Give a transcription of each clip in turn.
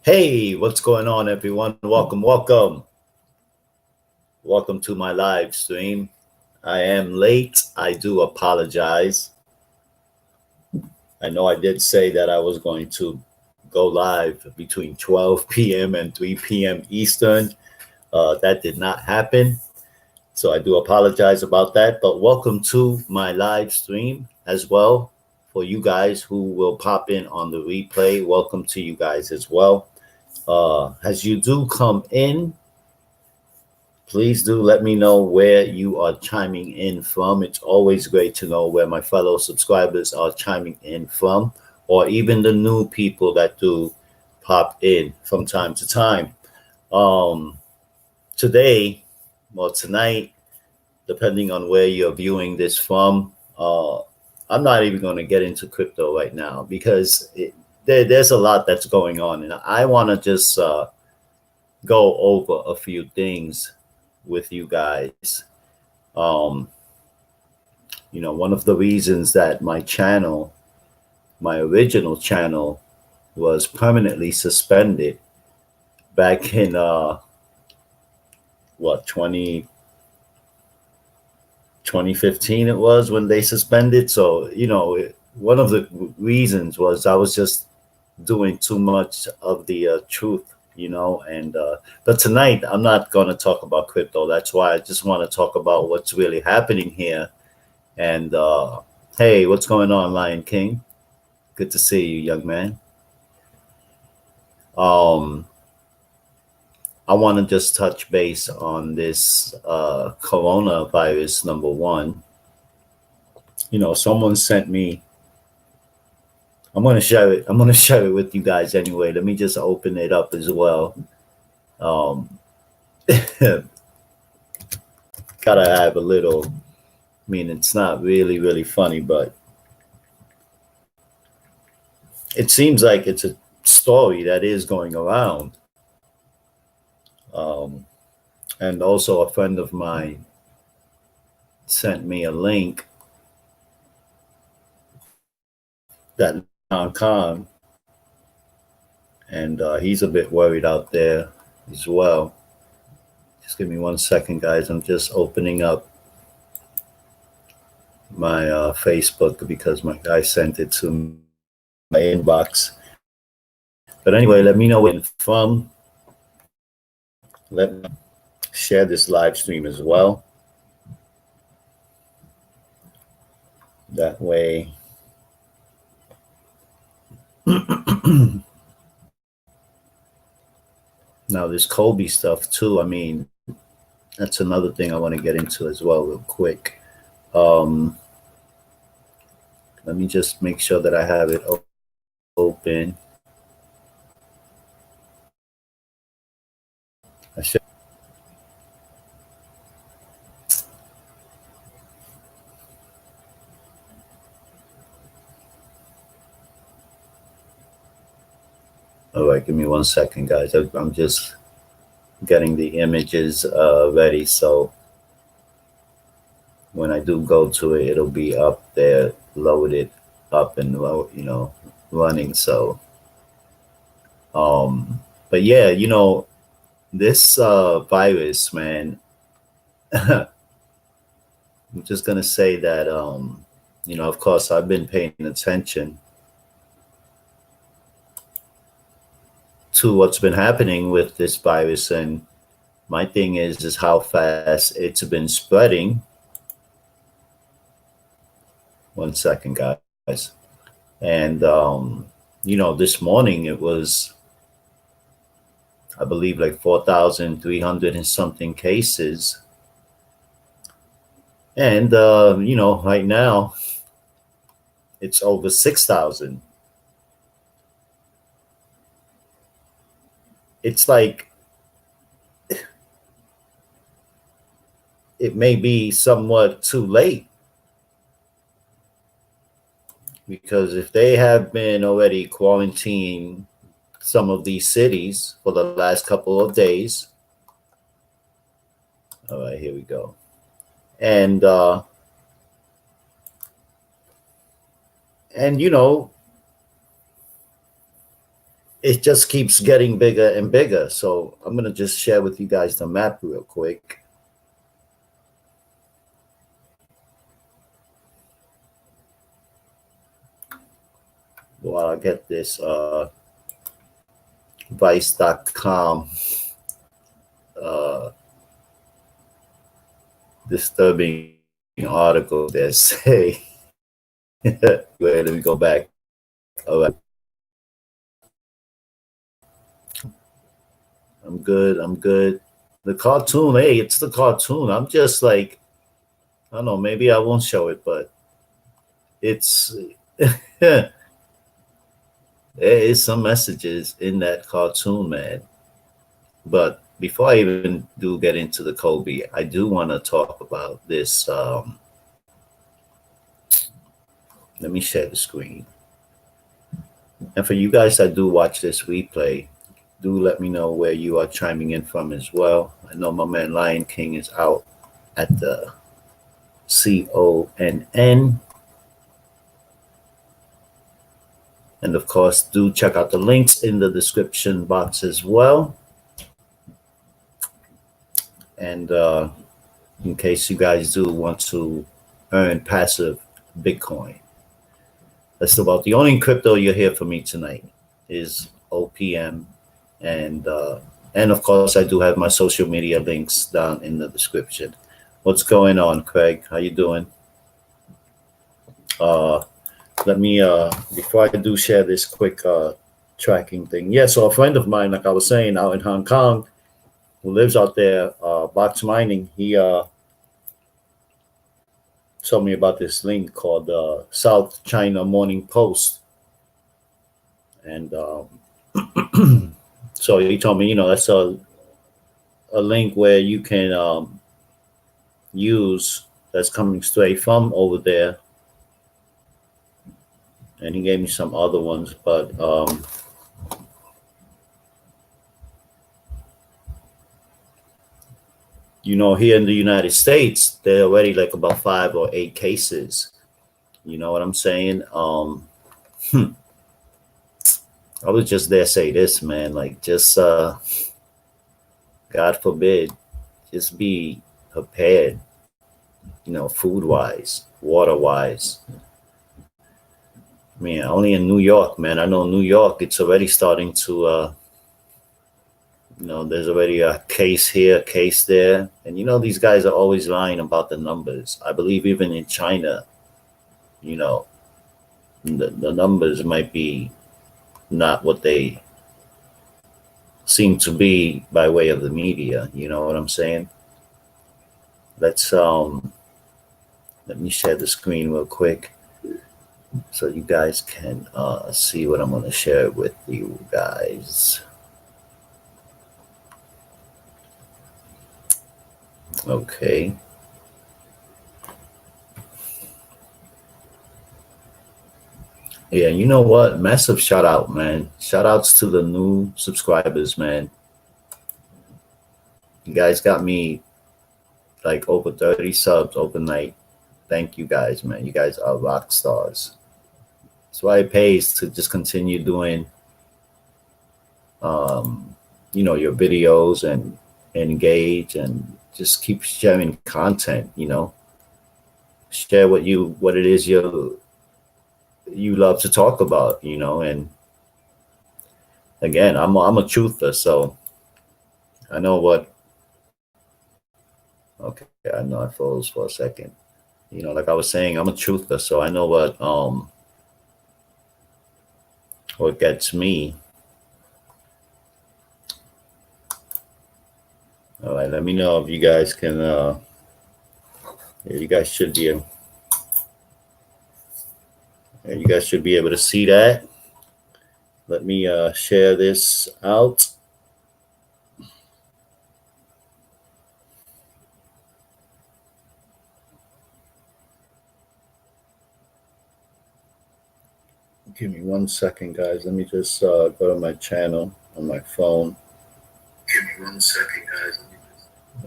Hey, what's going on, everyone? Welcome to my live stream. I am late. I do apologize. I know I did say that I was going to go live between 12 p.m. and 3 p.m. Eastern. That did not happen. So I do apologize about that. But welcome to my live stream as well. For you guys who will pop in on the replay, welcome to you guys as well. As you do come in, please do let me know where you are chiming in from. It's always great to know where my fellow subscribers are chiming in from, or even the new people that do pop in from time to time. Um, Today, well, tonight, depending on where you're viewing this from, I'm not even going to get into crypto right now because there's a lot that's going on, and I want to just go over a few things with you guys. Um, one of the reasons that my original channel, was permanently suspended back in what 2015 it was when they suspended. So one of the reasons was I was just doing too much of the truth, and but tonight I'm not going to talk about crypto. That's why I just want to talk about what's really happening here. And hey, what's going on, Lion King? Good to see you, young man. um I want to just touch base on this coronavirus. Number one, someone sent me. I'm going to share it with you guys anyway. Let me just open it up as well. um Gotta have a little. I mean, it's not really funny, but it seems like it's a story that is going around. Um, and also, a friend of mine sent me a link that con, and he's a bit worried out there as well. Just give me 1 second, guys. I'm just opening up my Facebook because my guy sent it to my inbox. But anyway, let me know where you're from. Let me share this live stream as well. That way. Now, this Kobe stuff too. I mean, that's another thing I want to get into as well, real quick. Let me just make sure that I have it open. I should. All right, give me 1 second, guys. I'm just getting the images ready, so when I do go to it, it'll be up there, loaded up and running. So, but yeah, this virus, man. I'm just gonna say that, of course, I've been paying attention to what's been happening with this virus, and my thing is how fast it's been spreading. 1 second, guys. And this morning it was, I believe, like 4,300 and something cases. And right now it's over 6,000. It's like it may be somewhat too late, because if they have been already quarantining some of these cities for the last couple of days. All right, here we go. And it just keeps getting bigger and bigger. So I'm gonna just share with you guys the map real quick. While I get this Vice.com disturbing article that say, wait, let me go back. All right. I'm good. I'm good. The cartoon, hey, it's the cartoon. I'm just like, I don't know, maybe I won't show it, but it's there is some messages in that cartoon, man. But before I even do get into the Kobe, I do want to talk about this. Let me share the screen. And for you guys that do watch this replay, do let me know where you are chiming in from as well. I know my man Lion King is out at the CONN. And of course, do check out the links in the description box as well. And in case you guys do want to earn passive Bitcoin, that's about the only crypto you'll hear from me tonight is OPM. And of course, I do have my social media links down in the description. What's going on, Craig? How you doing? Let me, before I do share this quick tracking thing. Yeah, so a friend of mine, like I was saying, out in Hong Kong, who lives out there, box mining, he told me about this link called South China Morning Post. And so he told me, that's a link where you can use that's coming straight from over there. And he gave me some other ones, but here in the United States, there are already like about 5 or 8 cases. You know what I'm saying? I was just there say this, man, like just God forbid, just be prepared, food wise, water wise. I mean, only in New York, man. I know New York, it's already starting to there's already a case here, a case there. And these guys are always lying about the numbers. I believe even in China, the numbers might be not what they seem to be by way of the media. You know what I'm saying? Let me share the screen real quick so you guys can see what I'm going to share with you guys. Okay. Yeah, you know what? Massive shout out, man. Shout outs to the new subscribers, man. You guys got me like over 30 subs overnight. Thank you guys, man. You guys are rock stars. That's why it pays to just continue doing your videos and engage and just keep sharing content, share what it is you love to talk about, and again, I'm a truther, so I know what. Okay, I know I froze for a second. Like I was saying, I'm a truther, so I know what gets me. All right, let me know if you guys can. You guys should be. You guys should be able to see that. Let me share this out. Give me 1 second, guys. Let me just go to my channel on my phone. Give me 1 second, guys.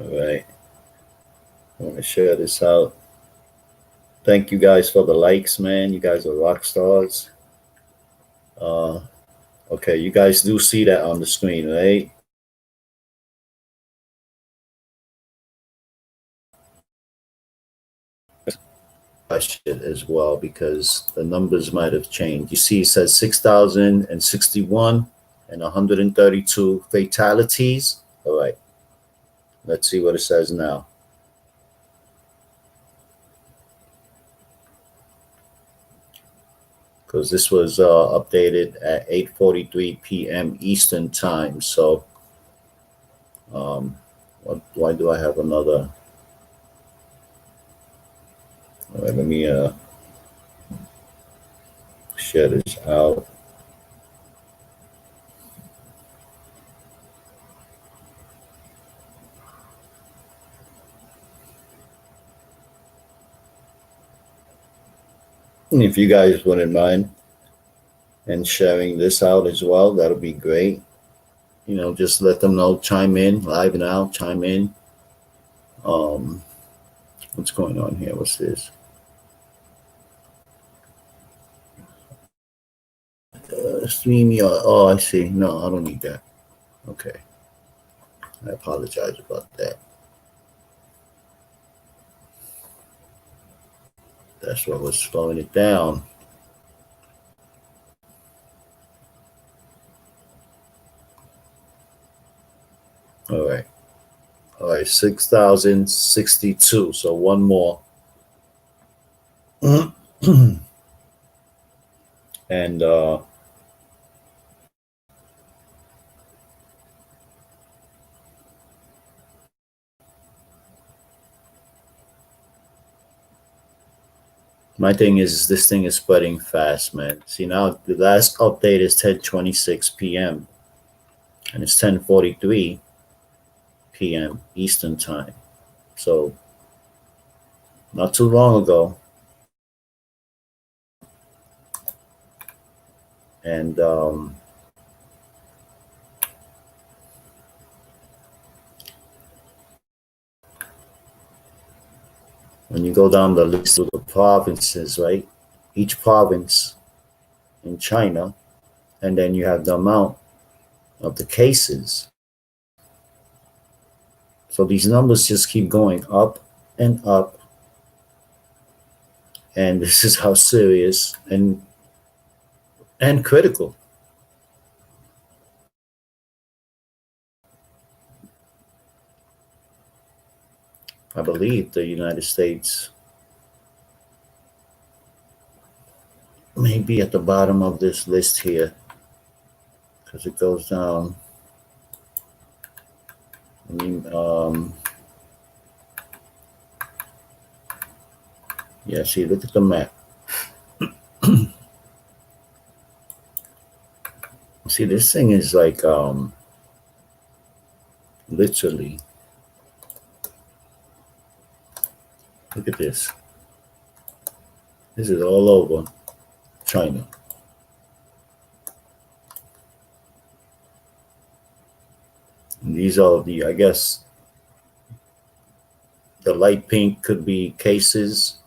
All right. I want to share this out. Thank you guys for the likes, man. You guys are rock stars. Okay, you guys do see that on the screen, right? Question as well because the numbers might have changed. You see, it says 6,061 and 132 fatalities. All right, let's see what it says now. Because this was updated at 8:43 p.m. Eastern time. So, why do I have another? All right, let me share this out. And if you guys wouldn't mind and sharing this out as well, that'll be great. Just let them know, chime in, live now, chime in. Um, what's going on here? What's this? StreamYard. Oh, I see. No, I don't need that. Okay. I apologize about that. That's what was slowing it down. All right. All right. 6,062. So one more. And my thing is, this thing is spreading fast, man. See, now the last update is 10:26 p.m. and it's 10:43 p.m. Eastern time. So not too long ago. And when you go down the list of the provinces, right? Each province in China, and then you have the amount of the cases. So these numbers just keep going up and up. And this is how serious and critical. I believe the United States may be at the bottom of this list here because it goes down. I mean, yeah, see, look at the map. See, this thing is like literally, look at this. This is all over China. And these are the, I guess, the light pink could be cases,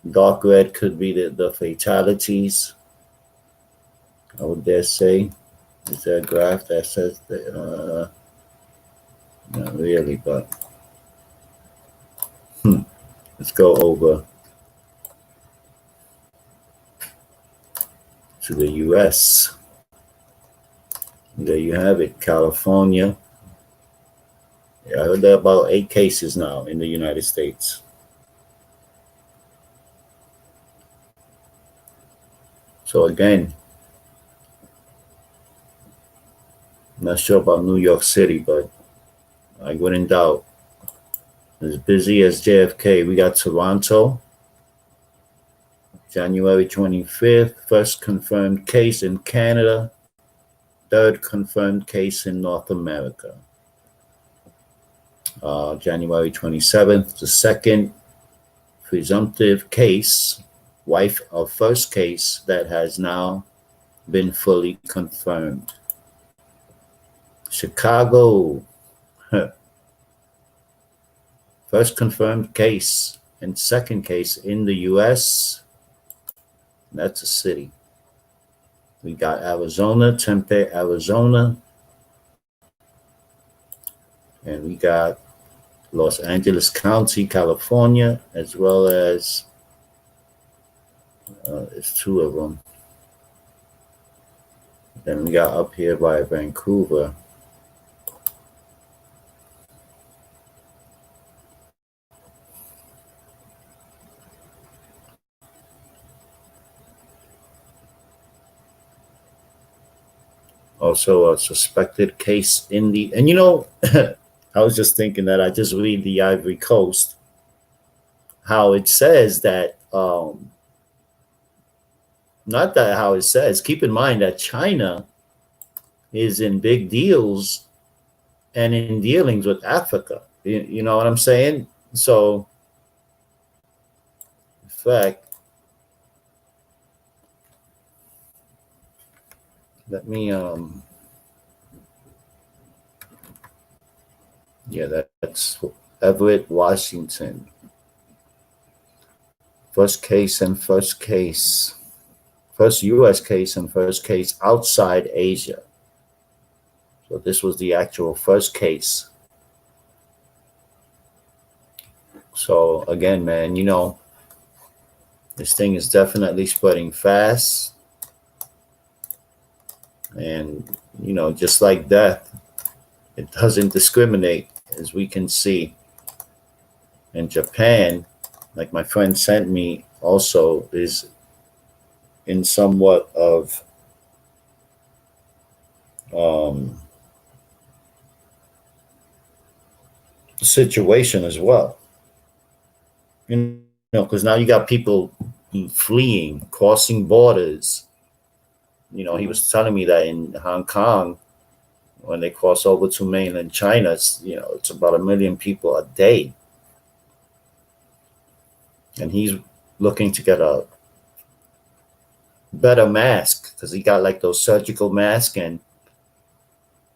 dark red could be the fatalities. I would dare say. Is there a graph that says that? Not really, but let's go over to the US. There you have it, California. Yeah, I heard there are about 8 cases now in the United States. So again, I'm not sure about New York City, but I wouldn't doubt. As busy as JFK, we got Toronto, January 25th, first confirmed case in Canada, third confirmed case in North America. January 27th, the second presumptive case, wife of first case that has now been fully confirmed. Chicago, first confirmed case and second case in the US. That's a city. We got Arizona, Tempe, Arizona, and we got Los Angeles County, California, as well as there's two of them. Then we got up here by Vancouver. Also a suspected case in the, and I was just thinking that I just read the Ivory Coast, how it says that, not that how it says, keep in mind that China is in big deals and in dealings with Africa. You know what I'm saying? So, in fact, let me, yeah, that's Everett, Washington. First case and first case. First U.S. case and first case outside Asia. So this was the actual first case. So again, man, this thing is definitely spreading fast. And, just like death, it doesn't discriminate, as we can see. In Japan, like my friend sent me, also is in somewhat of situation as well. Because now you got people fleeing, crossing borders. He was telling me that in Hong Kong, when they cross over to mainland China, it's about 1 million people a day. And he's looking to get a better mask because he got like those surgical masks and,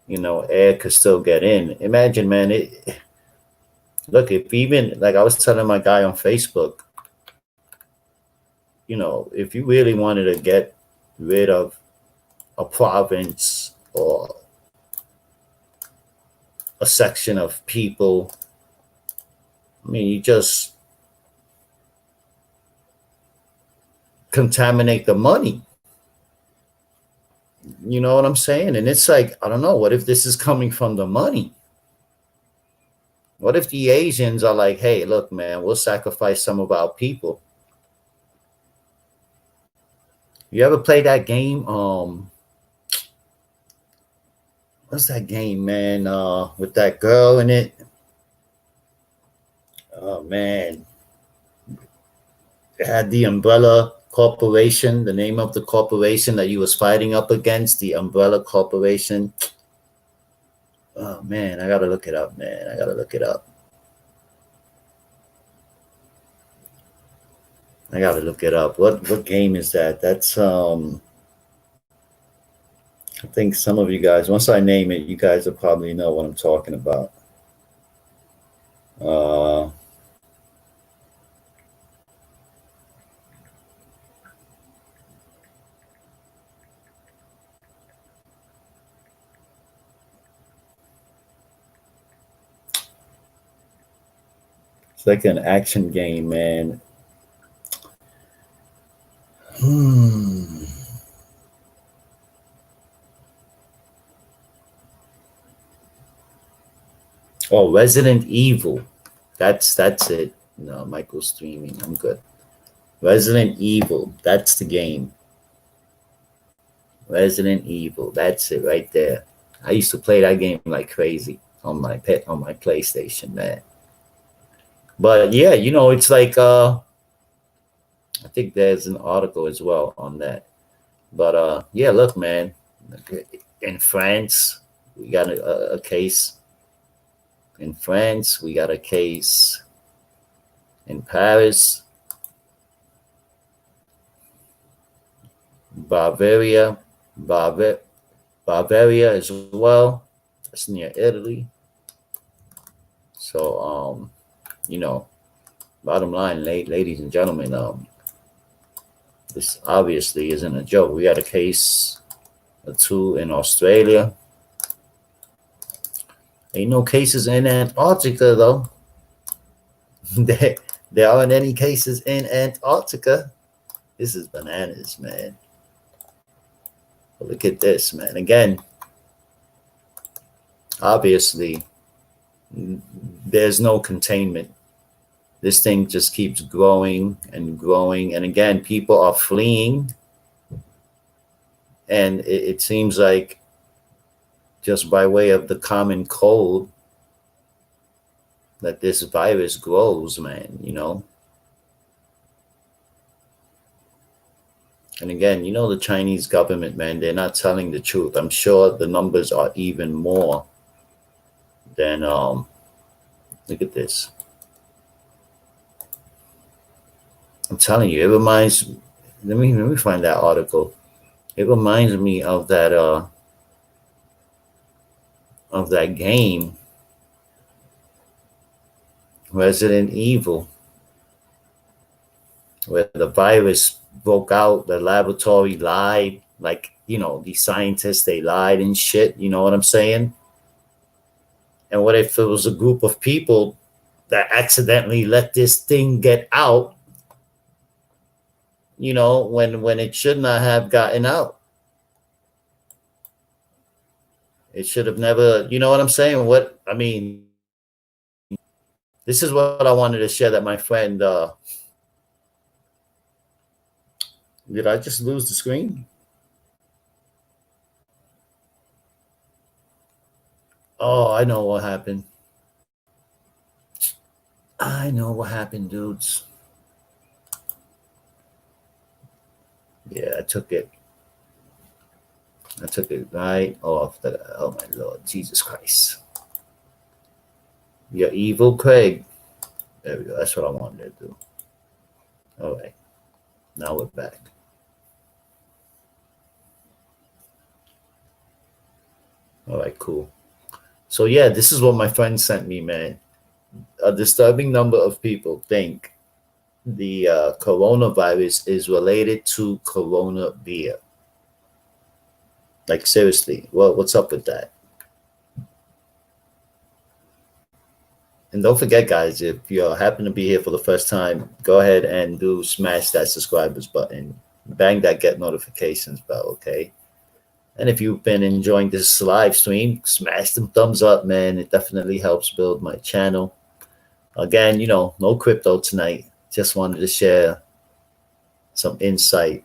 air could still get in. Imagine, man, look, if even, like I was telling my guy on Facebook, if you really wanted to get rid of a province or a section of people, I mean, you just contaminate the money. You know what I'm saying? And it's like, I don't know, what if this is coming from the money? What if the Asians are like, hey, look, man, we'll sacrifice some of our people? You ever play that game? What's that game, man? With that girl in it? Oh, man. It had the Umbrella Corporation, the name of the corporation that you was fighting up against, the Umbrella Corporation. Oh, man, I got to look it up, man. I got to look it up. I got to look it up. What game is that? That's, I think some of you guys, once I name it, you guys will probably know what I'm talking about. It's like an action game, man. Oh, Resident Evil. That's it. No, Michael's streaming. I'm good. Resident Evil. That's the game. Resident Evil. That's it right there. I used to play that game like crazy on my PlayStation, man. But yeah, it's like I think there's an article as well on that. But yeah, look, man. In France, we got a case. In France, we got a case. In Paris, Bavaria as well. That's near Italy. So, bottom line, ladies and gentlemen, this obviously isn't a joke. We got a case two in Australia. Ain't no cases in Antarctica though. there aren't any cases in Antarctica. This is bananas, man. But look at this, man. Again, obviously, there's no containment. This thing just keeps growing and growing. And again, people are fleeing. And it seems like just by way of the common cold that this virus grows, man, you know. And again, you know, the Chinese government, man, they're not telling the truth. I'm sure the numbers are even more than, look at this. I'm telling you, it reminds, let me find that article. It reminds me of that game, Resident Evil, where the virus broke out, the laboratory lied, like, you know, these scientists, they lied and shit, you know what I'm saying? And what if it was a group of people that accidentally let this thing get out, you know, when it should not have gotten out? It should have never, you know what I'm saying? What, I mean, this is what I wanted to share that my friend, did I just lose the screen? Oh, I know what happened. I know what happened, dudes. Yeah, I took it right off the, oh my Lord, Jesus Christ. You're evil, Craig. There we go. That's what I wanted to do. All right. Now we're back. All right, cool. So yeah, this is what my friend sent me, man. A disturbing number of people think the coronavirus is related to Corona beer. Like seriously, well, what's up with that? And don't forget, guys, if you happen to be here for the first time, go ahead and do smash that subscribers button, bang that get notifications bell, okay? And if you've been enjoying this live stream, smash them thumbs up, man. It definitely helps build my channel. Again, you know, no crypto tonight. Just wanted to share some insight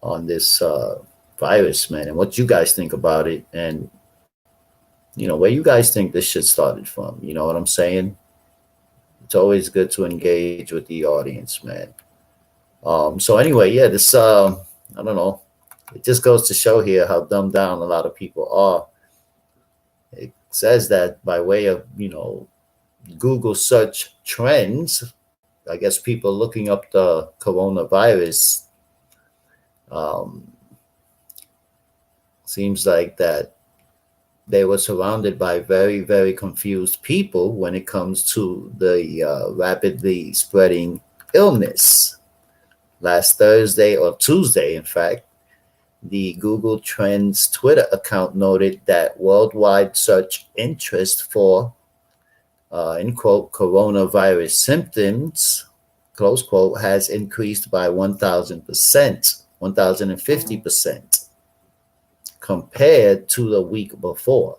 on this virus, man, and what you guys think about it, and you know, where you guys think this shit started from. You know what I'm saying? It's always good to engage with the audience, man. So anyway, yeah, this I don't know. It just goes to show here how dumbed down a lot of people are. It says that by way of, you know, Google search trends, I guess people looking up the coronavirus, seems like that they were surrounded by very, very confused people when it comes to the rapidly spreading illness. Last Thursday or Tuesday, in fact, the Google Trends Twitter account noted that worldwide search interest for, in quote, coronavirus symptoms, close quote, has increased by 1,000%, 1,050%. Compared to the week before.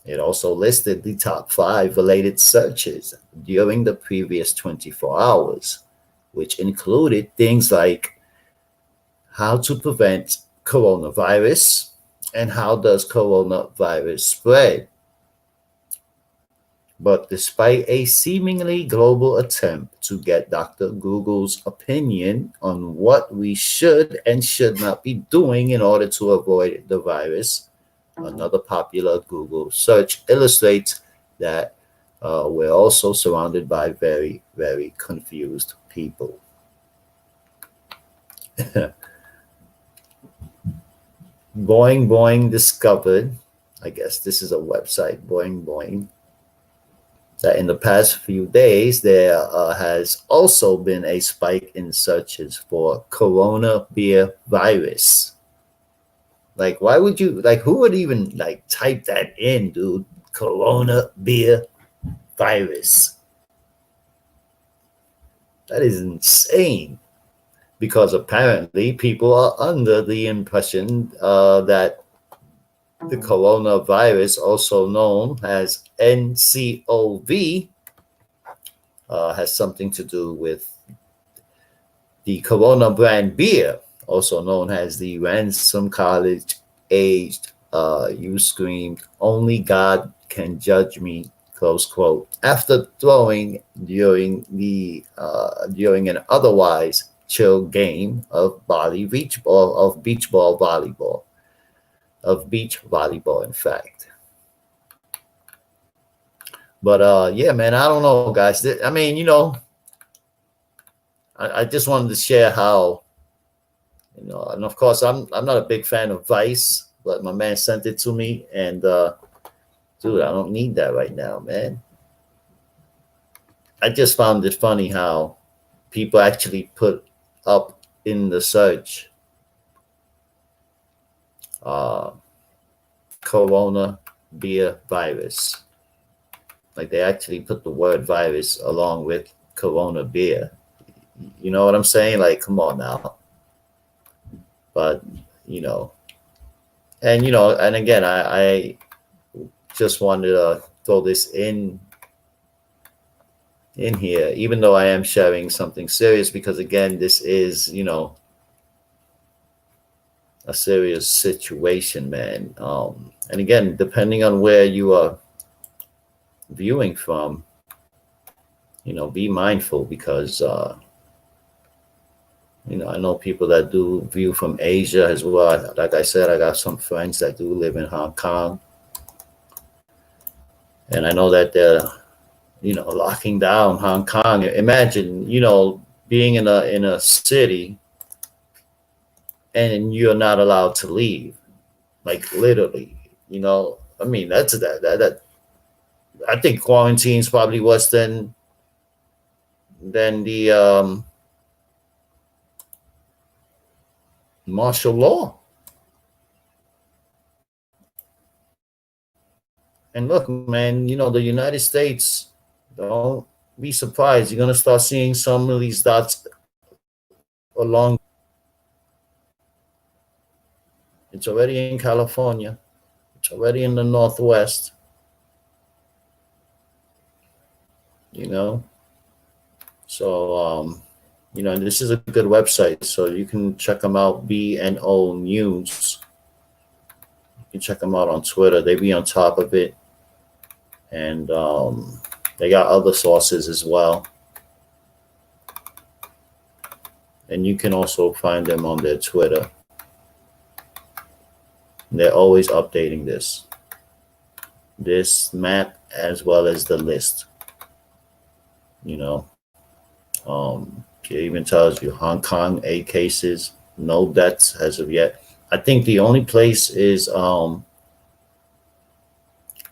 It also listed the top 5 related searches during the previous 24 hours, which included things like how to prevent coronavirus and how does coronavirus spread. But despite a seemingly global attempt to get Dr. Google's opinion on what we should and should not be doing in order to avoid the virus, another popular Google search illustrates that we're also surrounded by very, very confused people. Boing Boing discovered, I guess this is a website, Boing Boing, that in the past few days, there has also been a spike in searches for corona beer virus. Like, why would you, like, who would even like type that in, dude? Corona beer virus. That is insane. Because apparently people are under the impression that the coronavirus, also known as NCOV, has something to do with the Corona brand beer, also known as the Ransom College Aged. You screamed, "Only God can judge me," close quote, after throwing during an otherwise chill game of beach volleyball, in fact. But yeah, man, I don't know, guys. I mean, I just wanted to share how, and of course, I'm not a big fan of Vice, but my man sent it to me, and dude, I don't need that right now, man. I just found it funny how people actually put up in the search uh, Corona beer virus. Like they actually put the word virus along with Corona beer. You know what I'm saying? Like, come on now. But, you know, and again, I just wanted to throw this in here, even though I am sharing something serious, because again, this is, a serious situation, man. And again, depending on where you are viewing from, be mindful, because I know people that do view from Asia as well. Like I said, I got some friends that do live in Hong Kong, and I know that they're locking down Hong Kong. Imagine, being in a city and you're not allowed to leave, like literally. I mean, that I think quarantine's probably worse than the martial law. And look, man, the United States, don't be surprised. You're gonna start seeing some of these dots along. It's already in California. It's already in the Northwest. So and this is a good website, so you can check them out. BNO News. You can check them out on Twitter. They be on top of it, and they got other sources as well. And you can also find them on their Twitter. They're always updating this map as well as the list. It even tells you Hong Kong 8 cases, no deaths as of yet. I think the only place is I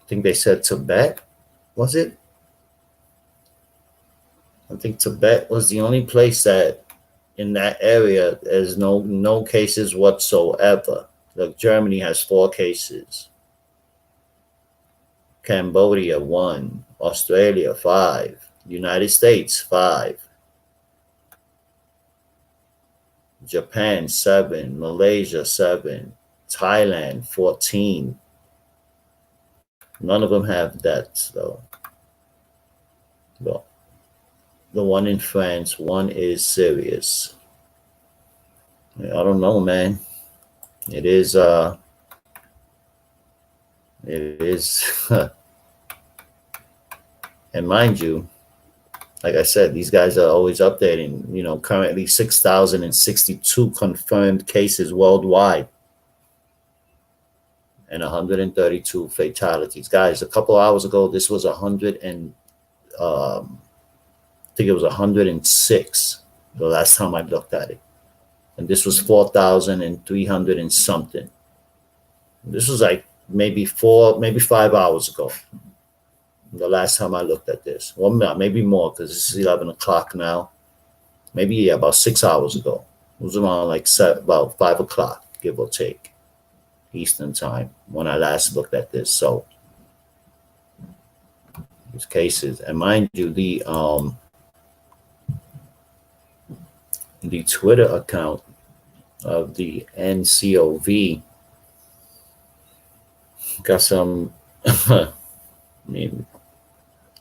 think they said Tibet, was it? I think Tibet was the only place that in that area there's no cases whatsoever. Like Germany has 4 cases. Cambodia 1, Australia 5, United States 5, Japan 7, Malaysia 7, Thailand 14. None of them have deaths though. Well, the one in France, one is serious. I don't know, man. It is and mind you, like I said, these guys are always updating. Currently 6,062 confirmed cases worldwide and 132 fatalities. Guys, a couple hours ago, this was 100 and I think it was 106 the last time I looked at it. And this was 4,300 and something. This was like maybe 5 hours ago. The last time I looked at this. Well, maybe more, because this is 11 o'clock now. Maybe about 6 hours ago. It was around like about 5 o'clock, give or take. Eastern time when I last looked at this. So these cases, and mind you, the Twitter account of the NCOV got some I mean,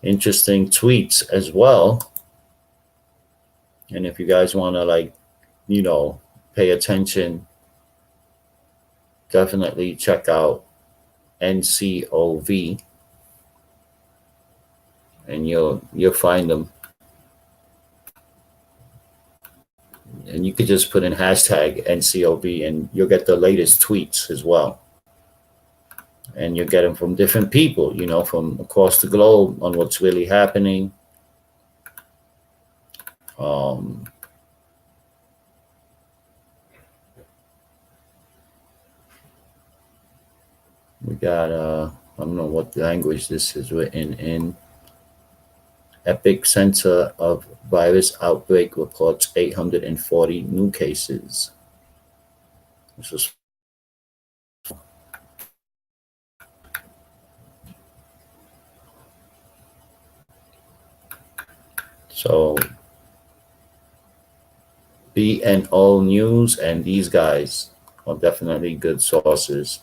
interesting tweets as well. And if you guys want to, like, pay attention, definitely check out NCOV, and you'll find them. And you could just put in hashtag NCOV, and you'll get the latest tweets as well. And you'll get them from different people, from across the globe on what's really happening. Um, we got I don't know what language this is written in. Epic Center of Virus Outbreak reports 840 new cases. This is so BNO News and these guys are definitely good sources.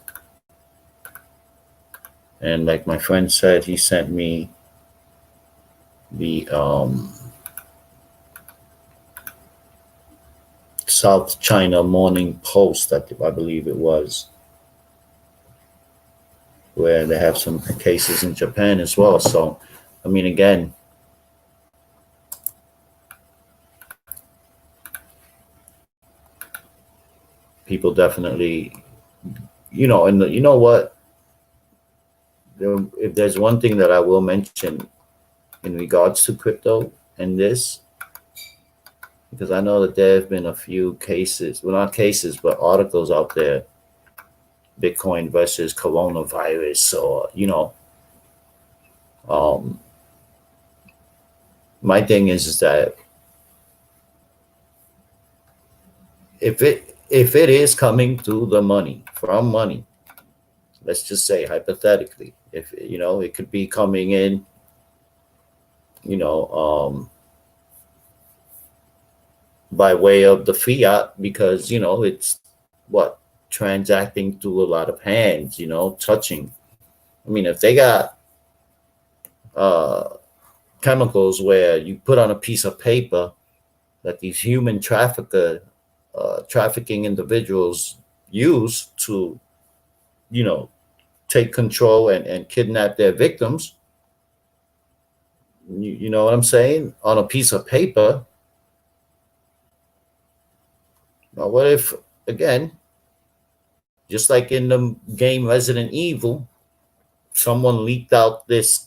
And like my friend said, he sent me the South China Morning Post, I believe it was, where they have some cases in Japan as well. So, I mean, again, people definitely, and you know what? If there's one thing that I will mention in regards to crypto and this, because I know that there have been a few cases, well, not cases, but articles out there, Bitcoin versus coronavirus, or, um, my thing is that if it is coming through the money, from money, let's just say hypothetically, if it could be coming in, you know, by way of the fiat, because it's what, transacting through a lot of hands, touching. I mean, if they got uh chemicals where you put on a piece of paper that these human trafficking individuals use to, you know, take control and kidnap their victims. You know what I'm saying? On a piece of paper. Now, what if, again, just like in the game Resident Evil, someone leaked out this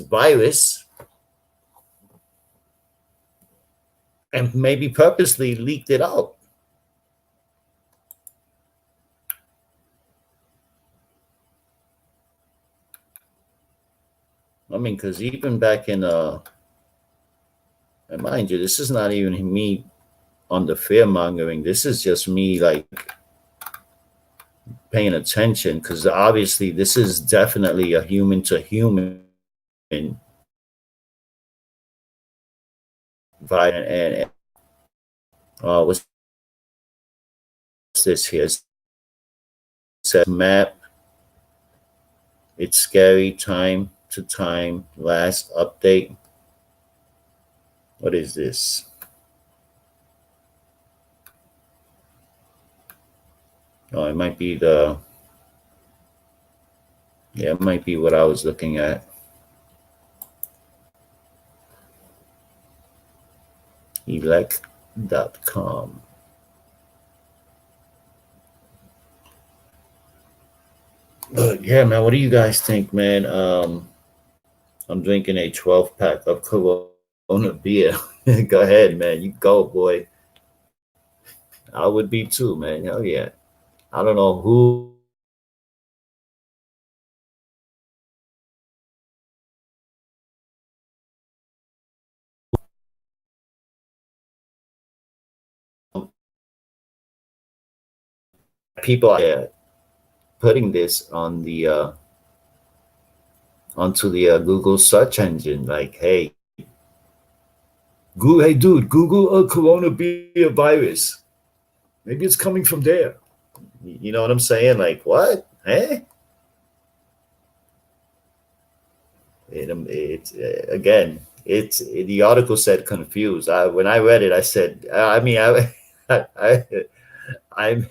virus and maybe purposely leaked it out? I mean, because even back in and mind you, this is not even me on the fear mongering. This is just me, like, paying attention, because obviously this is definitely a human to human environment. And what's this here? It says map. It's scary. Time to time. Last update. What is this? Oh, it might be it might be what I was looking at. Elect.com. But yeah, man, what do you guys think, man? I'm drinking a 12 pack of Corona beer. Go ahead, man. You go, boy. I would be too, man. Hell yeah. I don't know who people out there putting this on the onto the Google search engine. Like, hey, hey, dude, Google a coronavirus. Maybe it's coming from there. You know what I'm saying? Like, what? Eh? It's again. The article said confused. When I read it, I said, I mean, I, I,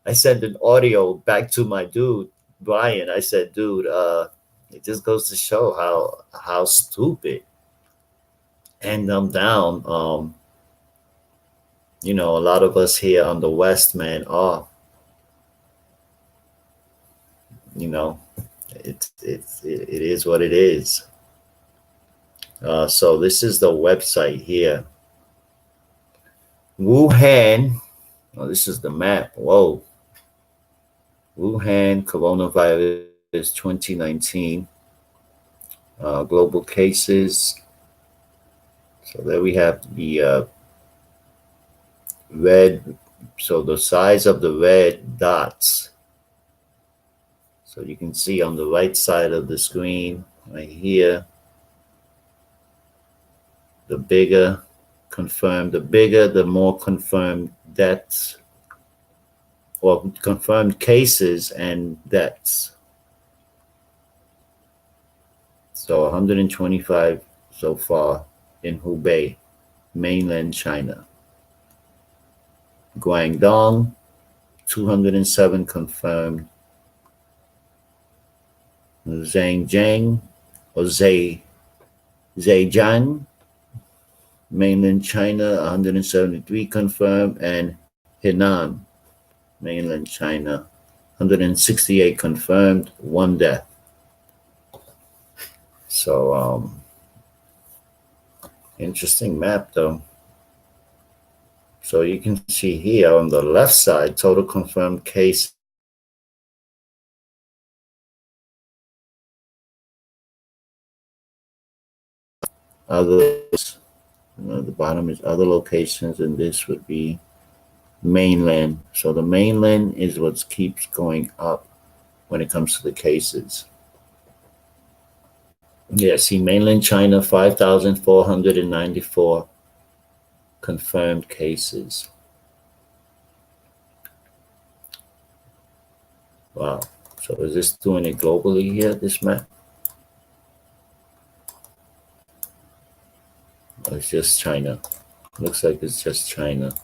I sent an audio back to my dude Bryant. I said, dude, it just goes to show how stupid and dumbed down. A lot of us here on the West, man, are. You know, it is what it is. So this is the website here. Wuhan. Oh, this is the map. Whoa. Wuhan coronavirus 2019. Global cases. So there we have the red. So the size of the red dots. So you can see on the right side of the screen, right here, the bigger the more confirmed deaths or confirmed cases and deaths. So 125 so far in Hubei, mainland China. Guangdong, 207 confirmed. Zhejiang or Zhejiang, mainland China, 173 confirmed, and Henan, mainland China, 168 confirmed, 1 death. So, interesting map though. So you can see here on the left side, total confirmed case. Others, the bottom is other locations, and this would be mainland. So the mainland is what keeps going up when it comes to the cases. Yeah, see, mainland China, 5,494 confirmed cases. Wow. So is this doing it globally here, this map? Or it's just China? Looks like it's just China.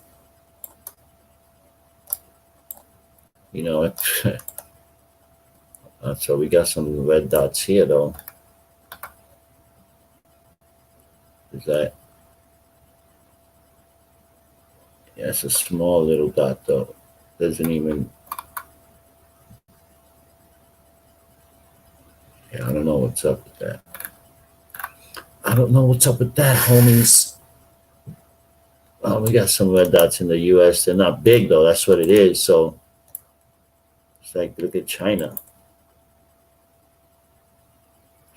You know what? So we got some red dots here, though. Is that? Yeah, it's a small little dot, though. Doesn't even. Yeah, I don't know what's up with that. I don't know what's up with that, homies. We got some red dots in the U.S. They're not big, though. That's what it is. So it's like, look at China.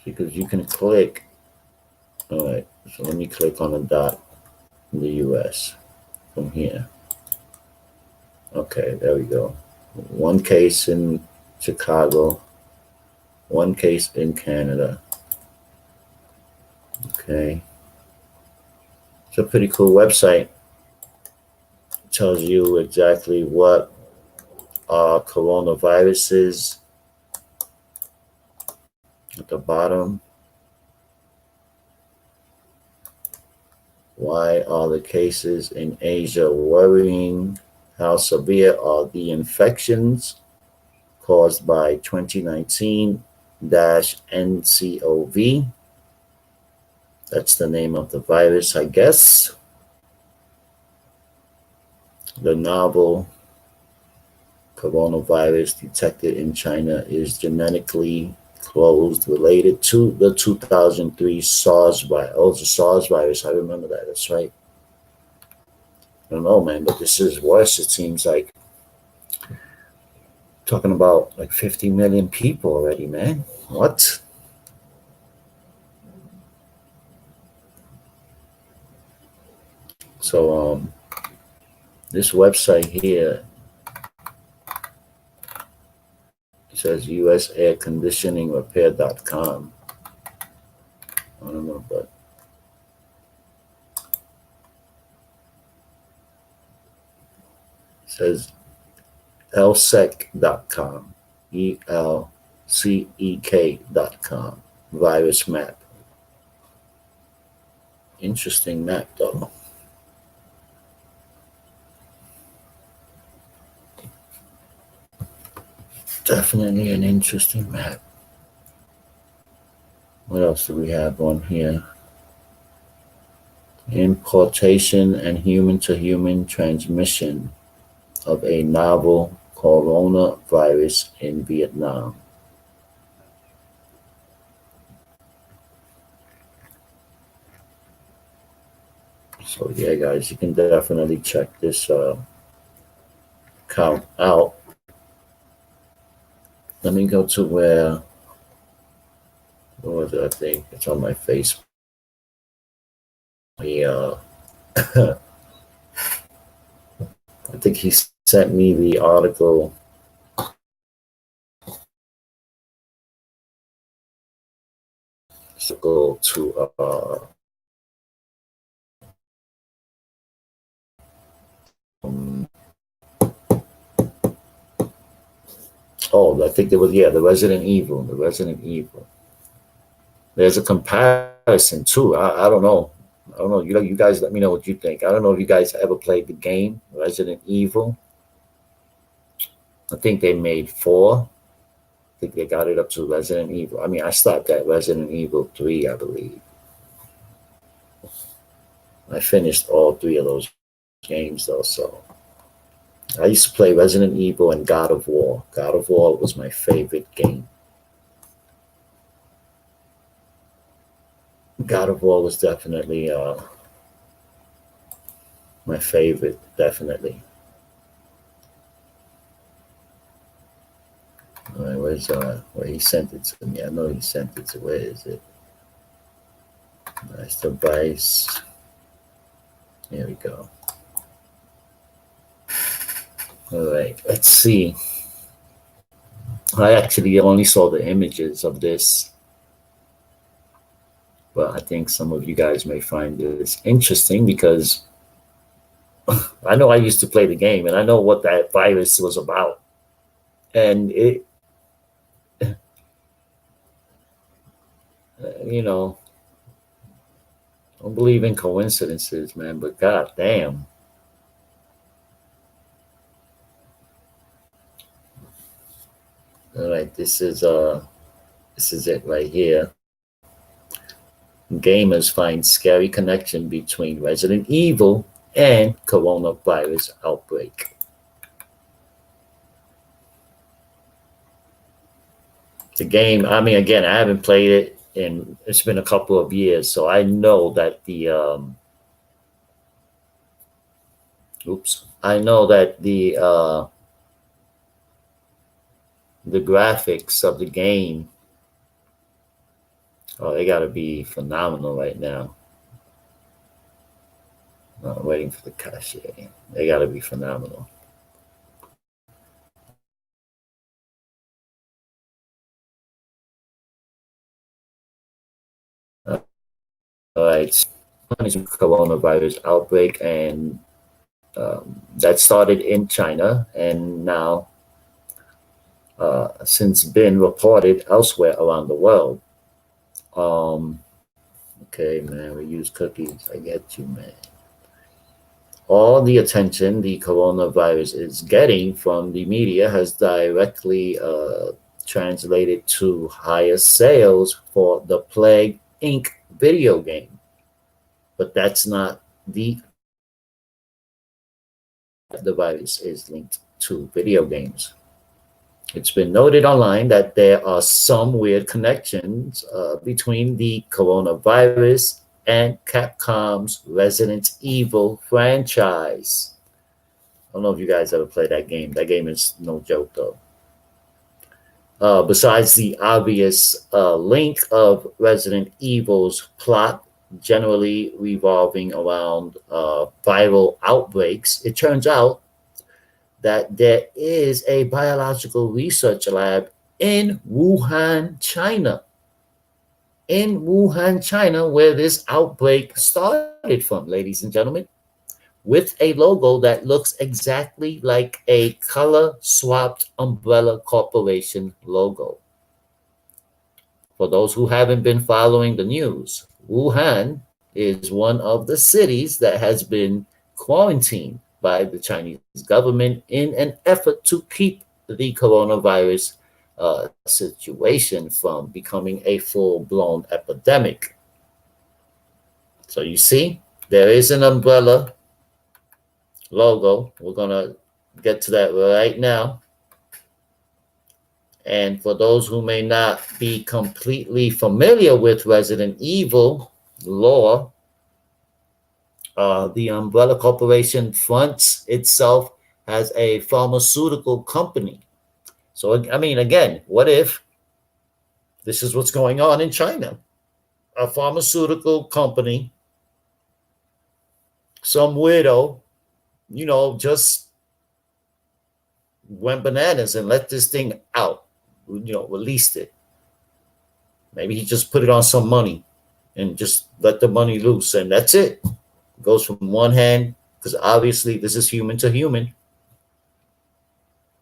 Because you can click. All right, so let me click on a dot in the U.S. from here. Okay, there we go. 1 case in Chicago, 1 case in Canada. Okay. It's a pretty cool website. It tells you exactly what are coronaviruses at the bottom. Why are the cases in Asia worrying? How severe are the infections caused by 2019-NCOV? That's the name of the virus, I guess. The novel coronavirus detected in China is genetically closed, related to the 2003 SARS virus. Oh, it's a SARS virus. I remember that. That's right. I don't know, man, but this is worse. It seems like talking about like 50 million people already, man. What? So, this website here It says US Air Conditioning Repair.com. I don't know, but it says lsec.com. ELCEK.com. Virus map. Interesting map, though. Definitely an interesting map. What else do we have on here? Importation and human-to-human transmission of a novel coronavirus in Vietnam. So yeah, guys, you can definitely check this account out. Let me go to where was it? I think it's on my Facebook. I think he sent me the article. So go to I think it was the Resident Evil. The Resident Evil. There's a comparison too. I don't know. I don't know. You guys let me know what you think. I don't know if you guys ever played the game Resident Evil. I think they made 4. I think they got it up to Resident Evil. I mean, I stopped at Resident Evil 3, I believe. I finished all 3 of those games though, so I used to play Resident Evil and God of War. God of War was my favorite game. God of War was definitely my favorite, definitely. All right, where's where he sent it to me? I know he sent it to. Where is it? Nice device. Here we go. All right, let's see. I actually only saw the images of this, but I think some of you guys may find this interesting because I know I used to play the game and I know what that virus was about. And it, you know, I don't believe in coincidences, man, but god damn. All right, this is it right here. Gamers find scary connection between Resident Evil and coronavirus outbreak. The game, I mean, again, I haven't played it and it's been a couple of years, so I know that I know that the graphics of the game, they gotta be phenomenal right now. I'm waiting for the cache. They gotta be phenomenal. All right, coronavirus outbreak, and that started in China, and now since been reported elsewhere around the world. Okay, man, we use cookies. I get you, man. All the attention the coronavirus is getting from the media has directly translated to higher sales for the Plague Inc. video game. But that's not the virus is linked to video games. It's been noted online that there are some weird connections between the coronavirus and Capcom's Resident Evil franchise. I don't know if you guys ever played that game. That game is no joke, though. Besides the obvious link of Resident Evil's plot generally revolving around viral outbreaks, it turns out that there is a biological research lab in Wuhan, China. In Wuhan, China, where this outbreak started from, ladies and gentlemen, with a logo that looks exactly like a color swapped Umbrella Corporation logo. For those who haven't been following the news, Wuhan is one of the cities that has been quarantined by the Chinese government in an effort to keep the coronavirus situation from becoming a full blown epidemic. So you see, there is an umbrella logo. We're going to get to that right now. And for those who may not be completely familiar with Resident Evil lore, the Umbrella Corporation fronts itself as a pharmaceutical company. So, I mean, again, what if this is what's going on in China? A pharmaceutical company, some widow, just went bananas and let this thing out, released it. Maybe he just put it on some money and just let the money loose, and that's it. It goes from one hand, because obviously this is human to human.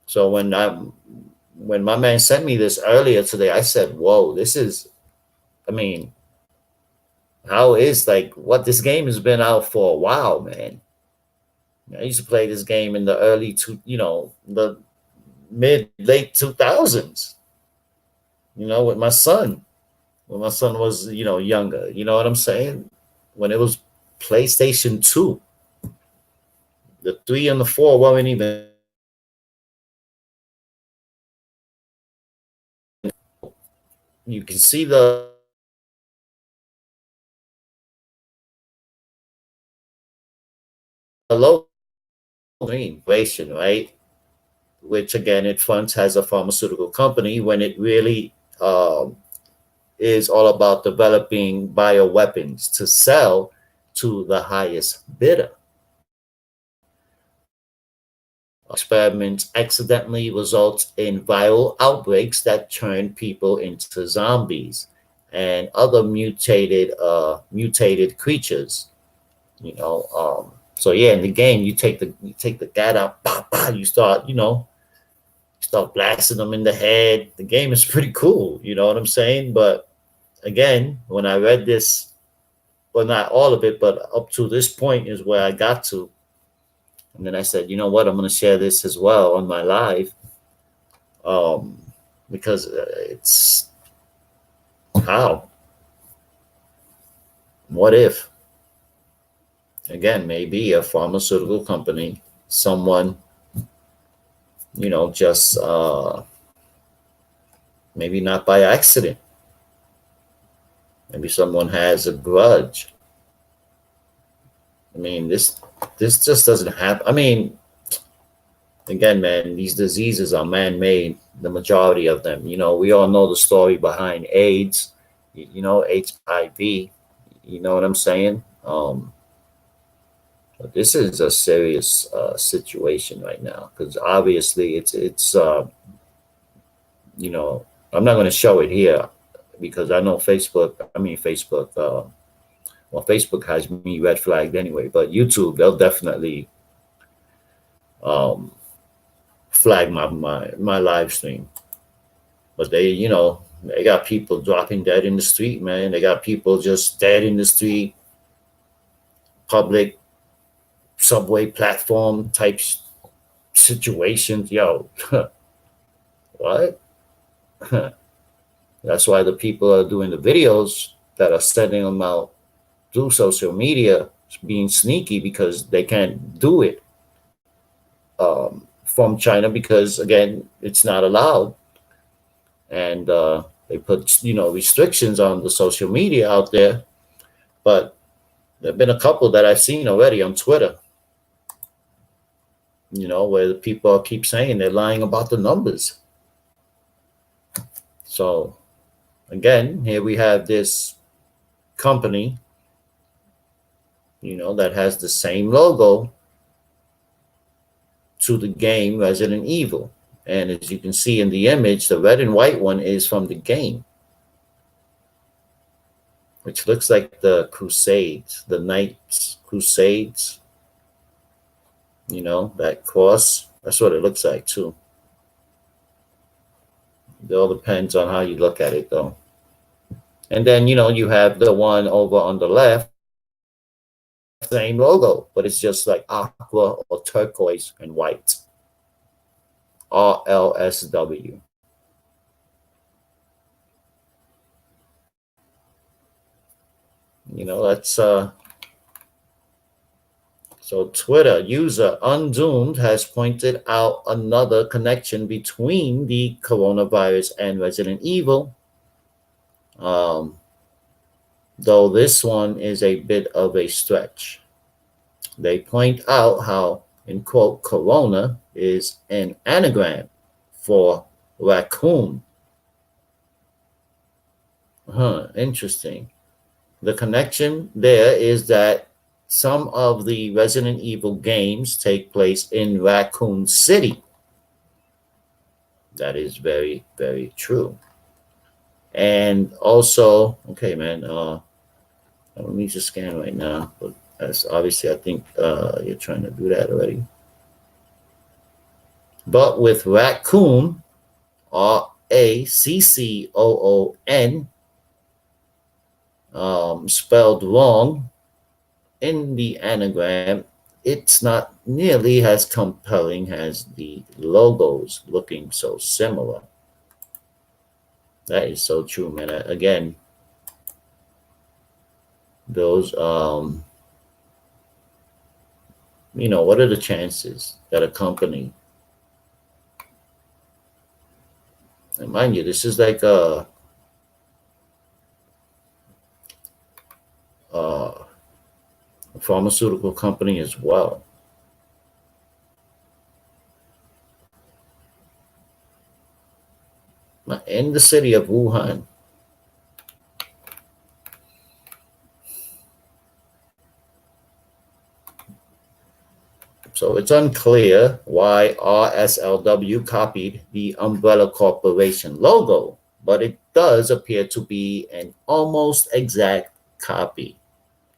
So when my man sent me this earlier today, I said, "Whoa, this is, I mean, how is like what this game has been out for a while, man." I used to play this game in the the mid late 2000s, with my son when my son was, younger. You know what I'm saying? When it was PlayStation 2, the 3 and the 4 weren't even. You can see the low inflation, right? Which again, it fronts as a pharmaceutical company when it really is all about developing bioweapons to sell to the highest bidder. Experiments accidentally result in viral outbreaks that turn people into zombies and other mutated creatures. So yeah, in the game, you take the gat out, bah, bah, you start blasting them in the head. The game is pretty cool, you know what I'm saying? But again, when I read this, well, not all of it, but up to this point is where I got to. And then I said, you know what? I'm going to share this as well on my live, um, because it's how, what if, again, maybe a pharmaceutical company, someone, just maybe not by accident. Maybe someone has a grudge. I mean, this just doesn't happen. I mean, again, man, these diseases are man-made. The majority of them. We all know the story behind AIDS. HIV. You know what I'm saying? But this is a serious situation right now because obviously it's I'm not going to show it here because I know Facebook. I mean Facebook. Well, Facebook has me red flagged anyway, but YouTube, they'll definitely um, flag my live stream. But they got people dropping dead in the street, man. They got people just dead in the street, public subway platform type situations. Yo, what? That's why the people are doing the videos that are sending them out through social media, being sneaky because they can't do it from China because again, it's not allowed, and they put restrictions on the social media out there. But there've been a couple that I've seen already on Twitter, where the people keep saying they're lying about the numbers. So again, here we have this company, that has the same logo to the game Resident Evil. And as you can see in the image, the red and white one is from the game, which looks like the Crusades, the Knights Crusades. You know, that cross. That's what it looks like too. It all depends on how you look at it, though. And then, you know, you have the one over on the left, same logo, but it's just like aqua or turquoise and white. RLSW. You know, that's so Twitter user Undoomed has pointed out another connection between the coronavirus and Resident Evil. Though this one is a bit of a stretch. They point out how, in quote, corona is an anagram for raccoon. Interesting. The connection there is that some of the Resident Evil games take place in Raccoon City. That is very, very true. And also, okay, man, I don't need to scan right now, but that's obviously, I think you're trying to do that already. But with raccoon, RACCOON, spelled wrong in the anagram, it's not nearly as compelling as the logos looking so similar. That is so true, man. Again, those, you know, what are the chances that a company, and mind you, this is like a pharmaceutical company as well. In the city of Wuhan. So it's unclear why RSLW copied the Umbrella Corporation logo, but it does appear to be an almost exact copy.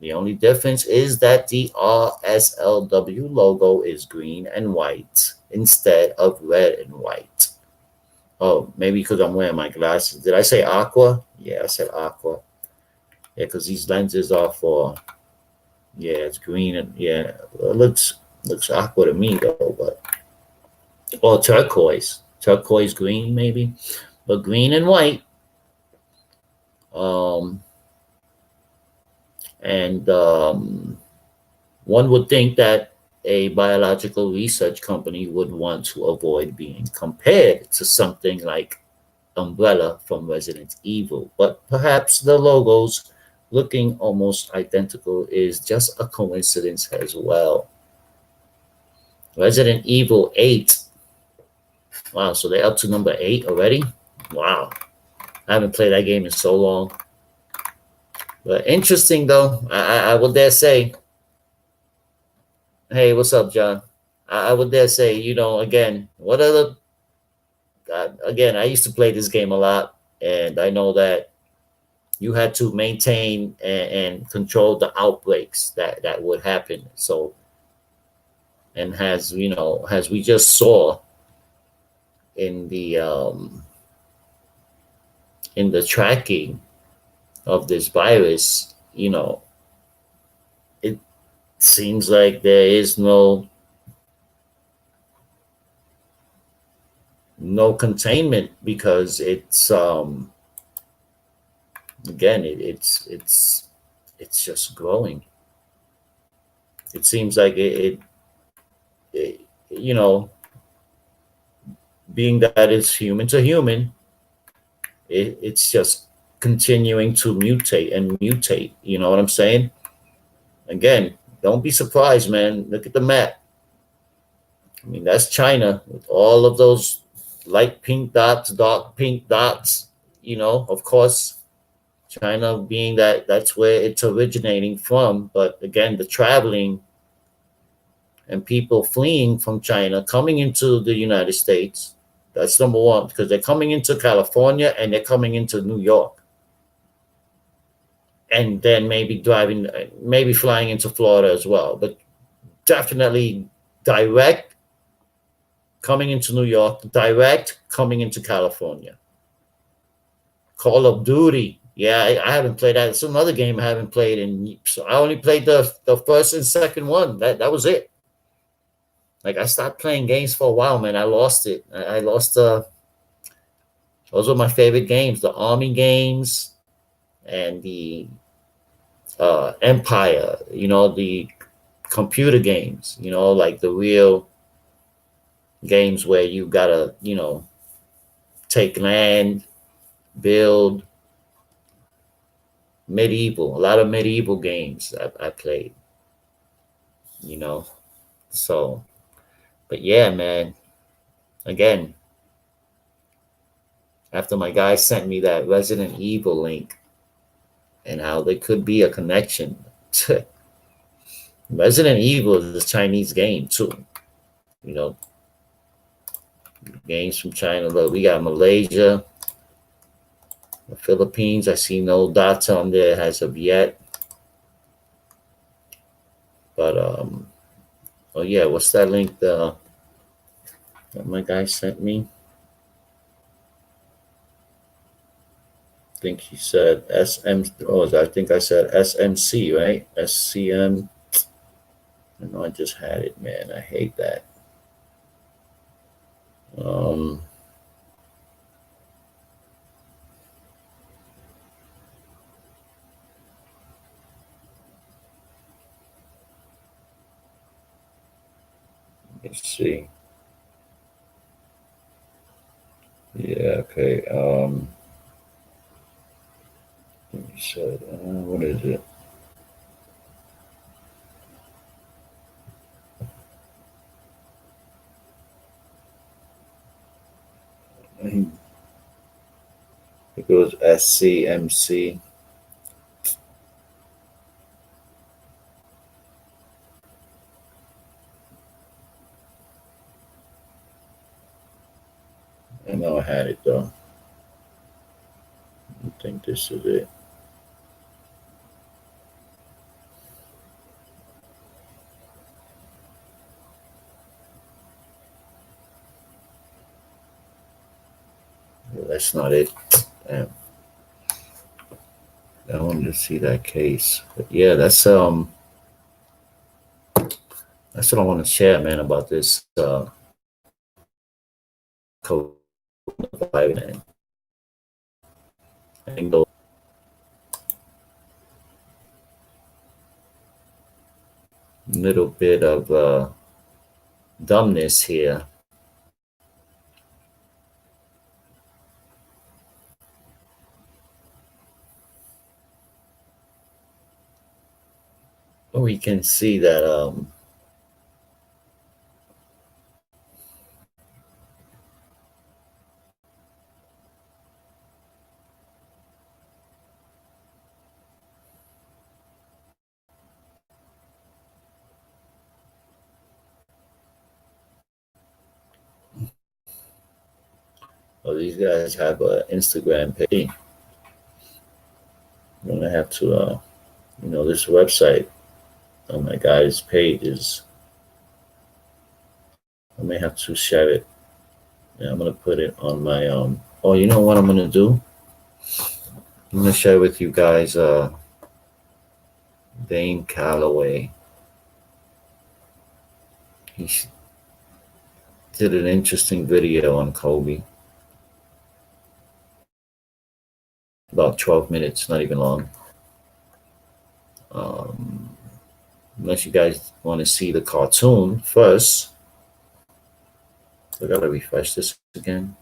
The only difference is that the RSLW logo is green and white instead of red and white. Oh, maybe because I'm wearing my glasses. Did I say aqua? Yeah, I said aqua. Yeah, because these lenses are for, yeah, it's green and yeah, it looks aqua to me though, but or turquoise green maybe, but green and white. And one would think that a biological research company would want to avoid being compared to something like Umbrella from Resident Evil, but perhaps the logos looking almost identical is just a coincidence as well. Resident Evil 8. Wow, so they're up to number 8 already? Wow. I haven't played that game in so long. But interesting, though. I would dare say, hey, what's up, John? I would dare say, you know, again, what other... again, I used to play this game a lot, and I know that you had to maintain and control the outbreaks that would happen. So, and as you know, as we just saw in the tracking of this virus, you know, it seems like there is no containment because it's again it's just growing. It seems like it you know, being that it's human to human, it's just continuing to mutate and mutate. You know what I'm saying? Again, don't be surprised, man. Look at the map. I mean, that's China with all of those light pink dots, dark pink dots. You know, of course, China being that's where it's originating from. But again, the traveling and people fleeing from China coming into the United States, That's number one, because they're coming into California and they're coming into New York, and then maybe driving, maybe flying into Florida as well. But definitely direct coming into New York, direct coming into California. Call of Duty. Yeah, I haven't played that. It's another game I haven't played in. So I only played the first and second one. That was it. Like, I stopped playing games for a while, man. I lost it. I lost those were my favorite games, the army games and the Empire. The computer games. Like the real games where you gotta take land, build. Medieval, a lot of medieval games I played. You know, so, but yeah, man. Again, after my guy sent me that Resident Evil link and how there could be a connection. Resident Evil is a Chinese game too. You know, games from China. Look, we got Malaysia, the Philippines. I see no dots on there as of yet. But oh yeah, what's that link that my guy sent me? I think he said SM. Oh, I think I said SMC, right? SCM. I know I just had it, man. I hate that. Um, let's see. Yeah, okay. He said, what is it? I think it was SCMC. I know I had it though. I think this is it. Well, that's not it. Damn. I wanted to see that case. But yeah, that's what I want to share, man, about this COVID, man. I think a little bit of dumbness here. We can see that these guys have an Instagram page. I'm gonna have to, this website on my guy's page is. I may have to share it. Yeah, I'm gonna put it on my. Oh, you know what I'm gonna do? I'm gonna share with you guys. Dane Calloway. He did an interesting video on Kobe. About 12 minutes, not even long. Unless you guys want to see the cartoon first. I gotta refresh this again.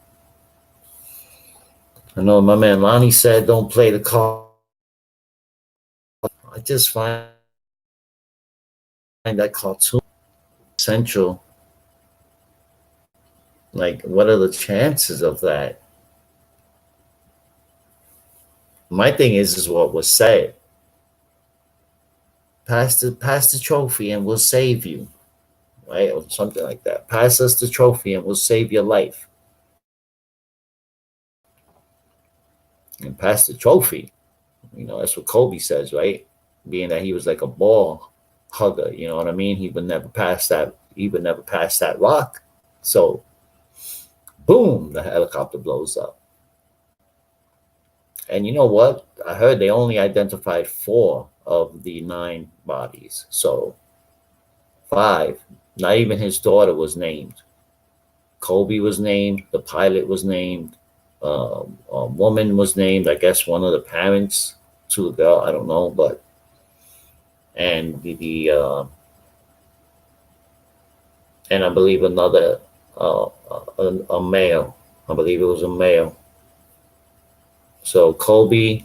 I know my man Lonnie said don't play the card. I just find that cartoon essential. Like, what are the chances of that? My thing is what was said. Pass the trophy and we'll save you, right? Or something like that. Pass us the trophy and we'll save your life. and pass the trophy. That's what Kobe says, right? Being that he was like a ball hugger, you know what I mean? He would never pass that. He would never pass that rock. So, boom, the helicopter blows up. And you know what? I heard they only identified 4 of the 9 bodies. So, 5, not even his daughter was named. Kobe was named. The pilot was named. A woman was named. I guess one of the parents to the girl. I don't know, but and and I believe another a male. I believe it was a male. So Kobe,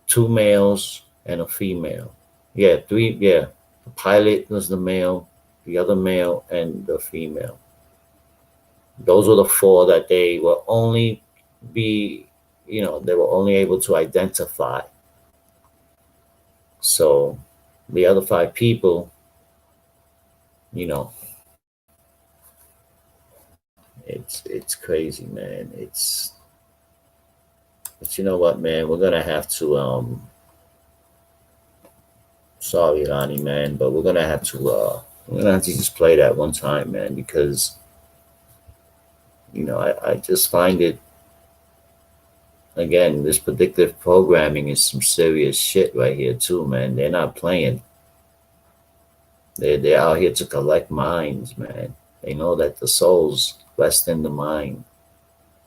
2 males and a female. Yeah, 3. Yeah, the pilot was the male, the other male, and the female. Those were the 4 that they were only be, they were only able to identify. So the other 5 people, you know, it's crazy, man. But you know what, man, we're gonna have to sorry, Lonnie, man, but we're gonna have to just play that one time, man, because I just find it, again, this predictive programming is some serious shit right here too, man. They're not playing. They're out here to collect minds, man. They know that the souls rest in the mind.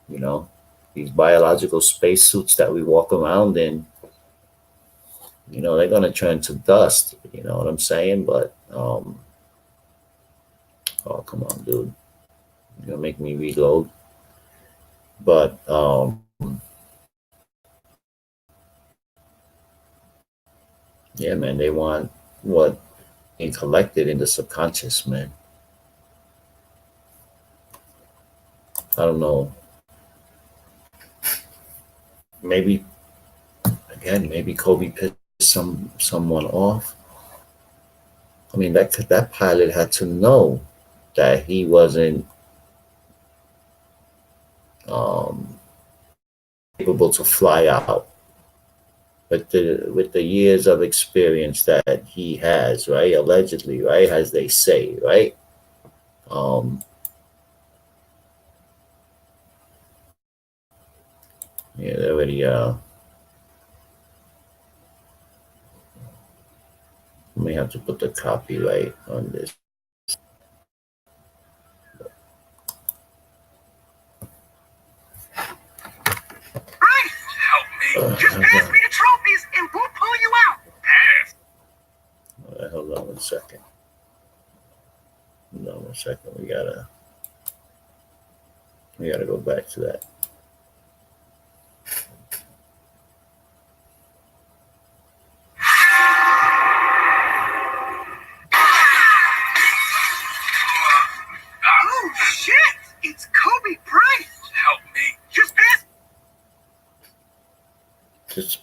You know, these biological spacesuits that we walk around in, they're gonna turn to dust. You know what I'm saying? But oh, come on, dude, you're gonna make me reload. But yeah, man, they want what being collected in the subconscious, man. I don't know. Maybe again, maybe Kobe pissed someone off. I mean, that pilot had to know that he wasn't um, able to fly out with the years of experience that he has, right? Allegedly, right, as they say, right? Um, yeah, they already. We may have to put the copyright on this. Just pass me the trophies and we'll pull you out. All right, hold on one second. Hold on one second. We gotta go back to that. Oh shit! It's Kobe Bryant. Help me. Just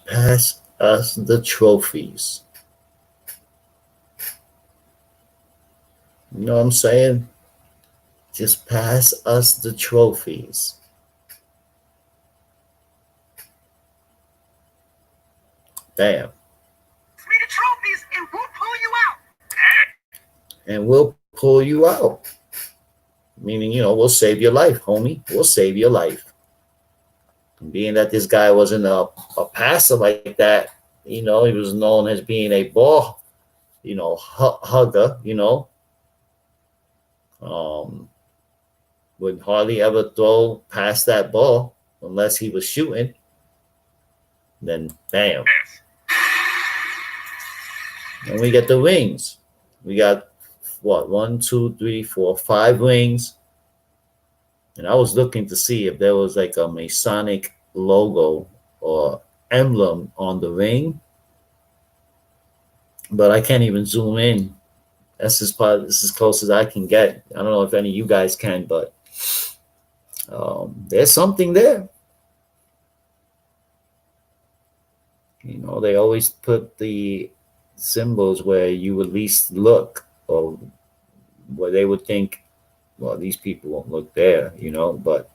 pass us the trophies. You know what I'm saying? Just pass us the trophies. Bam. Pass me the trophies and we'll pull you out. And we'll pull you out. Meaning, we'll save your life, homie. We'll save your life. And being that this guy wasn't a passer like that, he was known as being a ball, hugger, would hardly ever throw past that ball unless he was shooting. Then, bam. And we get the rings. We got what? 1, 2, 3, 4, 5 rings. And I was looking to see if there was like a Masonic logo or emblem on the ring, but I can't even zoom in. This is as close as I can get. I don't know if any of you guys can, but there's something there. They always put the symbols where you would least look, or where they would think, well, these people won't look there, but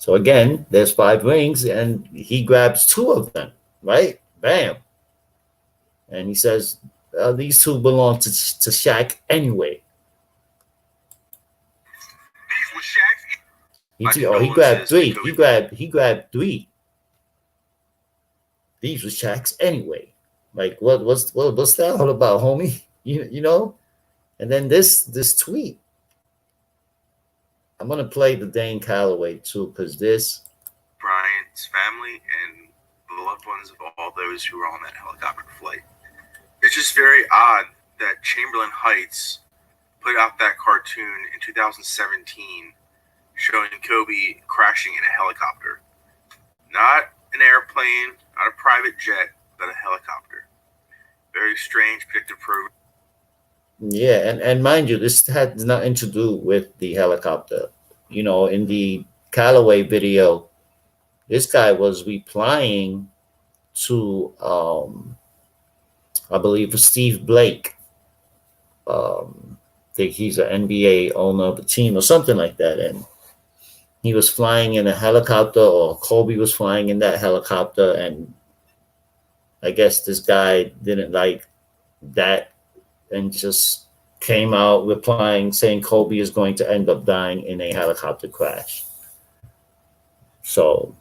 So again, there's 5 rings, and he grabs 2 of them, right? Bam. And he says, these 2 belong to Shaq anyway. These were Shaq's. He grabbed 3. He grabbed 3. These were Shaq's anyway. Like, what's that all about, homie? You know? And then this tweet, I'm gonna play the Dane Calloway too, because this Bryant's family and the loved ones of all those who were on that helicopter flight. It's just very odd that Chamberlain Heights put out that cartoon in 2017 showing Kobe crashing in a helicopter. Not an airplane, not a private jet, but a helicopter. Very strange predictive program. Yeah, and mind you, this had nothing to do with the helicopter. You know, in the Callaway video, this guy was replying to I believe Steve Blake. I think he's an NBA owner of a team or something like that, and he was flying in a helicopter, or Kobe was flying in that helicopter, and I guess this guy didn't like that and just came out replying saying Kobe is going to end up dying in a helicopter crash. So,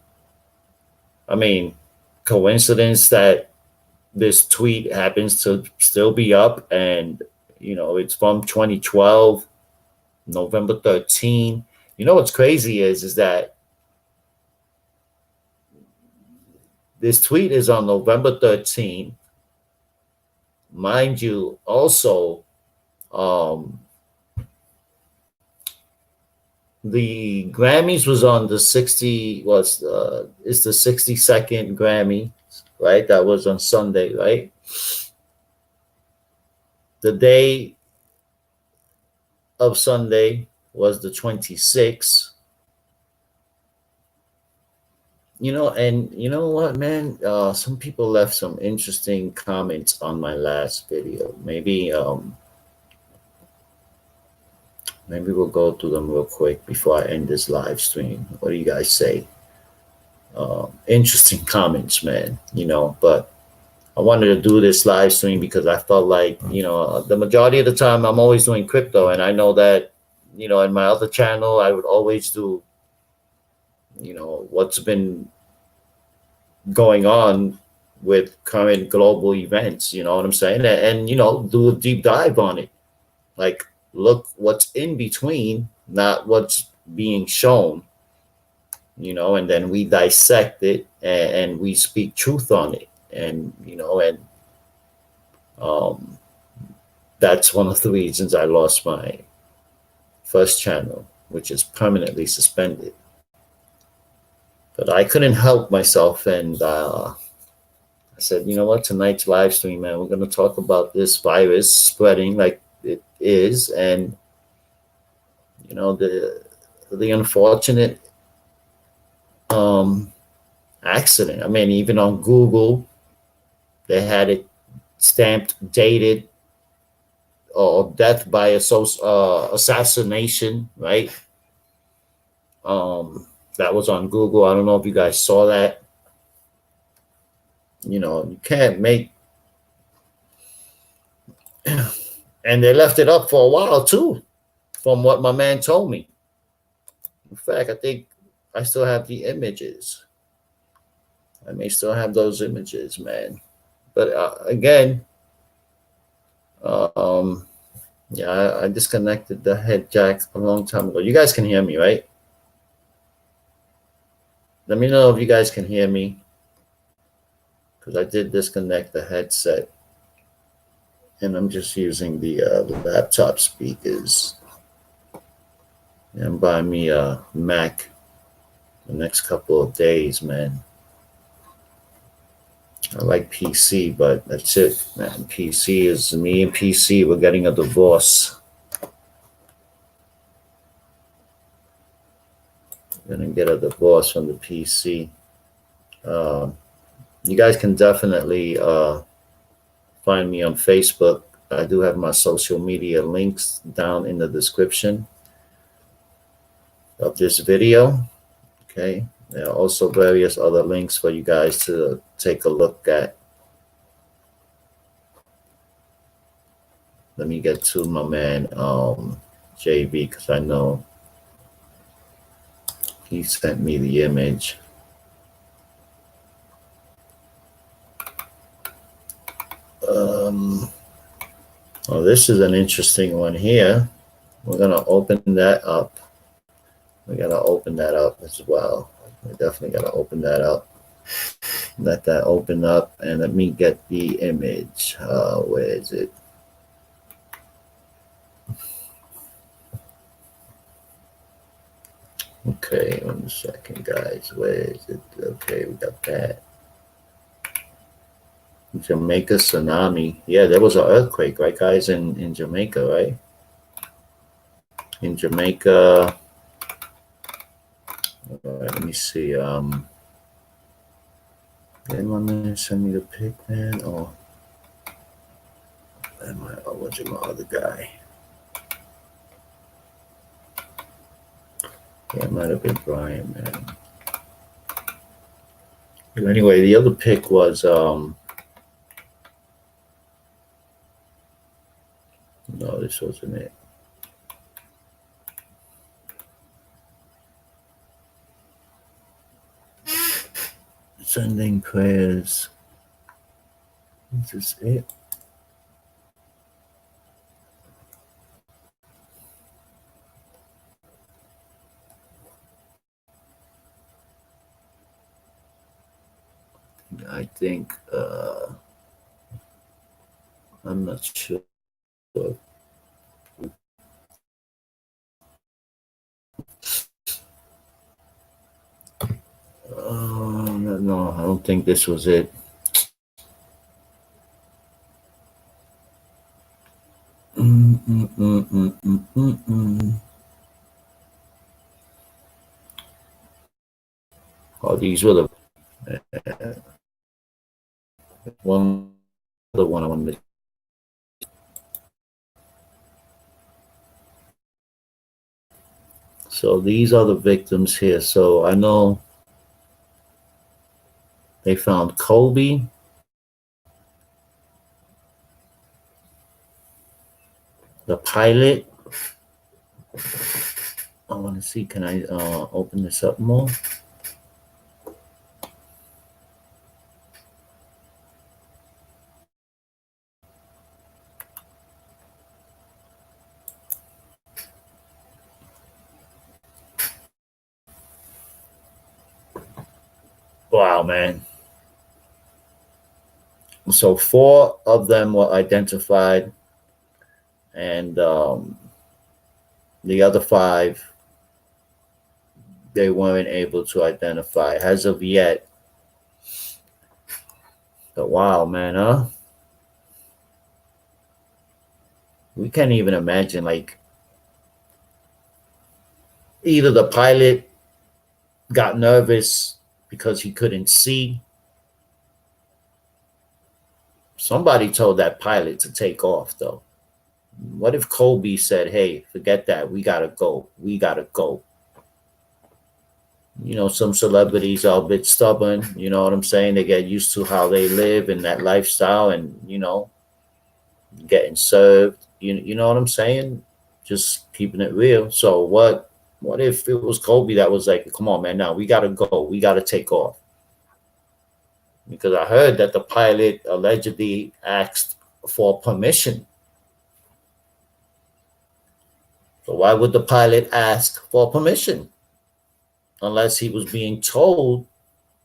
I mean, coincidence that this tweet happens to still be up, and you know, it's from 2012, November 13. You know what's crazy is that this tweet is on November 13. Mind you, also, the Grammys was on the 60 was it's the 62nd Grammy, right? That was on Sunday, right? The day of Sunday was the 26th. You know, and you know what, man? Some people left some interesting comments on my last video. Maybe we'll go through them real quick before I end this live stream. What do you guys say? Interesting comments, man. You know, but I wanted to do this live stream because I felt like, you know, the majority of the time I'm always doing crypto, and I know that, you know, in my other channel I would always do, you know, what's been going on with current global events, you know what I'm saying? And you know, do a deep dive on it. Like, look what's in between, not what's being shown, you know, and then we dissect it, and we speak truth on it. And, you know, and that's one of the reasons I lost my first channel, which is permanently suspended. But I couldn't help myself, and I said, you know what, tonight's live stream, man, we're going to talk about this virus spreading like it is, and, you know, the unfortunate accident. I mean, even on Google, they had it stamped, dated, or death by assassination, right? That was on Google. I don't know if you guys saw that. You know, you can't make, and they left it up for a while too, from what my man told me. In fact, I think I still have the images. I may still have those images, man. But again, yeah, I disconnected the head jack a long time ago. You guys can hear me, right? Let me know if you guys can hear me, because I did disconnect the headset, and I'm just using the laptop speakers. And I'm buying me a Mac the next couple of days, man. I like PC, but that's it, man. PC is me, and PC, we're getting a divorce. We're gonna get a divorce from the PC. You guys can definitely find me on Facebook. I do have my social media links down in the description of this video. You Okay. There are also various other links for you guys to take a look at. Let me get to my man JB, because I know he sent me the image. Well, this is an interesting one here. We're gonna open that up. We gotta open that up as well. We definitely gotta open that up. Let that open up, and let me get the image. Where is it? Okay, 1 second, guys. Where is it? Okay, we got that. Jamaica tsunami. Yeah, there was an earthquake, right, guys, in Jamaica, right? In Jamaica. All right, let me see. Did my man send me the pic, man? Or was it my other guy? Yeah, it might have been Bryant, man. But anyway, the other pic was no, this wasn't it. Sending prayers. Is this it? I think I'm not sure. No, I don't think this was it. Oh, these were the one other one I wanted to. So these are the victims here. So I know they found Kobe, the pilot. I want to see, can I open this up more? Wow, man. So 4 of them were identified, and the other 5, they weren't able to identify as of yet. But wow, man, huh? We can't even imagine, like, either the pilot got nervous because he couldn't see. Somebody told that pilot to take off, though. What if Kobe said, hey, forget that, we gotta go, we gotta go? You know, some celebrities are a bit stubborn, you know what I'm saying? They get used to how they live and that lifestyle, and, you know, getting served, you know what I'm saying? Just keeping it real. So what if it was Kobe that was like, come on, man, now we gotta go, we gotta take off? Because I heard that the pilot allegedly asked for permission. So why would the pilot ask for permission? Unless he was being told,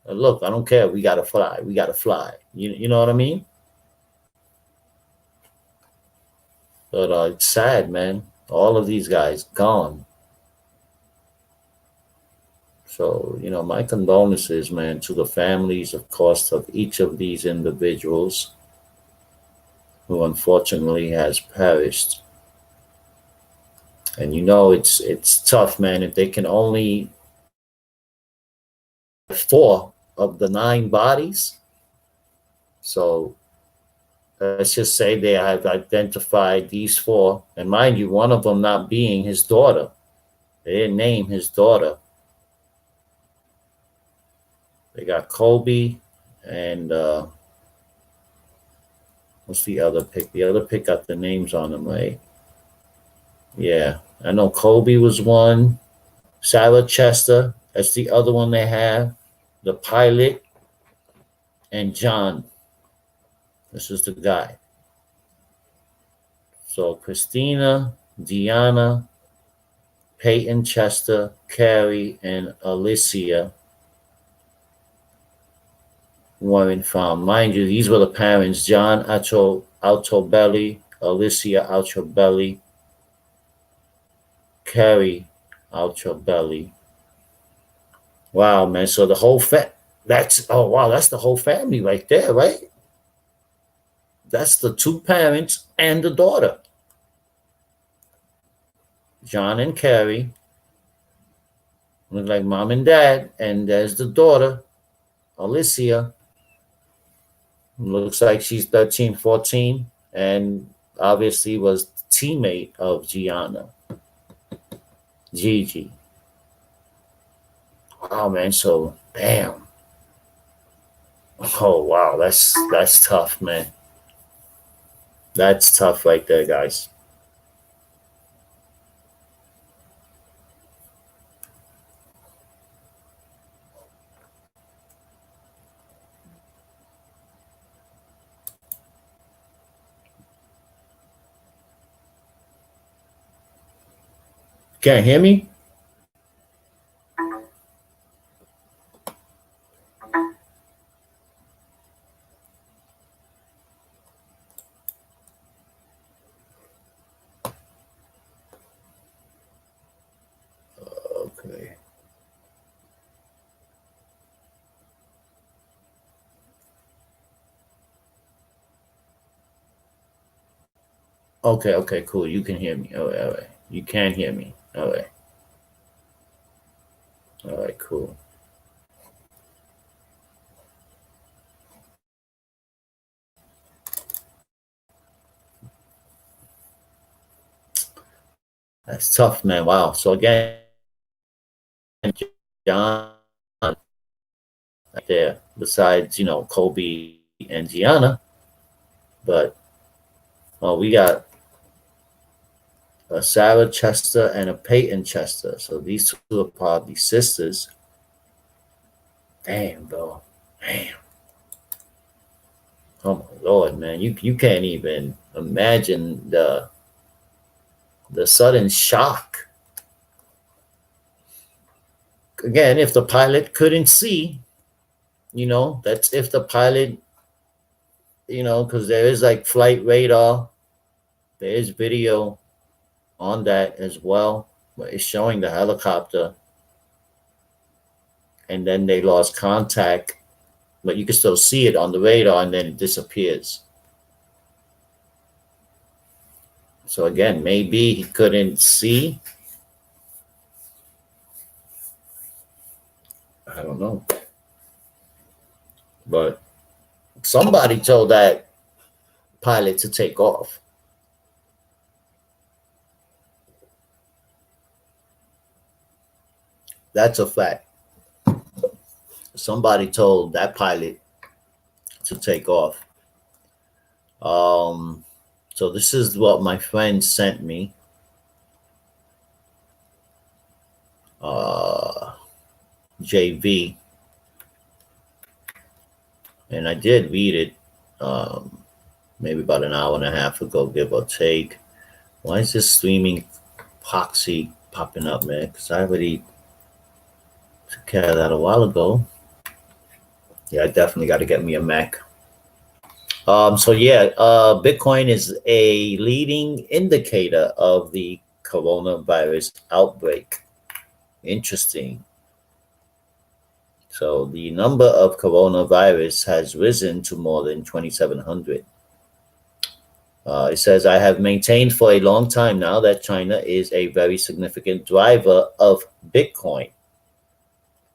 look, I don't care, we gotta fly, we gotta fly. You know what I mean? But it's sad, man. All of these guys gone. So, you know, my condolences, man, to the families, of course, of each of these individuals who unfortunately has perished. And you know, it's tough, man. If they can only 4 of the 9 bodies, so let's just say they have identified these 4, and mind you, one of them not being his daughter. They didn't name his daughter. They got Kobe and what's the other pick? The other pick got the names on them, right? Yeah, I know Kobe was one. Sarah Chester, that's the other one they have. The pilot and John. This is the guy. So Christina, Deanna, Peyton Chester, Carrie, and Alicia weren't found. Mind you, these were the parents: John Altobelli, Alicia Altobelli, Carrie Altobelli. Wow, man. So the whole that's, oh wow, that's the whole family right there, right? That's the two parents and the daughter. John and Carrie look like mom and dad, and there's the daughter, Alicia. Looks like she's 13, 14, and obviously was teammate of Gianna, Gigi. Wow, man. So damn. Oh wow, that's tough, man. That's tough right there, guys. Can't hear me? Okay. Okay, cool. You can hear me. All right. You can hear me. All right, cool. That's tough, man. Wow. So again, John right there, besides, Kobe and Gianna, but we got a Sarah Chester and a Peyton Chester. So these two are probably sisters. Damn, bro. Damn. Oh my lord, man. You can't even imagine the sudden shock. Again, if the pilot couldn't see, that's if the pilot, because there is like flight radar, there is video on that as well, but it's showing the helicopter, and then they lost contact, but you can still see it on the radar, and then it disappears. So again, maybe he couldn't see. I don't know, but somebody told that pilot to take off. That's a fact. Somebody told that pilot to take off. So this is what my friend sent me. JV, and I did read it maybe about an hour and a half ago, give or take. Why is this streaming proxy popping up, man? Because I already took care of that a while ago. Yeah, I definitely got to get me a Mac. So yeah, Bitcoin is a leading indicator of the coronavirus outbreak. Interesting. So the number of coronavirus has risen to more than 2,700. It says, I have maintained for a long time now that China is a very significant driver of Bitcoin.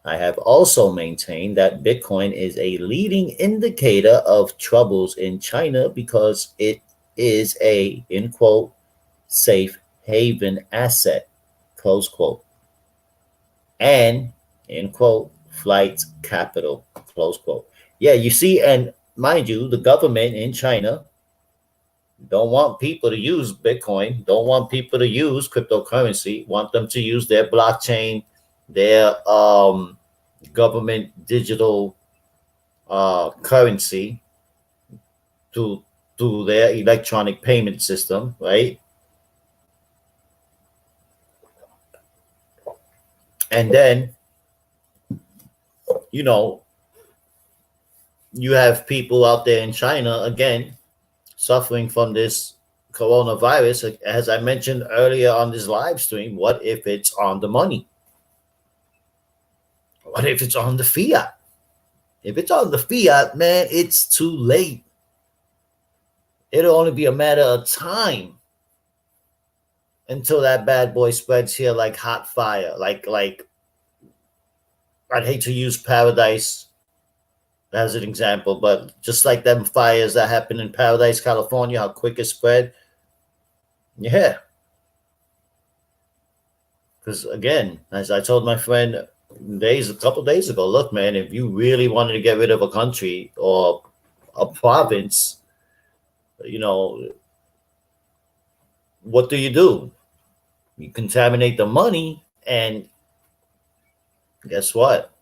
I have also maintained that Bitcoin is a leading indicator of troubles in China because it is a, in quote, safe haven asset, close quote, and, in quote, flight capital, close quote. Yeah, you see, and mind you, the government in China don't want people to use Bitcoin, don't want people to use cryptocurrency, want them to use their blockchain, their government digital currency to their electronic payment system, right? And then, you know, you have people out there in China again suffering from this coronavirus. As I mentioned earlier on this live stream, what if it's on the money? What if it's on the fiat? If it's on the fiat, man, it's too late. It'll only be a matter of time until that bad boy spreads here like hot fire. Like I'd hate to use Paradise as an example, but just like them fires that happened in Paradise, California, how quick it spread. Yeah. Because again, as I told my friend a couple days ago, look, man, if you really wanted to get rid of a country or a province, you know, what do? You contaminate the money, and guess what?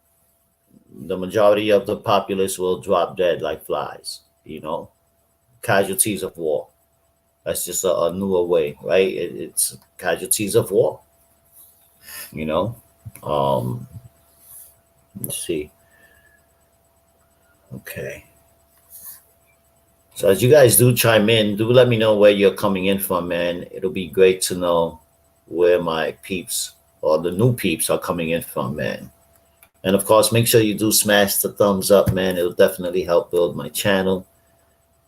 The majority of the populace will drop dead like flies, casualties of war. That's just a newer way, right? It's casualties of war, you know. Um, let's see. Okay. So as you guys do chime in, do let me know where you're coming in from, man. It'll be great to know where my peeps or the new peeps are coming in from, man. And of course, make sure you do smash the thumbs up, man. It'll definitely help build my channel.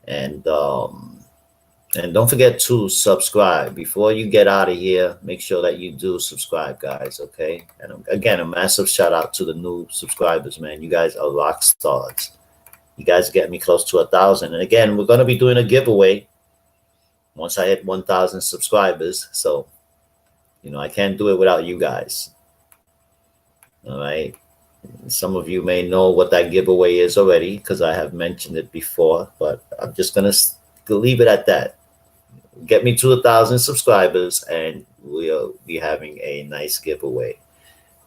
And don't forget to subscribe. Before you get out of here, make sure that you do subscribe, guys, okay? And again, a massive shout out to the new subscribers, man. You guys are rock stars. You guys get me close to 1,000. And again, we're going to be doing a giveaway once I hit 1,000 subscribers. So, I can't do it without you guys. All right. Some of you may know what that giveaway is already because I have mentioned it before, but I'm just going to leave it at that. Get me to 1,000 subscribers and we'll be having a nice giveaway.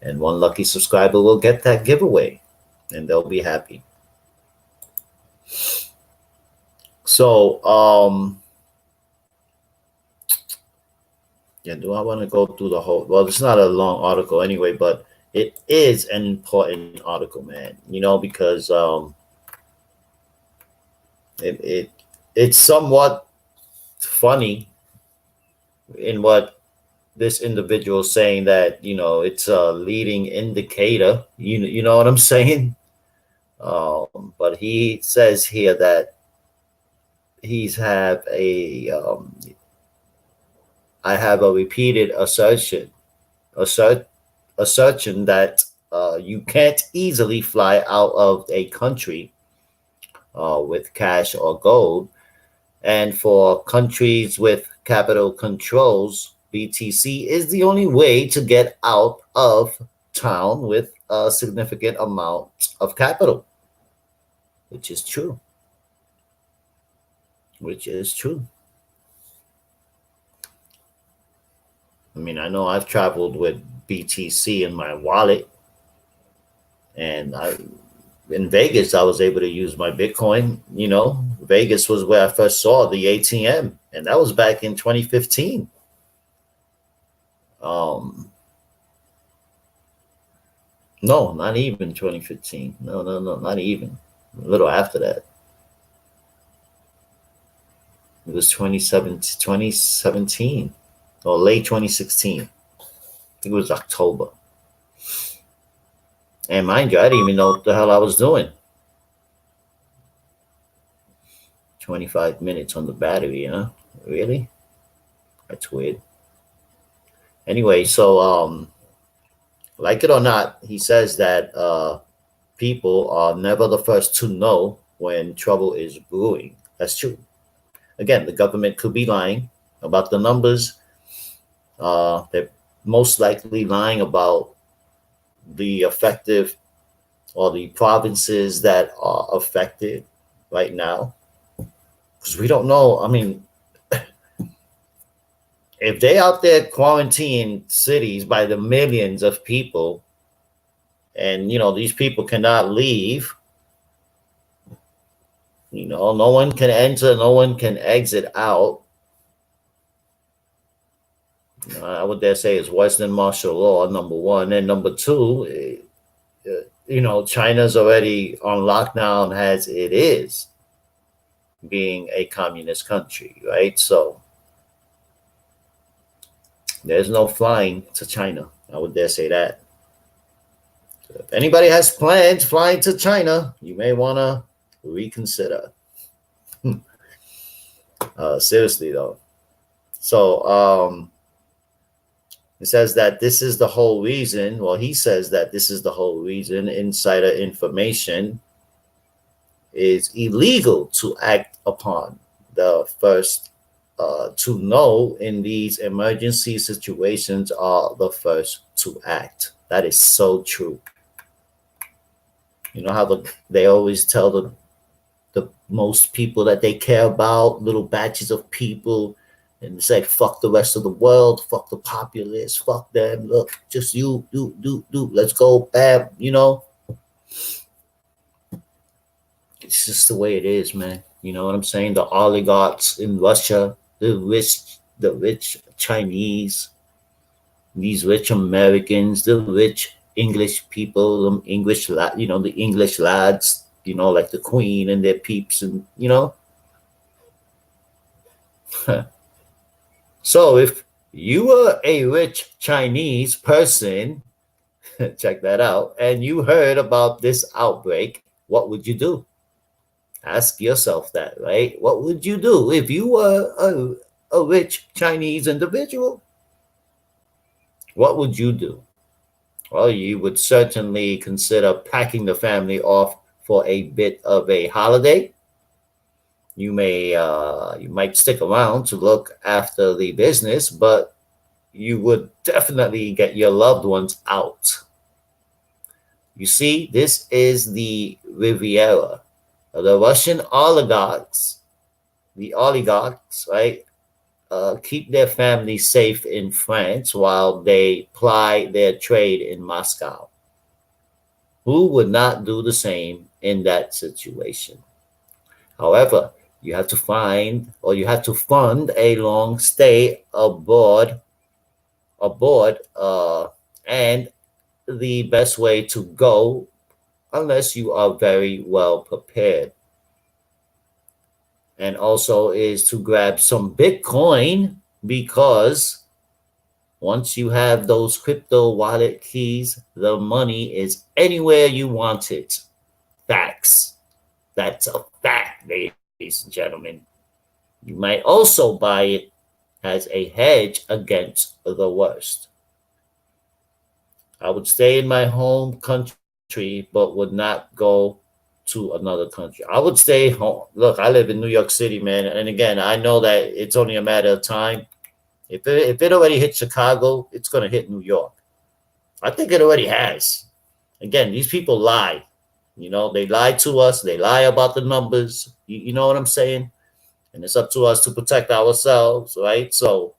And one lucky subscriber will get that giveaway and they'll be happy. So, do I want to go through the whole? Well, it's not a long article anyway, but it is an important article, man. Because it's somewhat funny in what this individual is saying that it's a leading indicator. You know what I'm saying? But he says here that I have a repeated assertion that you can't easily fly out of a country with cash or gold. And for countries with capital controls, BTC is the only way to get out of town with a significant amount of capital, which is true. I mean, I know I've traveled with BTC in my wallet, and in Vegas, I was able to use my Bitcoin. Vegas was where I first saw the ATM, and that was back in 2015. No, not even 2015. No, not even. A little after that. It was 2017 or late 2016. I think it was October. And mind you, I didn't even know what the hell I was doing. 25 minutes on the battery, huh? Really? That's weird. Anyway, so like it or not, he says that people are never the first to know when trouble is brewing. That's true. Again, the government could be lying about the numbers. They're most likely lying about the effective or the provinces that are affected right now, because we don't know. I mean, if they out there quarantine cities by the millions of people, and these people cannot leave, no one can enter, no one can exit out. I would dare say it's worse than martial law, number one. And number two, China's already on lockdown as it is, being a communist country, right? So there's no flying to China. I would dare say that. So if anybody has plans flying to China, you may want to reconsider. Seriously, though. So it says that this is the whole reason. Well, he says that this is the whole reason insider information is illegal to act upon. The first to know in these emergency situations are the first to act. That is so true. You know how they always tell the most people that they care about, little batches of people, and say, fuck the rest of the world, fuck the populace, fuck them. Look, just you, do, let's go, bam, It's just the way it is, man. You know what I'm saying? The oligarchs in Russia, the rich Chinese, these rich Americans, the rich English people, the English lads, like the Queen and their peeps, and. So if you were a rich Chinese person, check that out, and you heard about this outbreak, what would you do? Ask yourself that, right? What would you do if you were a rich Chinese individual? What would you do? Well, you would certainly consider packing the family off for a bit of a holiday. You might stick around to look after the business, but you would definitely get your loved ones out. You see, this is the Riviera. The Russian oligarchs, right, keep their families safe in France while they ply their trade in Moscow. Who would not do the same in that situation? However, you have to fund a long stay aboard, and the best way to go, unless you are very well prepared, and also is to grab some Bitcoin, because once you have those crypto wallet keys, the money is anywhere you want it. Facts. That's a fact, ladies and gentlemen. You might also buy it as a hedge against the worst. I would stay in my home country, but would not go to another country. I would stay home. Look, I live in New York City, man. And again, I know that it's only a matter of time. If it already hit Chicago, it's going to hit New York. I think it already has. Again, these people lie. They lie to us. They lie about the numbers. You know what I'm saying? And it's up to us to protect ourselves, right? So,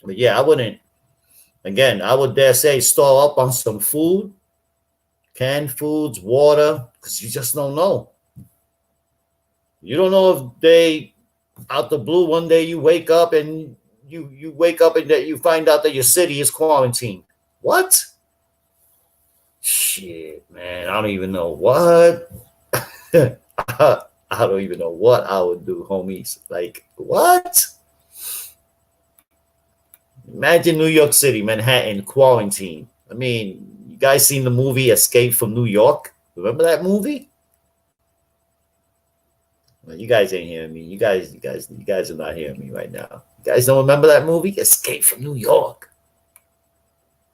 but yeah, I wouldn't. Again, I would dare say store up on some food, canned foods, water, because you just don't know. You don't know if they, out the blue, one day you wake up and you wake up and that you find out that your city is quarantined. What? Shit, man, I don't even know what. I don't even know what I would do, homies. Like, what? Imagine New York City, Manhattan, quarantine. I mean, you guys seen the movie Escape from New York? Remember that movie? Well, you guys ain't hearing me. You guys are not hearing me right now. You guys don't remember that movie? Escape from New York.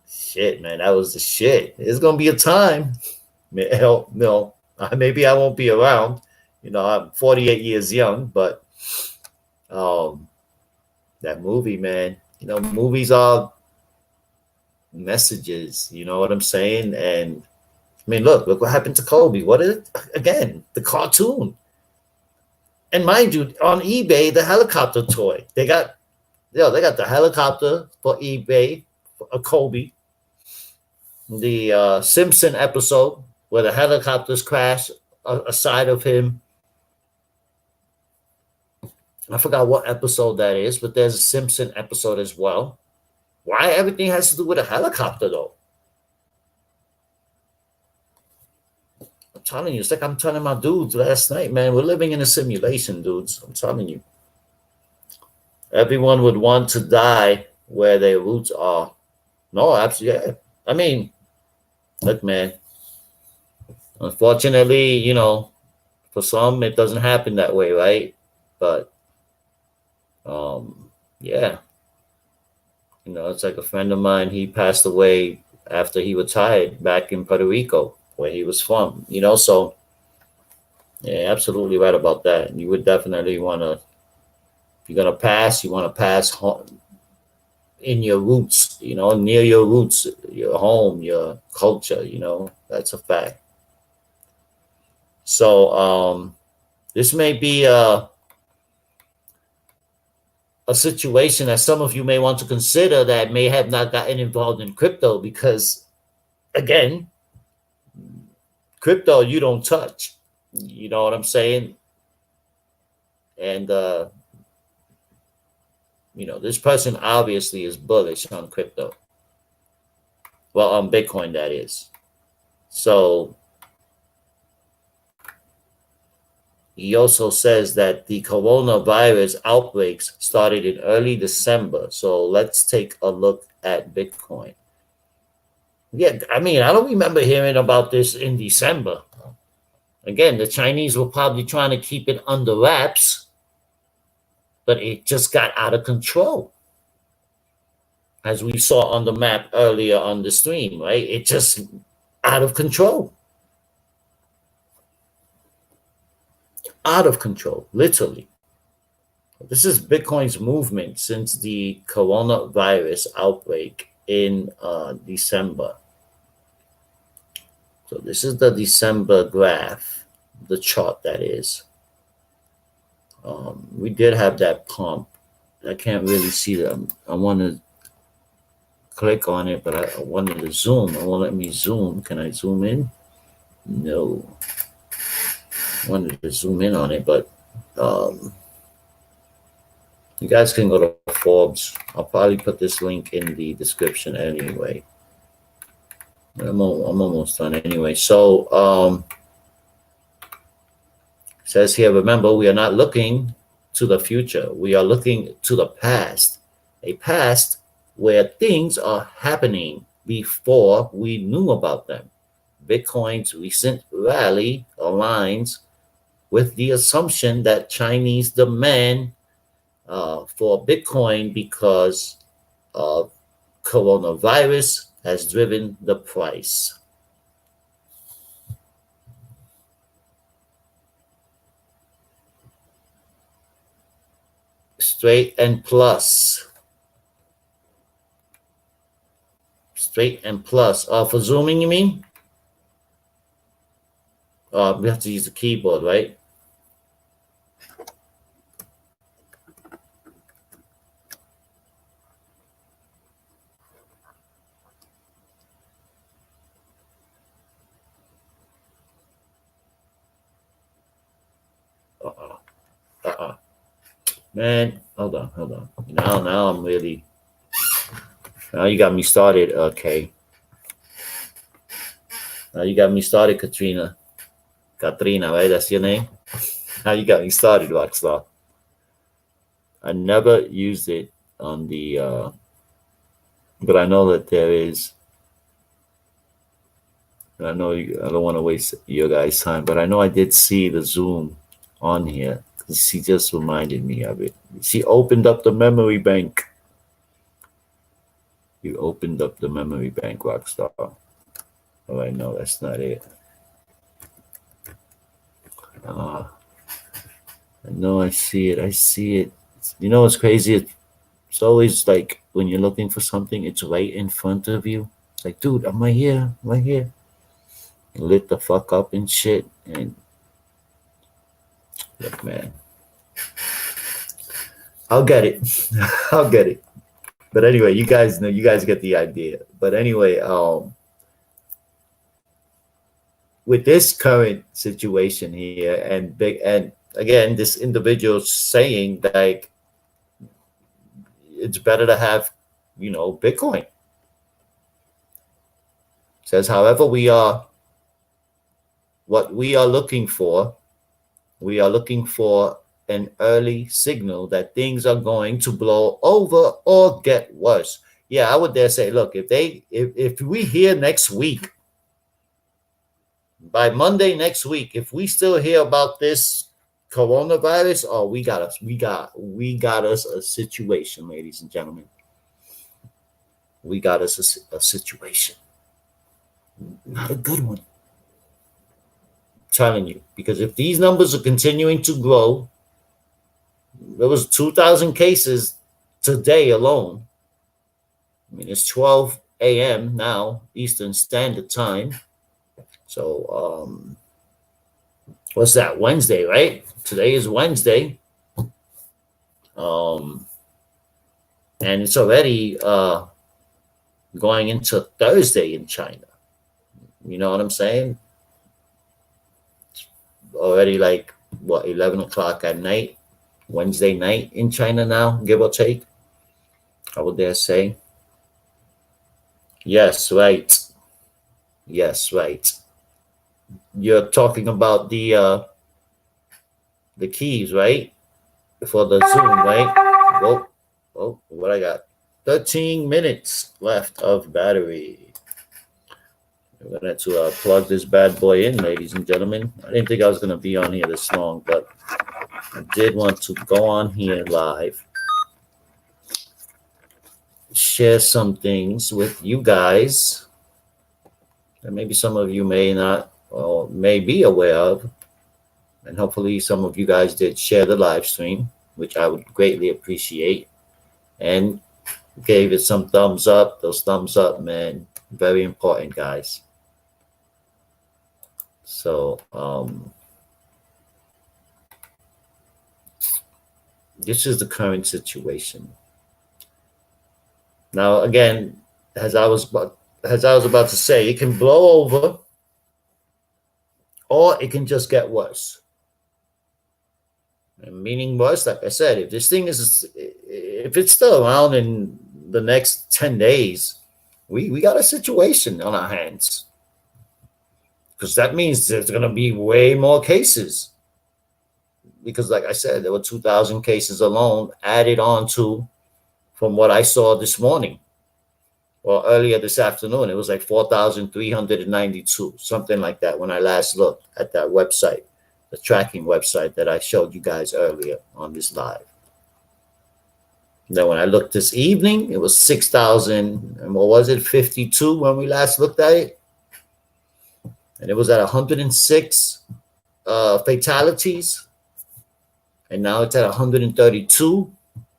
Shit, man, that was the shit. There's gonna be a time. Hell, no, maybe I won't be around. I'm 48 years young, but that movie, man. Movies are messages. You know what I'm saying? And I mean, look what happened to Kobe. What is it? Again, the cartoon. And mind you, on eBay, the helicopter toy. They got the helicopter for eBay, for a Kobe. The Simpson episode where the helicopters crash aside of him. I forgot what episode that is, but there's a Simpson episode as well. Why everything has to do with a helicopter, though? I'm telling you, it's like I'm telling my dudes last night, man. We're living in a simulation, dudes. I'm telling you. Everyone would want to die where their roots are. No, absolutely. Yeah. I mean, look, man. Unfortunately, for some it doesn't happen that way, right? But yeah, it's like a friend of mine. He passed away after he retired back in Puerto Rico, where he was from. So yeah, absolutely right about that. You would definitely want to. If you're gonna pass, you want to pass home, in your roots. Near your roots, your home, your culture. That's a fact. So this may be a situation that some of you may want to consider that may have not gotten involved in crypto because, again, crypto you don't touch. You know what I'm saying? And this person obviously is bullish on crypto. Well, on Bitcoin, that is. So he also says that the coronavirus outbreaks started in early December. So let's take a look at Bitcoin. Yeah, I mean, I don't remember hearing about this in December. Again, the Chinese were probably trying to keep it under wraps, but it just got out of control. As we saw on the map earlier on the stream, right? It just out of control. Out of control, literally. This is Bitcoin's movement since the coronavirus outbreak in December. So this is the December graph, the chart that is. We did have that pump. I can't really see them. I want to click on it, but I wanted to zoom. It won't let me zoom. Can I zoom in? No. I wanted to zoom in on it, but you guys can go to Forbes. I'll probably put this link in the description anyway. I'm almost done anyway. So says here, remember, we are not looking to the future. We are looking to the past. A past where things are happening before we knew about them. Bitcoin's recent rally aligns with the assumption that Chinese demand for Bitcoin because of coronavirus has driven the price. Straight and plus. Straight and plus. For zooming, you mean? We have to use the keyboard, right? Man, hold on. Now I'm really. Now you got me started, okay. Now you got me started, Katrina. Katrina, right? That's your name? Now you got me started, Rockstar. I never used it on the, but I know that there is. I know I don't want to waste your guys' time, but I know I did see the Zoom on here. She just reminded me of it. She opened up the memory bank. You opened up the memory bank, Rockstar. Oh, I know that's not it. I know I see it. You know what's crazy? It's always like when you're looking for something, it's right in front of you. It's like, dude, I'm right here. lit the fuck up and shit. And look, man, I'll get it. I'll get it. But anyway, you guys know, you guys get the idea. But anyway, with this current situation here, and again, this individual saying like it's better to have, Bitcoin. Says, however, what we are looking for an early signal that things are going to blow over or get worse. Yeah, I would dare say, look, if we hear next week, by Monday next week, if we still hear about this coronavirus, oh, we got us a situation, ladies and gentlemen. We got us a situation. Not a good one. I'm telling you, because if these numbers are continuing to grow, there was 2,000 cases today alone. I mean, it's 12 a.m. now, Eastern Standard Time. So, what's that? Wednesday, right? Today is Wednesday. And it's already going into Thursday in China. You know what I'm saying? It's already like, 11 o'clock at night, Wednesday night in China now, give or take. I would dare say. Yes, right. Yes, right. You're talking about the keys, right? For the Zoom, right? What I got? 13 minutes left of battery. I'm gonna have to plug this bad boy in, ladies and gentlemen. I didn't think I was gonna be on here this long, but I did want to go on here live, share some things with you guys that maybe some of you may not or may be aware of. And hopefully some of you guys did share the live stream, which I would greatly appreciate. And gave it some thumbs up. Those thumbs up, man, very important, guys. So, this is the current situation. Now, again, as I was about to say, it can blow over, or it can just get worse. And meaning worse, like I said, if it's still around in the next 10 days, we got a situation on our hands. Because that means there's going to be way more cases. Because like I said, there were 2,000 cases alone added on to, from what I saw this morning or earlier this afternoon. It was like 4,392, something like that when I last looked at that website, the tracking website that I showed you guys earlier on this live. Then when I looked this evening, it was 6,000, and what was it, 52 when we last looked at it? And it was at 106 fatalities. And now it's at 132.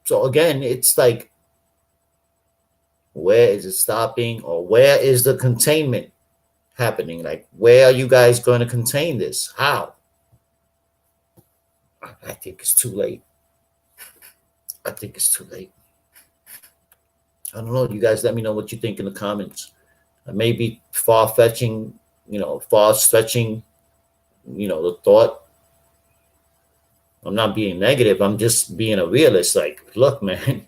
So again, it's like, where is it stopping, or where is the containment happening? Like, where are you guys going to contain this? How? I think it's too late. I think it's too late. I don't know. You guys let me know what you think in the comments. Maybe far-stretching, the thought. I'm not being negative. I'm just being a realist. Like, look, man,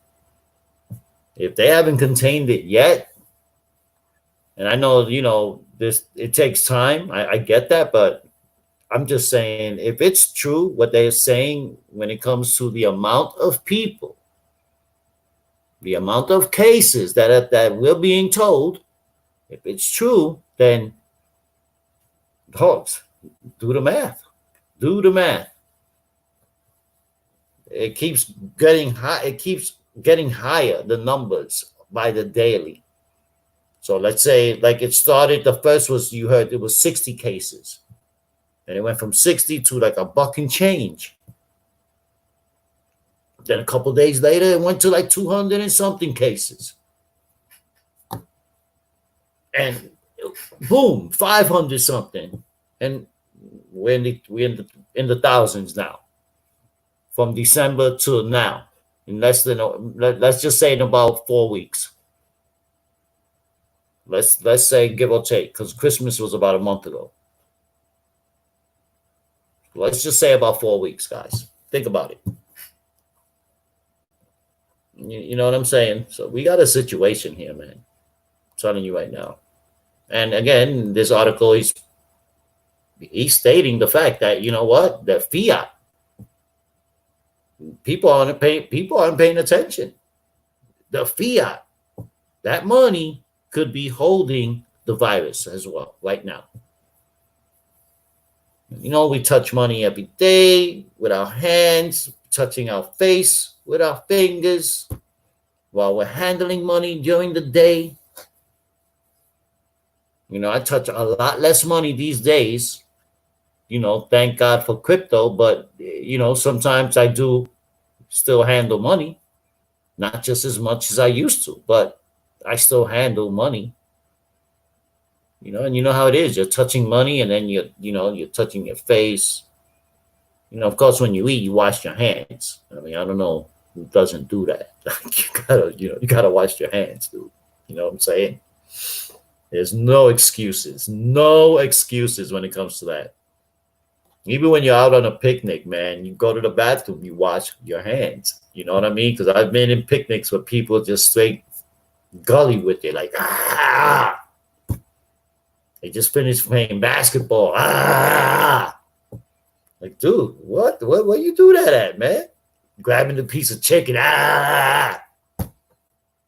if they haven't contained it yet, and I know, it takes time. I get that, but I'm just saying, if it's true what they're saying when it comes to the amount of people, the amount of cases that we're being told, if it's true, then dogs, do the math. Do the math. It keeps getting high. It keeps getting higher, the numbers by the daily. So let's say, like, it started, the first was, you heard, it was 60 cases. And it went from 60 to like a buck and change. Then a couple days later, it went to like 200 and something cases. And boom, 500 something, and we're in the thousands now from December to now. In less than let's just say in about 4 weeks. Let's say give or take, because Christmas was about a month ago. Let's just say about 4 weeks, guys. Think about it. You know what I'm saying? So we got a situation here, man. I'm telling you right now. And again, this article he's stating the fact that you know what, the fiat people aren't paying attention. The fiat, that money could be holding the virus as well right now. You know, we touch money every day with our hands, touching our face with our fingers while we're handling money during the day. You know, I touch a lot less money these days. You know, thank God for crypto, but you know, sometimes I do still handle money, not just as much as I used to, but I still handle money. You know, and you know how it is. You're touching money, and then you're touching your face. You know, of course, when you eat, you wash your hands. I mean, I don't know who doesn't do that. You gotta wash your hands, dude. You know what I'm saying? There's no excuses, no excuses when it comes to that. Even when you're out on a picnic, man, you go to the bathroom, you wash your hands. You know what I mean? Because I've been in picnics where people just straight gully with it, like they just finished playing basketball. Like, dude, what? Where you do that at, man? Grabbing the piece of chicken.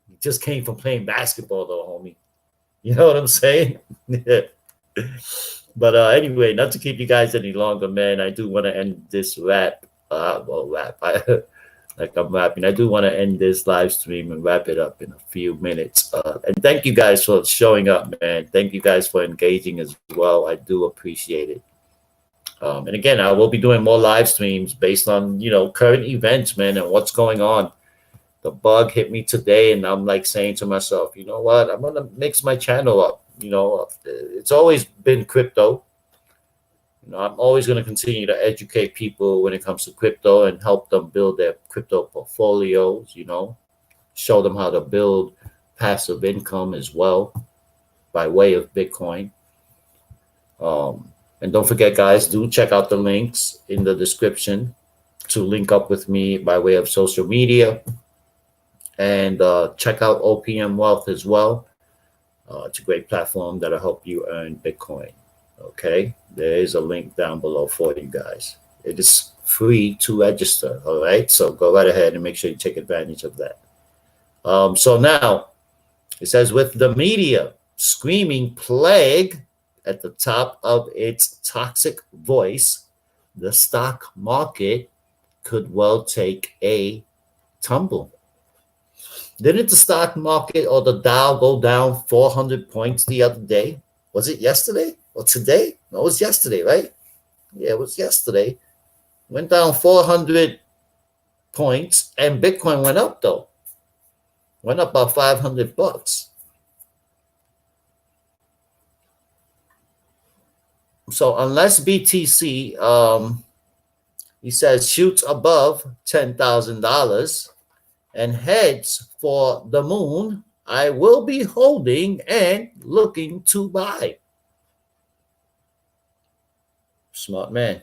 You just came from playing basketball, though, homie. You know what I'm saying? But anyway, not to keep you guys any longer, man. I do want to end this rap. Like I'm rapping. I do want to end this live stream and wrap it up in a few minutes. And thank you guys for showing up, man. Thank you guys for engaging as well. I do appreciate it. And again, I will be doing more live streams based on current events, man, and what's going on. The bug hit me today, and I'm like saying to myself, you know what? I'm gonna mix my channel up. It's always been crypto. I'm always going to continue to educate people when it comes to crypto and help them build their crypto portfolios, show them how to build passive income as well by way of Bitcoin. And don't forget, guys, do check out the links in the description to link up with me by way of social media. And check out OPM Wealth as well. It's a great platform that'll help you earn Bitcoin. Okay, there is a link down below for you guys. It is free to register. All right, so go right ahead and make sure you take advantage of that. So now it says, with the media screaming plague at the top of its toxic voice, the stock market could well take a tumble. Didn't the stock market or the Dow go down 400 points the other day? Was it yesterday or today? No, it was yesterday, right? Yeah, it was yesterday. Went down 400 points, and Bitcoin went up, though. Went up about $500. So unless BTC, he says, shoots above $10,000 and heads for the moon, I will be holding and looking to buy. Smart man.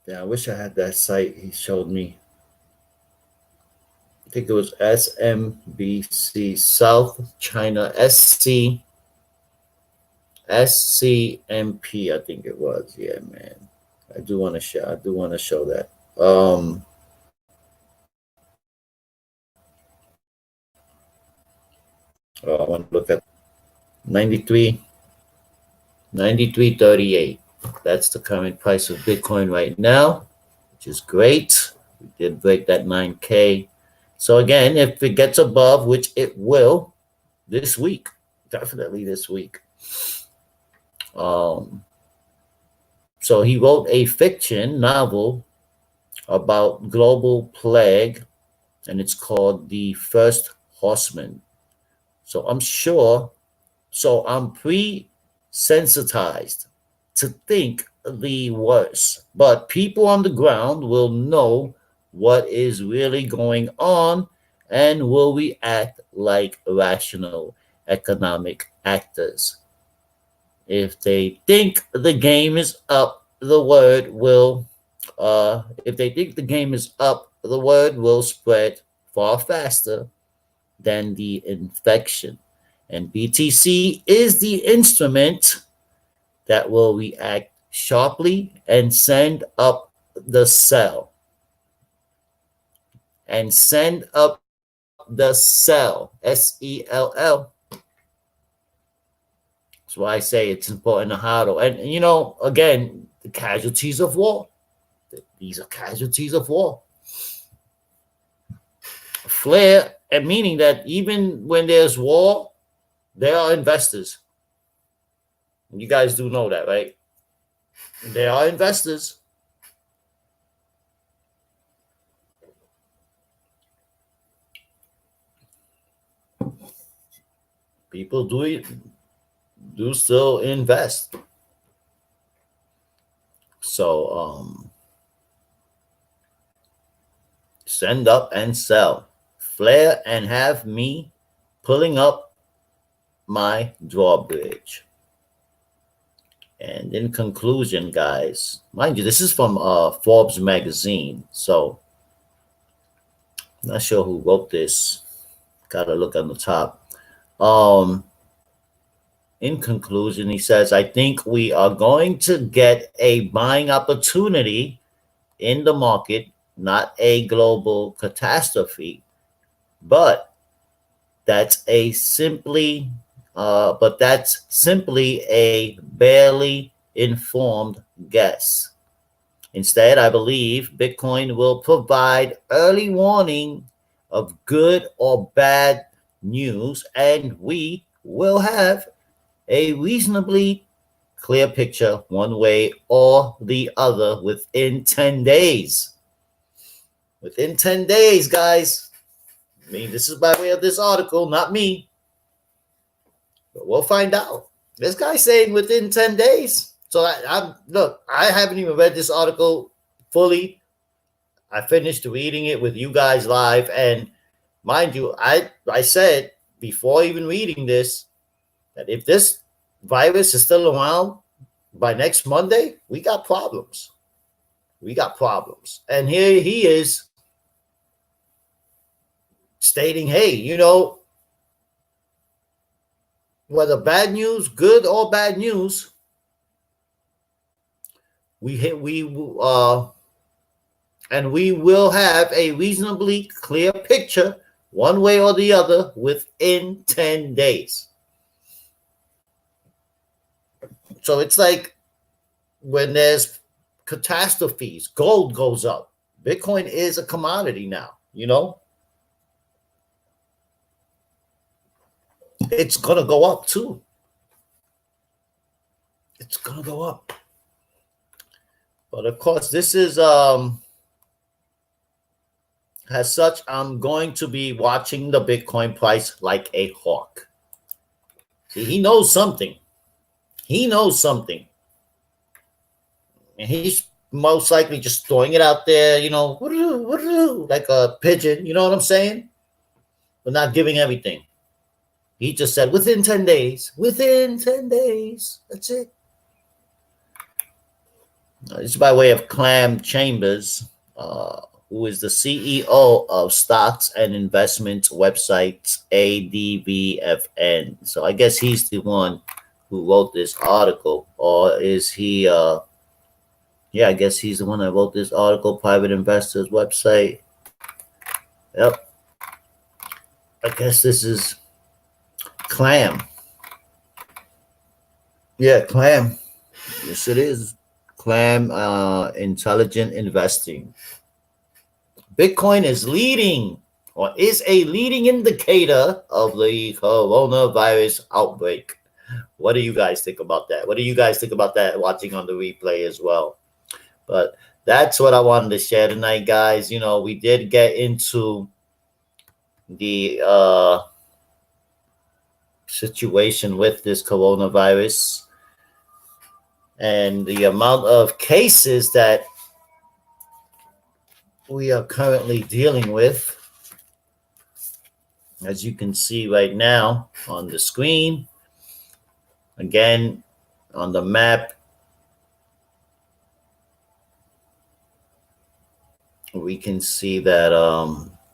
Yeah, I wish I had that site he showed me. I think it was SMBC, South China, SCMP, I think it was. Yeah, man. I do want to show that. I want to look at 93.38. That's the current price of Bitcoin right now, which is great. We did break that 9K. So again, if it gets above, which it will this week, definitely this week. So he wrote a fiction novel about global plague, and it's called The First horsemen. So I'm sure, so I'm pre-sensitized to think the worst. But people on the ground will know what is really going on and will react like rational economic actors. If they think the game is up, the word will if they think the game is up, the word will spread far faster than the infection. And BTC is the instrument that will react sharply and send up the cell. And send up the cell. SELL. That's why I say it's important to hodl. And, again, the casualties of war. These are casualties of war. Flair, and meaning that even when there's war, there are investors. You guys do know that, right? There are investors. People do still invest. So send up and sell. Flare and have me pulling up my drawbridge. And in conclusion, guys, mind you, this is from Forbes magazine. So I'm not sure who wrote this. Gotta look on the top. In conclusion, he says, I think we are going to get a buying opportunity in the market, not a global catastrophe, but that's simply a barely informed guess. Instead, I believe Bitcoin will provide early warning of good or bad news, and we will have a reasonably clear picture one way or the other within 10 days. Within 10 days, guys. I mean, this is by way of this article, not me. But we'll find out. This guy's saying within 10 days. So I haven't even read this article fully. I finished reading it with you guys live. And mind you, I said before even reading this, that if this virus is still around by next Monday, we got problems. We got problems. And here he is stating, hey, whether bad news, good or bad news, and we will have a reasonably clear picture one way or the other within 10 days. So it's like when there's catastrophes, gold goes up. Bitcoin is a commodity now, It's going to go up too. It's going to go up. But of course, this is, as such, I'm going to be watching the Bitcoin price like a hawk. See, he knows something. He knows something. And he's most likely just throwing it out there, like a pigeon, you know what I'm saying? But not giving everything. He just said within 10 days. Within 10 days. That's it. It's by way of Clam Chambers, who is the CEO of stocks and investments website ADVFN. So I guess he's the one who wrote this article. Or is he... I guess he's the one that wrote this article, Private Investors website. Yep. I guess this is Clam. Yeah, Clam. Yes, it is. Clam Intelligent Investing. Bitcoin is leading or is a leading indicator of the coronavirus outbreak. What do you guys think about that? What do you guys think about that watching on the replay as well? But that's what I wanted to share tonight, guys. We did get into, the situation with this coronavirus and the amount of cases that we are currently dealing with. As you can see right now on the screen, again, on the map, we can see that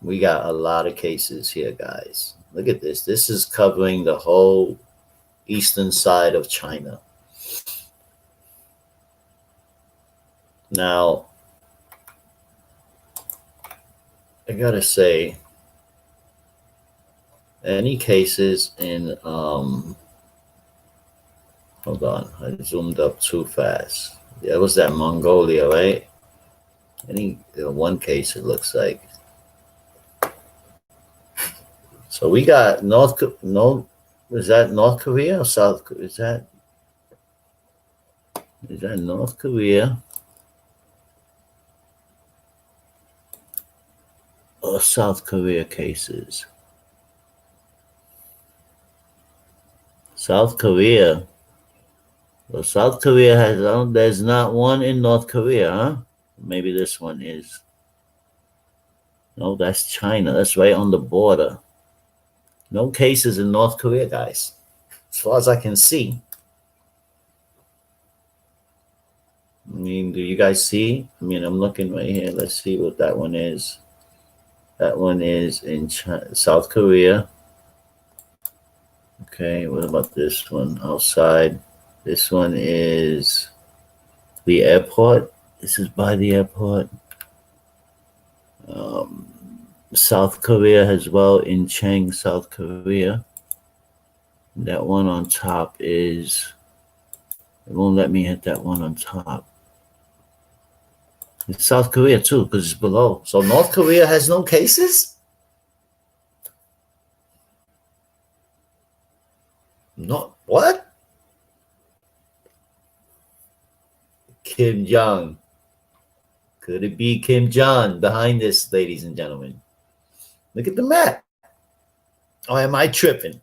we got a lot of cases here, guys. Look at this. This is covering the whole eastern side of China. Now, I gotta say, any cases in hold on, I zoomed up too fast. Yeah, it was that Mongolia, right? Any one case, it looks like. So we got is that North Korea or South Korea? Is that North Korea or South Korea cases? South Korea. Well, South Korea has, there's not one in North Korea, huh? Maybe this one is. No, that's China. That's right on the border. No cases in North Korea, guys, as far as I can see. I mean, do you guys see? I mean, I'm looking right here. Let's see what that one is. That one is in South Korea. Okay, what about this one outside? This one is the airport. This is by the airport. South Korea as well, in Chang, South Korea. That one on top is, it won't let me hit that one on top. It's South Korea too, because it's below. So North Korea has no cases? No, what? Kim Jong. Could it be Kim Jong behind this, ladies and gentlemen? Look at the map. Or am I tripping?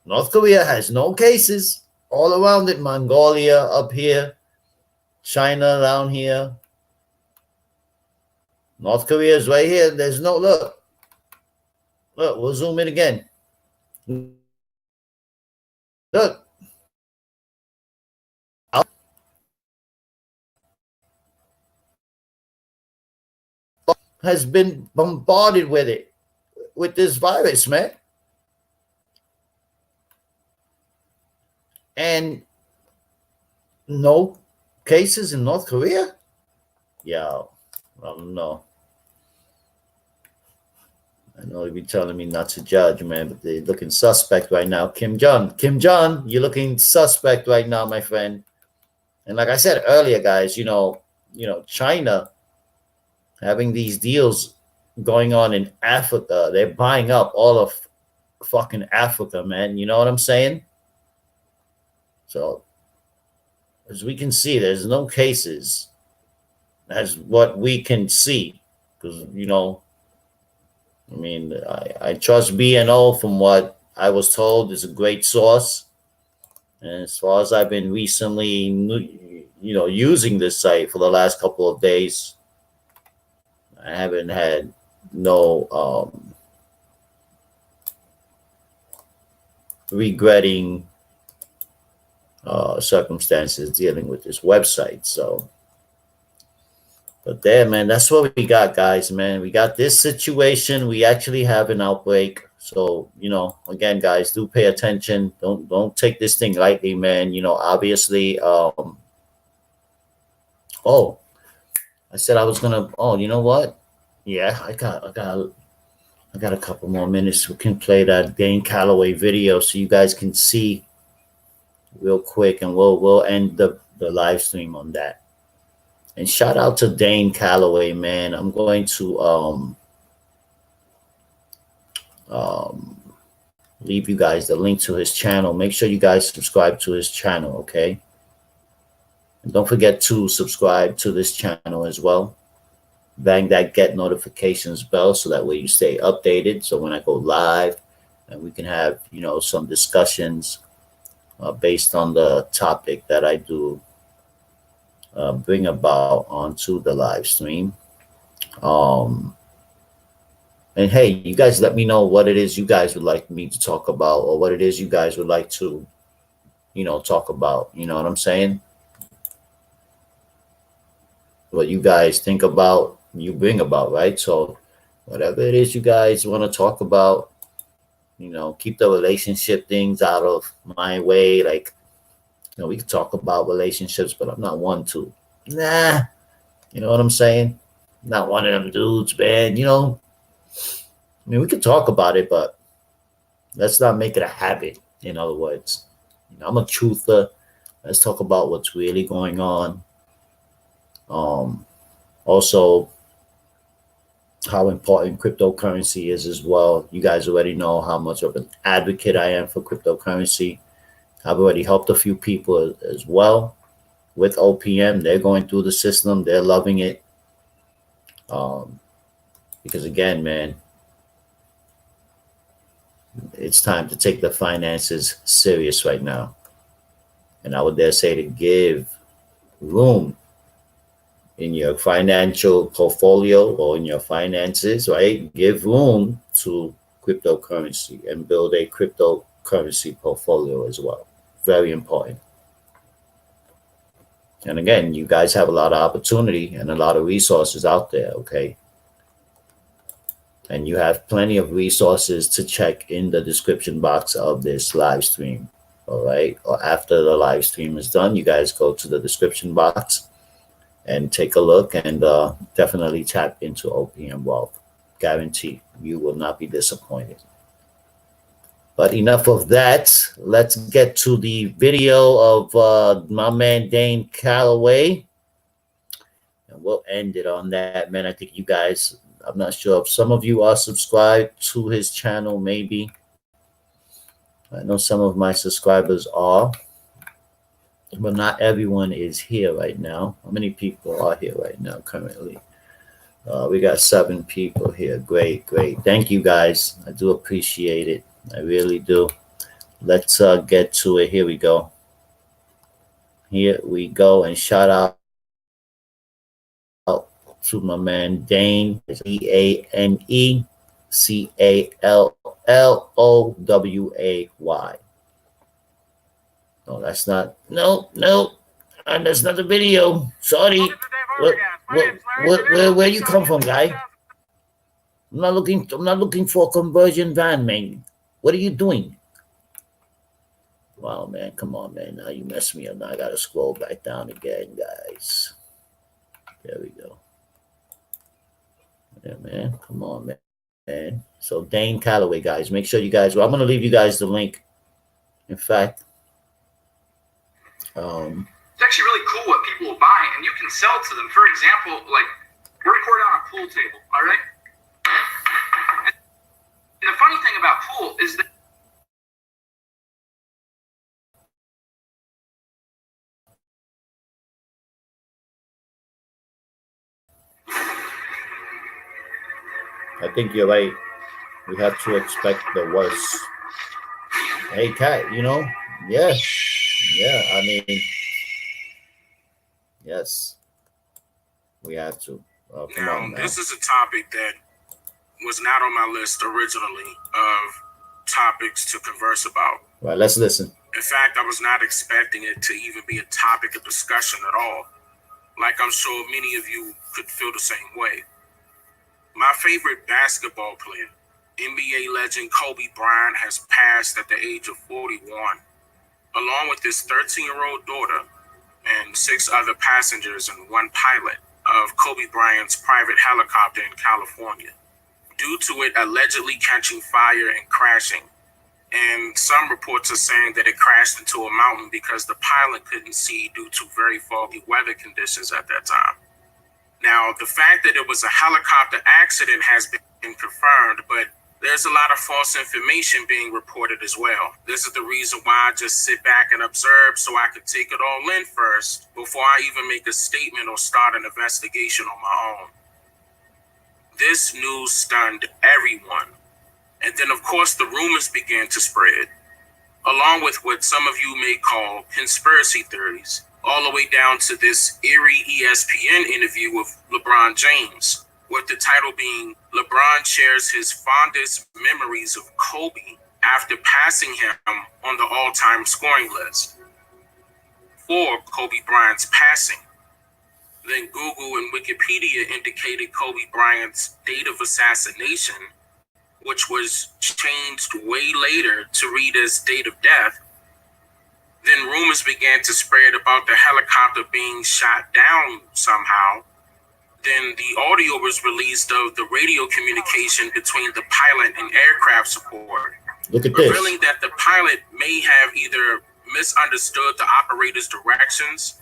North Korea has no cases all around it. Mongolia up here. China down here. North Korea is right here. There's no, look. Look, we'll zoom in again. Look. Has been bombarded with it, with this virus, man. And no cases in North Korea? Yeah, I don't know. I know you'd be telling me not to judge, man, but they're looking suspect right now. Kim Jong, you're looking suspect right now, my friend. And like I said earlier, guys, you know, China having these deals going on in Africa, they're buying up all of fucking Africa, man. You know what I'm saying? So, as we can see, there's no cases, as what we can see, because I mean, I trust BNO from what I was told is a great source. And as far as I've been recently, using this site for the last couple of days, I haven't had no regretting circumstances dealing with this website. So, but there, man, that's what we got, guys, man. We got this situation. We actually have an outbreak. So, again, guys, do pay attention. Don't take this thing lightly, man. Obviously, oh, I said I was gonna, oh, you know what? Yeah, I got a couple more minutes. We can play that Dane Calloway video so you guys can see real quick, and we'll end the live stream on that. And shout out to Dane Calloway, man. I'm going to leave you guys the link to his channel. Make sure you guys subscribe to his channel, okay? And don't forget to subscribe to this channel as well. bang that get notifications bell so that way you stay updated. So when I go live, and we can have some discussions based on the topic that I do bring about onto the live stream. Um, and hey, you guys let me know what it is you guys would like me to talk about, or what it is you guys would like to talk about. You know what I'm saying? What you guys think about, you bring about, right? So whatever it is you guys want to talk about, keep the relationship things out of my way. Like, we can talk about relationships, but I'm not one to. Nah, you know what I'm saying? Not one of them dudes, man. I mean, we could talk about it, but let's not make it a habit. In other words, I'm a truther. Let's talk about what's really going on. Um, Also, how important cryptocurrency is as well. You guys already know how much of an advocate I am for cryptocurrency. I've already helped a few people as well with OPM. They're going through the system. They're loving it. Um, because again, man, it's time to take the finances serious right now. And I would dare say to give room in your financial portfolio or in your finances, right? Give room to cryptocurrency and build a cryptocurrency portfolio as well. Very important. And again, you guys have a lot of opportunity and a lot of resources out there, okay? And you have plenty of resources to check in the description box of this live stream, all right? Or after the live stream is done, you guys go to the description box and take a look, and definitely tap into OPM Wealth. Guarantee you will not be disappointed. But enough of that. Let's get to the video of my man Dane Calloway. And we'll end it on that, man. I think you guys, I'm not sure if some of you are subscribed to his channel, maybe. I know some of my subscribers are, but not everyone is here right now. How many people are here right now currently? We got 7 people here. Great, great. Thank you guys. I do appreciate it. I really do. Let's get to it. Here we go. Here we go. And shout out to my man Dane. DaneCalloway. No, that's not. No, no. And that's not the video. Sorry. Where you come from, guy? I'm not looking for a conversion van, man. What are you doing? Wow, man, come on, man. Now you messed me up. Now I gotta scroll back down again, guys. There we go. Yeah, man. Come on, man. So Dane Calloway, guys. Make sure you guys. Well, I'm gonna leave you guys the link. In fact, it's actually really cool what people will buy, and you can sell to them. For example, like we're recording on a pool table, all right? And the funny thing about pool is that I think you're right. We have to expect the worst. Hey, Kat, yeah. I mean, yes, we have to. Oh, come on, man. This is a topic that was not on my list originally of topics to converse about. Right, let's listen. In fact, I was not expecting it to even be a topic of discussion at all. Like I'm sure many of you could feel the same way. My favorite basketball player, NBA legend Kobe Bryant, has passed at the age of 41, along with his 13-year-old daughter and 6 other passengers and 1 pilot of Kobe Bryant's private helicopter in California, due to it allegedly catching fire and crashing. And some reports are saying that it crashed into a mountain because the pilot couldn't see due to very foggy weather conditions at that time. Now, the fact that it was a helicopter accident has been confirmed, but there's a lot of false information being reported as well. This is the reason why I just sit back and observe so I can take it all in first before I even make a statement or start an investigation on my own. This news stunned everyone. And then, of course, the rumors began to spread, along with what some of you may call conspiracy theories, all the way down to this eerie ESPN interview with LeBron James, with the title being LeBron shares his fondest memories of Kobe after passing him on the all-time scoring list for Kobe Bryant's passing. Then Google and Wikipedia indicated Kobe Bryant's date of assassination, which was changed way later to read as date of death. Then rumors began to spread about the helicopter being shot down somehow. Then the audio was released of the radio communication between the pilot and aircraft support, Look at this. revealing that the pilot may have either misunderstood the operator's directions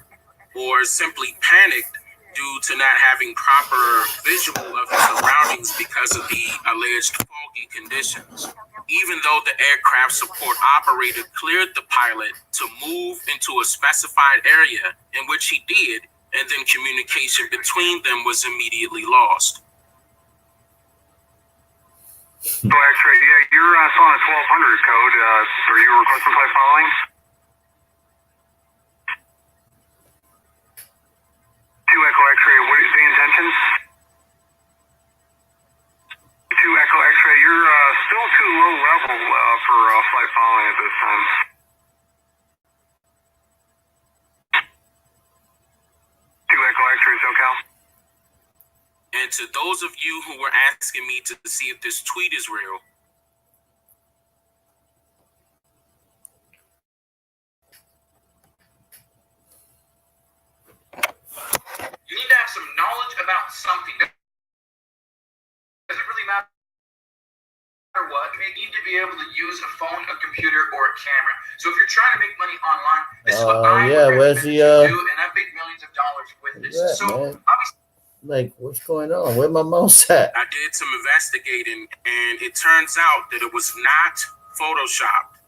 or simply panicked due to not having proper visual of his surroundings because of the alleged foggy conditions. Even though the aircraft support operator cleared the pilot to move into a specified area, in which he did, and then communication between them was immediately lost. So X-ray, yeah, you're on a 1200 code. Are you requesting flight following? 2 Echo X-ray, what is the intentions? 2 Echo X-ray, you're still too low level for flight following at this time. 2 Echo X-ray, SoCal. And to those of you who were asking me to see if this tweet is real, You need to have some knowledge about something. Doesn't really matter what. You need to be able to use a phone, a computer, or a camera. So if you're trying to make money online, this is what I where's recommend the, you do, and I've made millions of dollars with this. yeah, So man. obviously, Like, what's going on? Where my mouse at? I did some investigating, and it turns out that it was not photoshopped.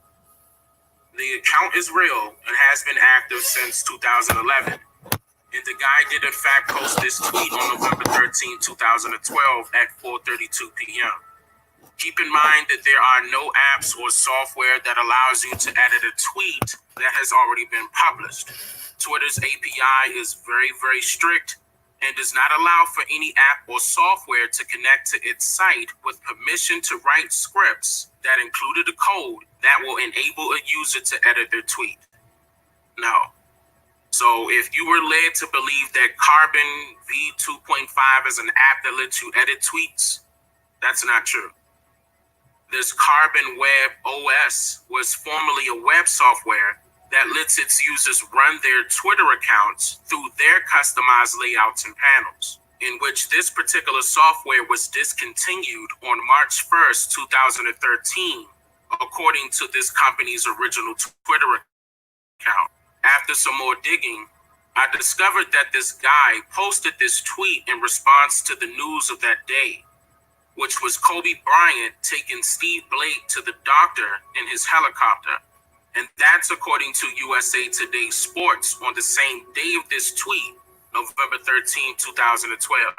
The account is real and has been active since 2011. And the guy did in fact post this tweet on November 13, 2012 at 4:32 p.m. Keep in mind that there are no apps or software that allows you to edit a tweet that has already been published. Twitter's API is very, very strict and does not allow for any app or software to connect to its site with permission to write scripts that included a code that will enable a user to edit their tweet. No. So if you were led to believe that Carbon V2.5 is an app that lets you edit tweets, that's not true. This Carbon Web OS was formerly a web software that lets its users run their Twitter accounts through their customized layouts and panels, in which this particular software was discontinued on March 1st, 2013, according to this company's original Twitter account. After some more digging, I discovered that this guy posted this tweet in response to the news of that day, which was Kobe Bryant taking Steve Blake to the doctor in his helicopter. And that's according to USA Today Sports on the same day of this tweet, November 13, 2012.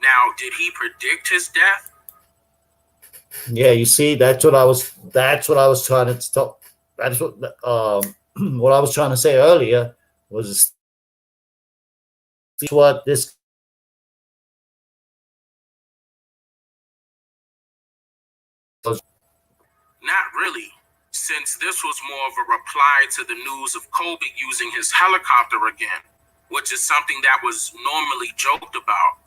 Now, did he predict his death? Yeah, you see, that's what I was trying to talk. That's what what I was trying to say earlier was what this was. Not really, since this was more of a reply to the news of Kobe using his helicopter again, which is something that was normally joked about.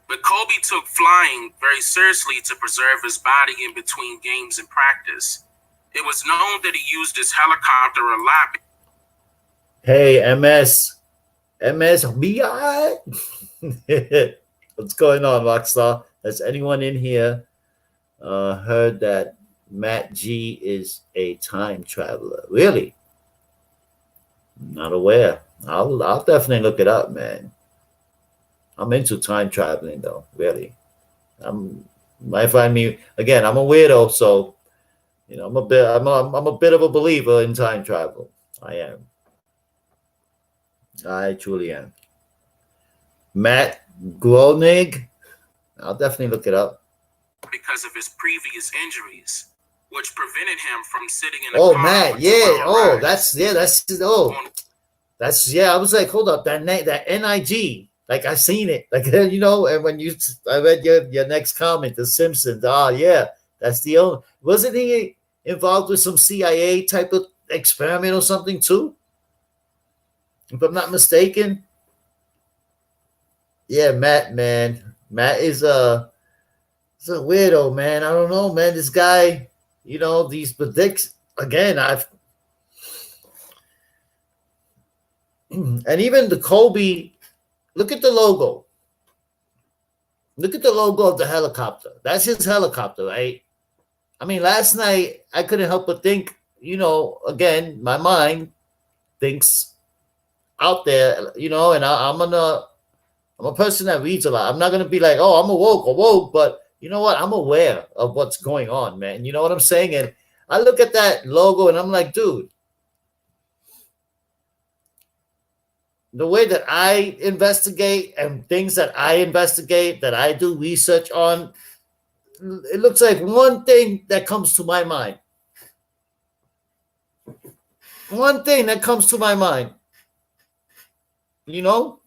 But Kobe took flying very seriously to preserve his body in between games and practice. It was known that he used his helicopter a lot. Hey, MSBI. What's going on, Rockstar? Has anyone in here heard that Matt G is a time traveler? Really? Not aware. I'll definitely look it up, man. I'm into time traveling, though. Really, might find me again. I'm a weirdo, so you know, I'm a bit of a believer in time travel. I am. I truly am. Matt Groening. I'll definitely look it up. because of his previous injuries, which prevented him from sitting in a Oh, car Matt, for yeah. 2 hour Oh, rides. that's yeah. I was like, hold up, that NIG. Like I seen it, like you know. And when I read your next comment, The Simpsons. Oh yeah, that's the only. Wasn't he involved with some CIA type of experiment or something too? If I'm not mistaken. Yeah, Matt, man. Matt is it's a weirdo, man. I don't know, man. This guy, you know, these predicts again. I've and even the Kobe. Look at the logo. Look at the logo of the helicopter. That's his helicopter, right? I mean, last night I couldn't help but think, you know, again, my mind thinks out there, you know, and I'm a person that reads a lot. I'm not gonna be like, oh, I'm awoke, but you know what? I'm aware of what's going on, man. You know what I'm saying? And I look at that logo and I'm like, dude, the way that I investigate and things that I investigate, that I do research on, it looks like one thing that comes to my mind. One thing that comes to my mind, you know,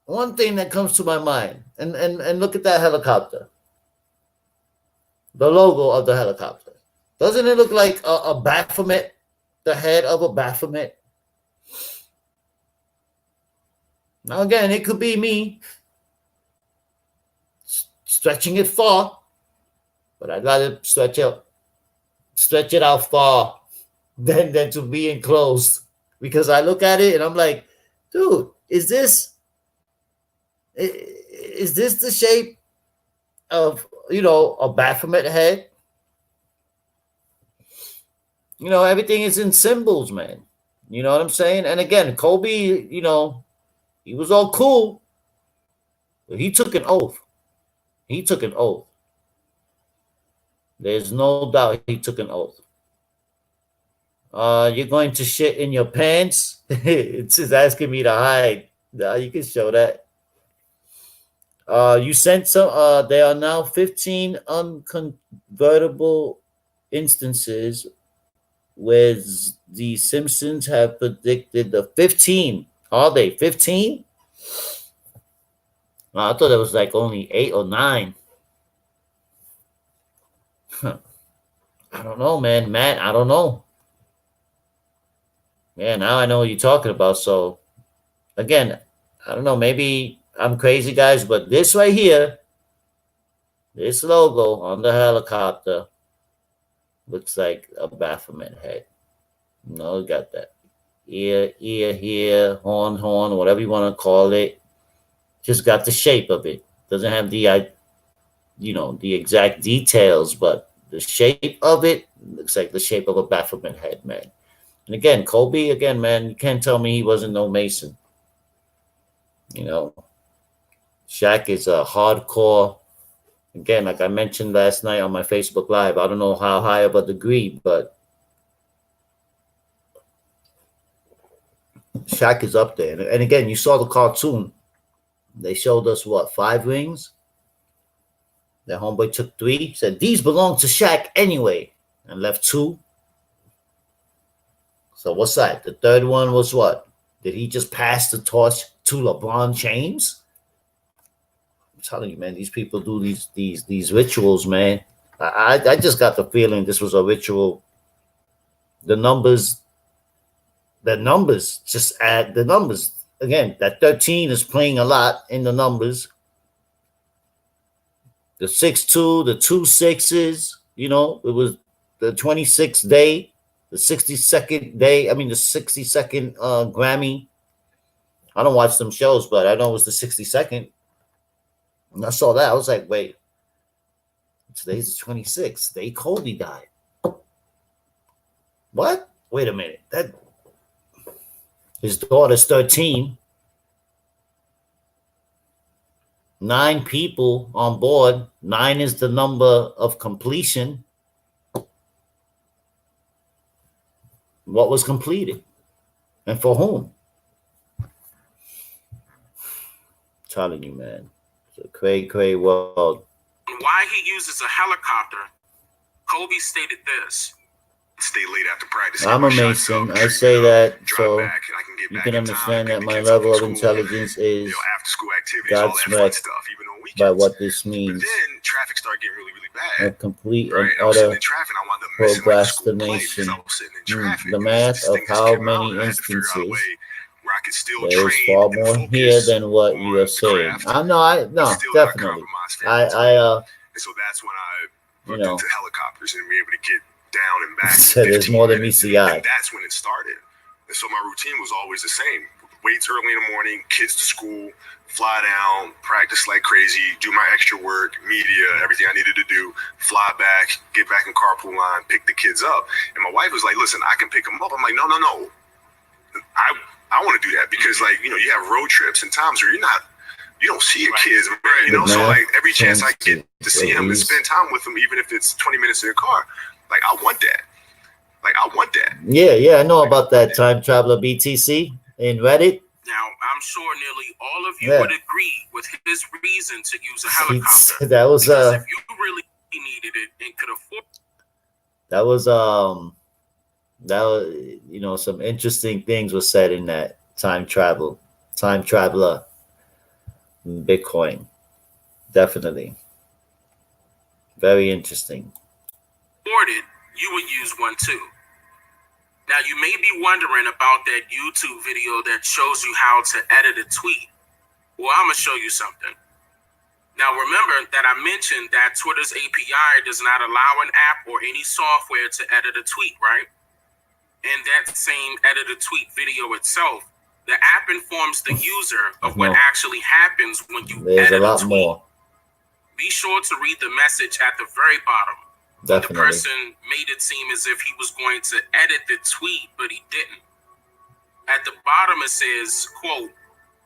one thing that comes to my mind, and look at that helicopter, the logo of the helicopter. Doesn't it look like a Baphomet, the head of a Baphomet? Now again, it could be me stretching it far, but I gotta stretch it out far than to be enclosed, because I look at it and I'm like, dude, is this the shape of, you know, a Baphomet head? You know, everything is in symbols, man. You know what I'm saying? And again, Kobe, you know, he was all cool, but he took an oath. He took an oath. There's no doubt he took an oath. You're going to shit in your pants? It's just asking me to hide. No, you can show that. You sent some. There are now 15 unconvertible instances where the Simpsons have predicted the 15. Are they 15? I thought it was like only 8 or 9. Huh. I don't know, man. Matt, I don't know. Yeah, now I know what you're talking about. So, again, I don't know. Maybe I'm crazy, guys, but this right here, this logo on the helicopter, looks like a Baphomet head. No, got that. Ear here, horn, whatever you want to call it. Just got the shape of it. Doesn't have the exact details, but the shape of it looks like the shape of a Baphomet head, man. And again, Kobe, again, man, you can't tell me he wasn't no Mason. You know, Shaq is a hardcore. Again, like I mentioned last night on my Facebook Live, I don't know how high of a degree, but Shaq is up there. And again, you saw the cartoon. They showed us what, 5 rings? That homeboy took 3, said these belong to Shaq anyway, and left 2. So what's that? The third one was what? Did he just pass the torch to LeBron James? I'm telling you, man, these people do these rituals, man. I just got the feeling this was a ritual. The numbers just add the numbers. Again, that 13 is playing a lot in the numbers. The 6-2, the 2 6s, you know, it was the 26th day, the 62nd day. I mean, the 62nd Grammy. I don't watch them shows, but I know it was the 62nd. And I saw that. I was like, wait, today's the 26th. Day Kobe died. What? Wait a minute. That his daughter's 13. 9 people on board. 9 is the number of completion. What was completed? And for whom? telling you, man. It's a cray world. Why he uses a helicopter, Kobe stated this. Stay late after practice. I'm a Mason. I say that so you can understand that my level of intelligence is Godsmack by what this means. Then traffic started getting really, really bad. A complete Right? and I was sitting utter in traffic. I wound up missing like the school play procrastination. because I was sitting in traffic. The And math this of thing just how came out, many and I had to figure out a instances way where I could still there is train far and more focus here than what you on are the saying. craft, No, but still not definitely. compromise family time. And so that's when I looked into helicopters and being able to get down and back. So there's 15 more than minutes. meets the eye. And that's when it started. And so my routine was always the same. Weights early in the morning, kids to school, fly down, practice like crazy, do my extra work, media, everything I needed to do, fly back, get back in carpool line, pick the kids up. And my wife was like, listen, I can pick them up. I'm like, no. I want to do that because, like, you know, you have road trips and times where you don't see your kids, right? You know, so like every chance I get to see them and spend time with them, even if it's 20 minutes in the car, like I want that. Yeah, I know about that time traveler BTC in Reddit. Now, I'm sure nearly all of you would agree with his reason to use a helicopter. That was if you really needed it and could afford that was you know, some interesting things were said in that time traveler Bitcoin. Definitely. Very interesting. it, you would use one too. Now, you may be wondering about that YouTube video that shows you how to edit a tweet. Well, I'm going to show you something. Now, remember that I mentioned that Twitter's API does not allow an app or any software to edit a tweet, right? And that same edit a tweet video itself, the app informs the user of what actually happens when you edit a tweet. More. Be sure to read the message at the very bottom. Definitely. The person made it seem as if he was going to edit the tweet, but he didn't. At the bottom, it says, quote,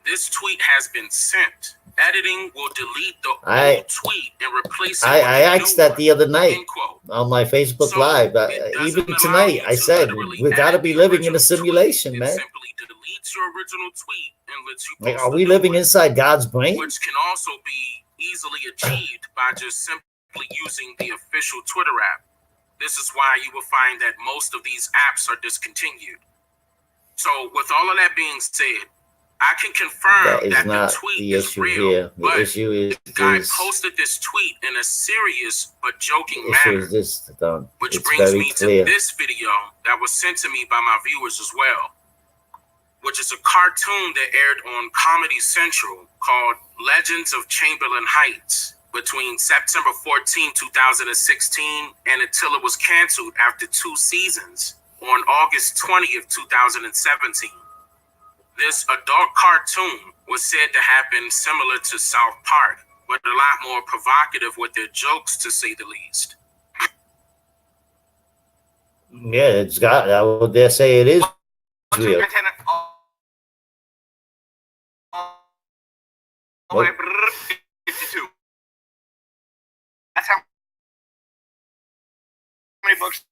"This tweet has been sent. Editing will delete the old tweet and replace it with I asked that the other night on my Facebook Live. Even tonight, I said, we got to be living in a simulation, man. Simply deletes your original tweet and lets you like, are we living inside God's brain? Which can also be easily achieved by just simply using the official Twitter app. This is why you will find that most of these apps are discontinued. So with all of that being said, I can confirm that the tweet is real, here. The but issue is the guy posted this tweet in a serious but joking manner, which brings me to this video that was sent to me by my viewers as well, which is a cartoon that aired on Comedy Central called Legends of Chamberlain Heights between September 14, 2016 and until it was canceled after 2 seasons on August 20th, 2017. This adult cartoon was said to happen similar to South Park, but a lot more provocative with their jokes, to say the least. Yeah, it's got, I would dare say it is real. That's how many books.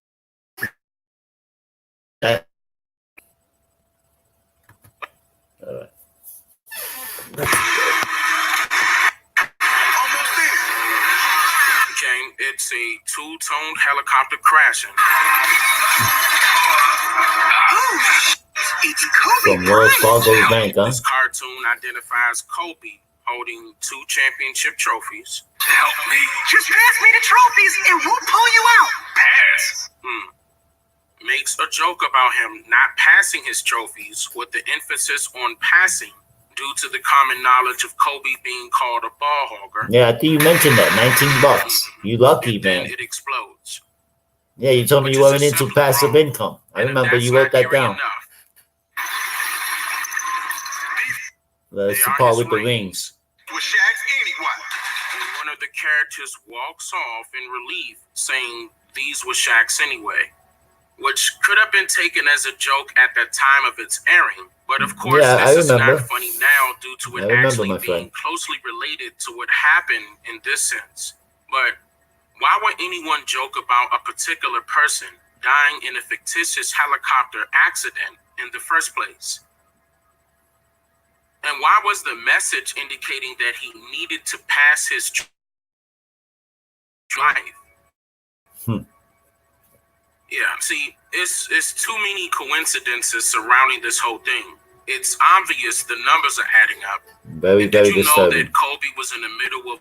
All right. Okay, it's a two-toned helicopter crashing. It's Kobe From Wells Fargo Bank, huh? This cartoon identifies Kobe holding 2 championship trophies. Help me. Just pass me the trophies and we'll pull you out. Pass. Makes a joke about him not passing his trophies with the emphasis on passing due to the common knowledge of Kobe being called a ball hogger. Yeah, I think you mentioned that. $19. You lucky, man. It explodes. Yeah, you told me you weren't into passive income. I remember you wrote that down. Let's part with the rings. With Shaq's anyway. And one of the characters walks off in relief, saying these were Shaq's anyway, which could have been taken as a joke at the time of its airing. But of course, this is not funny now due to it actually being closely related to what happened in this sense. But why would anyone joke about a particular person dying in a fictitious helicopter accident in the first place? And why was the message indicating that he needed to pass his life? Yeah, see, it's too many coincidences surrounding this whole thing. It's obvious the numbers are adding up. Very, Did very you know disturbing. that Kobe was in the middle of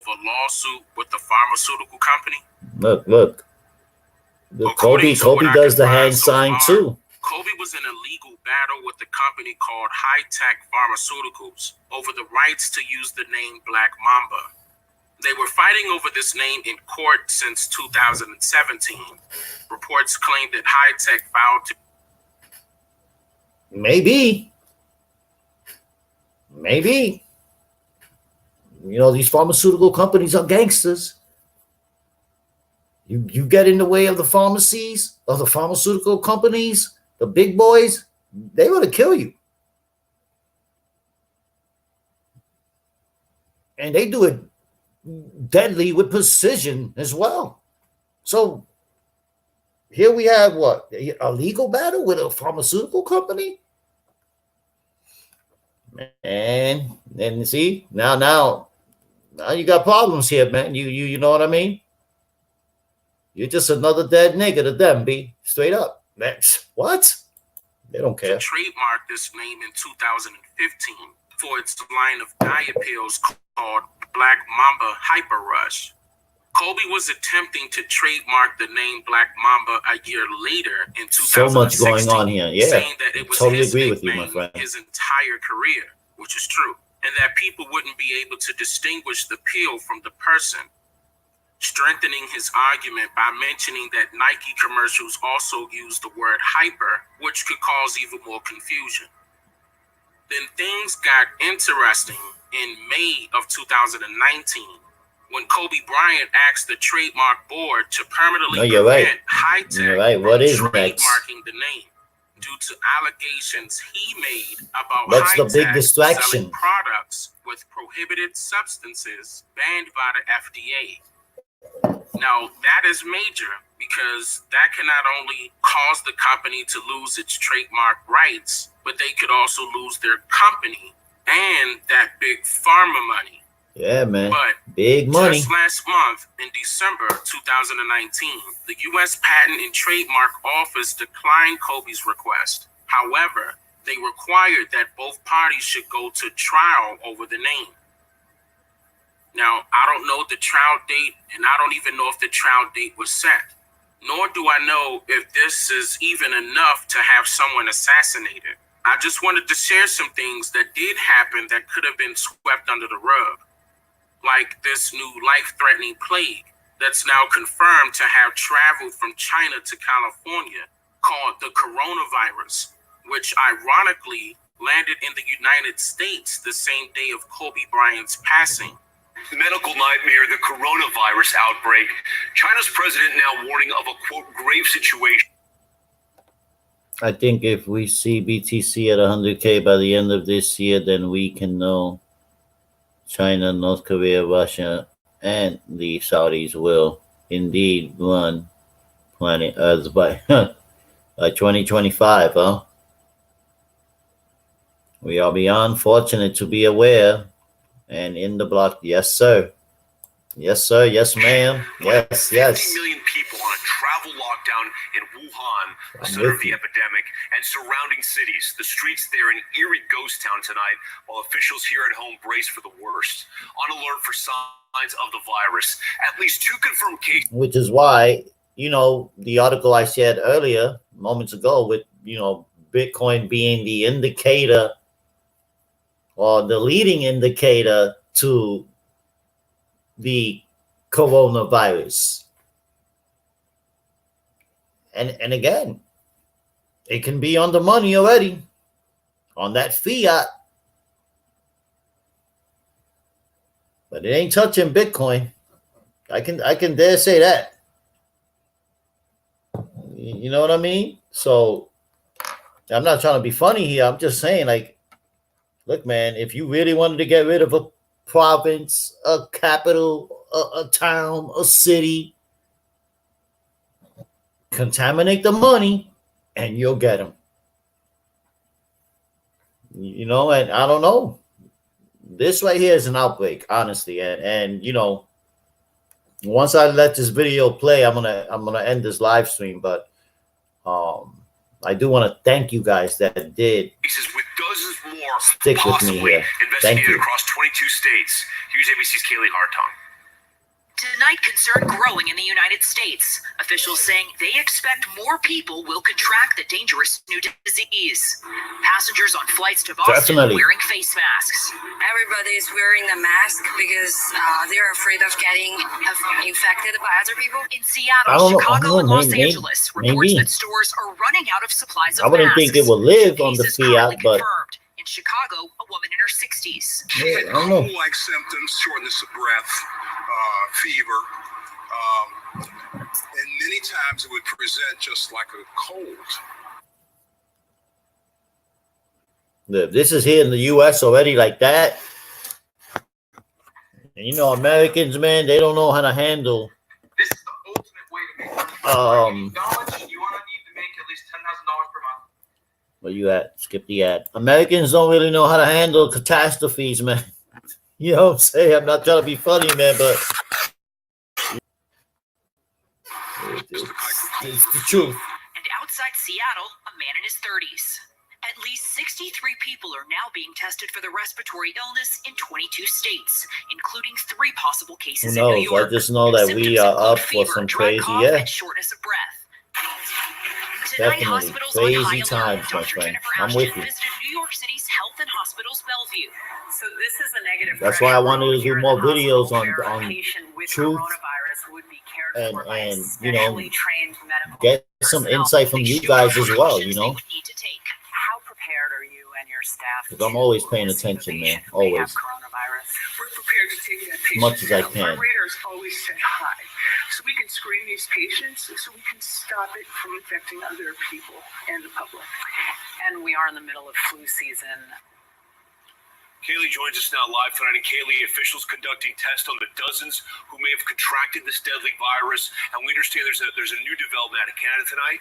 a lawsuit with the pharmaceutical company? Look. Kobe does the hand sign too. Kobe was in a legal battle with the company called High Tech Pharmaceuticals over the rights to use the name Black Mamba. They were fighting over this name in court since 2017. Reports claim that High Tech filed to. Maybe. You know, these pharmaceutical companies are gangsters. You get in the way of the pharmacies, of the pharmaceutical companies, the big boys, they want to kill you. And they do it deadly with precision as well. So here we have what? A legal battle with a pharmaceutical company? And see, now you got problems here, man. You know what I mean? You're just another dead nigga to them, B. Straight up. That's what? They don't care. To trademark this name in 2015 for its line of diet pills called Black Mamba Hyper Rush. Kobe was attempting to trademark the name Black Mamba a year later in 2016. So much going on here. Yeah. Saying that it was totally his agree with you, nickname my friend. his entire career, which is true. And that people wouldn't be able to distinguish the pill from the person. Strengthening his argument by mentioning that Nike commercials also use the word hyper, which could cause even more confusion. Then things got interesting in May of 2019 when Kobe Bryant asked the trademark board to permanently prevent High Tech from trademarking the name due to allegations he made about High Tech selling products with prohibited substances banned by the FDA. Now, that is major because that can not only cause the company to lose its trademark rights, but they could also lose their company and that big pharma money. Yeah, man. But big money. Just last month, in December 2019, the U.S. Patent and Trademark Office declined Kobe's request. However, they required that both parties should go to trial over the name. Now, I don't know the trial date, and I don't even know if the trial date was set. Nor do I know if this is even enough to have someone assassinated. I just wanted to share some things that did happen that could have been swept under the rug. Like this new life-threatening plague that's now confirmed to have traveled from China to California called the coronavirus, which ironically landed in the United States the same day of Kobe Bryant's passing. Medical nightmare, the coronavirus outbreak. China's president now warning of a, quote, grave situation. I think if we see BTC at 100K by the end of this year, then we can know China, North Korea, Russia, and the Saudis will indeed run planet Earth by 2025, huh? We are beyond fortunate to be aware and in the block. Yes, sir. Yes, sir. Yes, ma'am. Yes, 50 million people on a travel lockdown in Wuhan, the center of the epidemic, and surrounding cities. The streets there in eerie ghost town tonight, while officials here at home brace for the worst. On alert for signs of the virus. At least 2 confirmed cases. Which is why, you know, the article I shared earlier, moments ago, with, you know, Bitcoin being the indicator or the leading indicator to the coronavirus. And again, it can be on the money already, on that fiat, but it ain't touching Bitcoin. I can dare say that. You know what I mean? So I'm not trying to be funny here. I'm just saying, like, look, man, if you really wanted to get rid of a province, a capital, a town, a city, contaminate the money and you'll get them. You know, and I don't know. This right here is an outbreak, honestly, and you know, once I let this video play, I'm gonna end this live stream. But I do want to thank you guys that did Cases with dozens more stick with me possibly here. Thank investigated you. across 22 states. Here's ABC's Kaylee Hartong. Tonight, concern growing in the United States. Officials saying they expect more people will contract the dangerous new disease. Passengers on flights to Boston wearing face masks. Everybody's wearing a mask because they're afraid of getting infected by other people. In Seattle, Chicago, and Los Angeles, reports that stores are running out of supplies of masks. I wouldn't think it would live on the fiat, but in Chicago, a woman in her 60s. yeah, I don't know. Cold-like symptoms, shortness of breath, fever, and many times it would present just like a cold. This is here in the U.S. already like that. And you know, Americans, man, they don't know how to handle. This is the ultimate way to make money. Knowledge, you want to need to make at least $10,000 per month. Where you at? Skip the ad. Americans don't really know how to handle catastrophes, man. You know what I'm saying? I'm not trying to be funny, man, but it's the truth. And outside Seattle, a man in his 30s. At least 63 people are now being tested for the respiratory illness in 22 states, including 3 possible cases Who knows? in New York. I just know that we are up for some crazy, and shortness of breath. Tonight, definitely crazy times, my friend. I'm with you. Visited New York City's Health and Hospitals Bellevue. So this is a negative. That's why I wanted to do more videos on truth and you know, get some insight from you guys as well, you know. How prepared are you and your staff? Because I'm always paying attention, man. Always. We're prepared to take that patient As much as I down. can. Our radars always say hi, so we can screen these patients, so we can stop it from infecting other people and the public. And we are in the middle of flu season. Kaylee joins us now live tonight. And Kaylee, officials conducting tests on the dozens who may have contracted this deadly virus. And we understand there's a new development out of Canada tonight.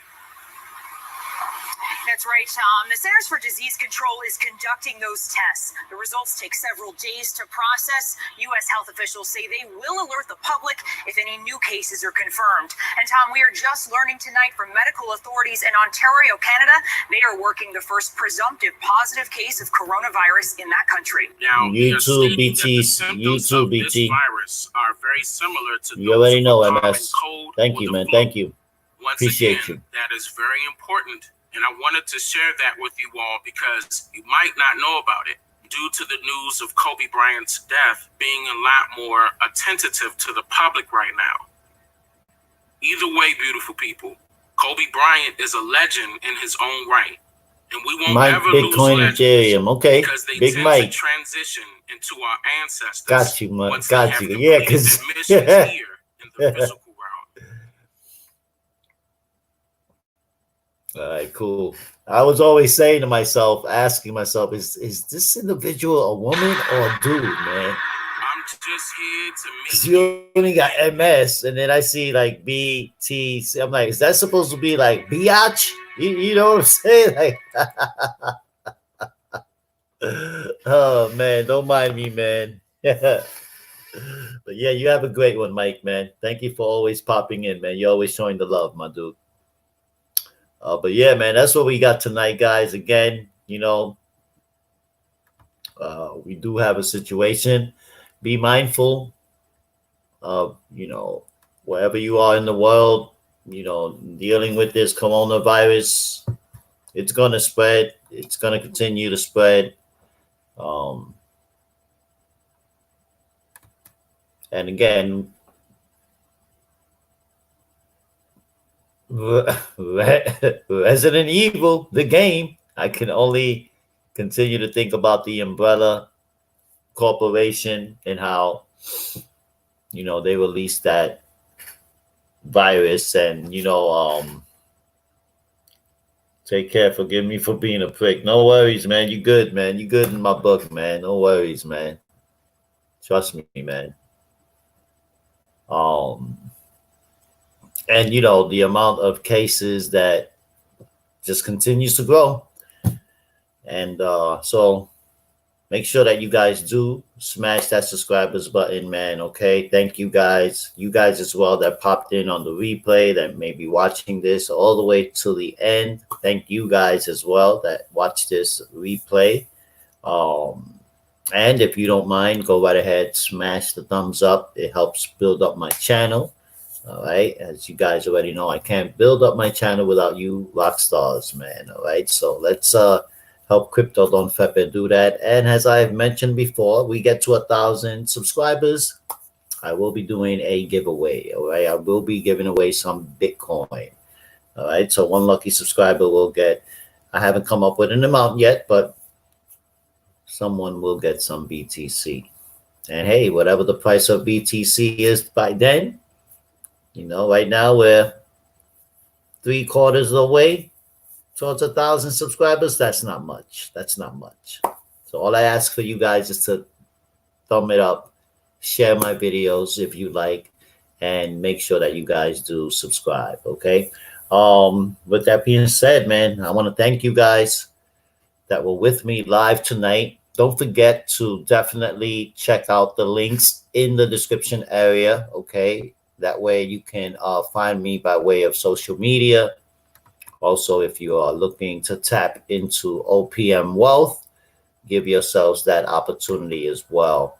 That's right, Tom. The Centers for Disease Control is conducting those tests. The results take several days to process. U.S. health officials say they will alert the public if any new cases are confirmed. And Tom, we are just learning tonight from medical authorities in Ontario, Canada. They are working the first presumptive positive case of coronavirus in that country. Now, YouTube BTs, YouTube BT. Virus are very similar to You already know, MS. Cold. Thank you, man. Thank you. Once Appreciate again, you. that is very important. And I wanted to share that with you all because you might not know about it. Due to the news of Kobe Bryant's death being a lot more attentive to the public right now. Either way, beautiful people, Kobe Bryant is a legend in his own right. And we won't Mike, ever Bitcoin, lose Ethereum. Okay. because they Big tend Mike. to transition into our ancestors. Got you, man. once they Got have you. completed Yeah, because their missions here in the physical realm. all right, cool. I was always saying to myself, asking myself, is this individual a woman or a dude, man? I'm just here to meet Because you only got MS, and then I see like BTC. I'm like, is that supposed to be like biatch? You know what I'm saying? Like, oh man, don't mind me, man. But yeah, you have a great one, Mike, man. Thank you for always popping in, man. You're always showing the love, my dude. But yeah, man, that's what we got tonight, guys. Again, you know, we do have a situation. Be mindful of, you know, wherever you are in the world, you know, dealing with this coronavirus. It's going to spread. It's going to continue to spread. And again, Resident Evil, the game, I can only continue to think about the Umbrella Corporation and how, you know, they released that virus. And, you know, take care. Forgive me for being a prick. No worries, man. You good, man. You good in my book, man. No worries, man. Trust me, man. And, you know, the amount of cases that just continues to grow. And so make sure that you guys do smash that subscribers button, man. Okay. Thank you guys. You guys as well that popped in on the replay, that may be watching this all the way to the end. Thank you guys as well that watch this replay. And if you don't mind, go right ahead, smash the thumbs up. It helps build up my channel. All right. As you guys already know, I can't build up my channel without you rock stars, man. All right. So let's help cryptodonfepe do that. And as I've mentioned before, we get to 1,000 subscribers, I will be doing a giveaway. All right. I will be giving away some Bitcoin. All right. So one lucky subscriber will get, I haven't come up with an amount yet, but someone will get some BTC. And hey, whatever the price of BTC is by then, you know, right now we're 3/4 of the way towards 1,000 subscribers. That's not much. That's not much. So all I ask for you guys is to thumb it up, share my videos if you like, and make sure that you guys do subscribe. Okay. With that being said, man, I want to thank you guys that were with me live tonight. Don't forget to definitely check out the links in the description area. Okay. That way you can find me by way of social media. Also, if you are looking to tap into OPM wealth, give yourselves that opportunity as well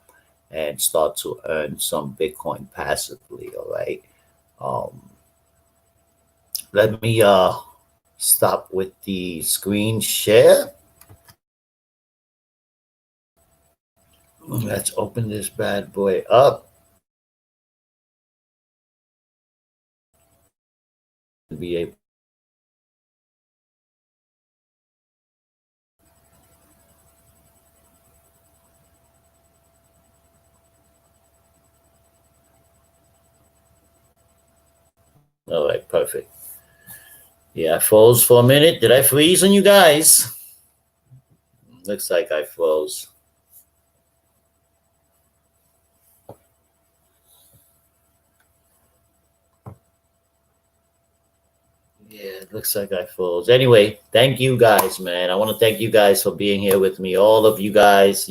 and start to earn some Bitcoin passively. All right. Let me stop with the screen share. Let's open this bad boy up. Be able All right, perfect. Yeah, I froze for a minute. Did I freeze on you guys? Looks like I froze. Yeah, it looks like I froze. Anyway, thank you guys, man. I want to thank you guys for being here with me. All of you guys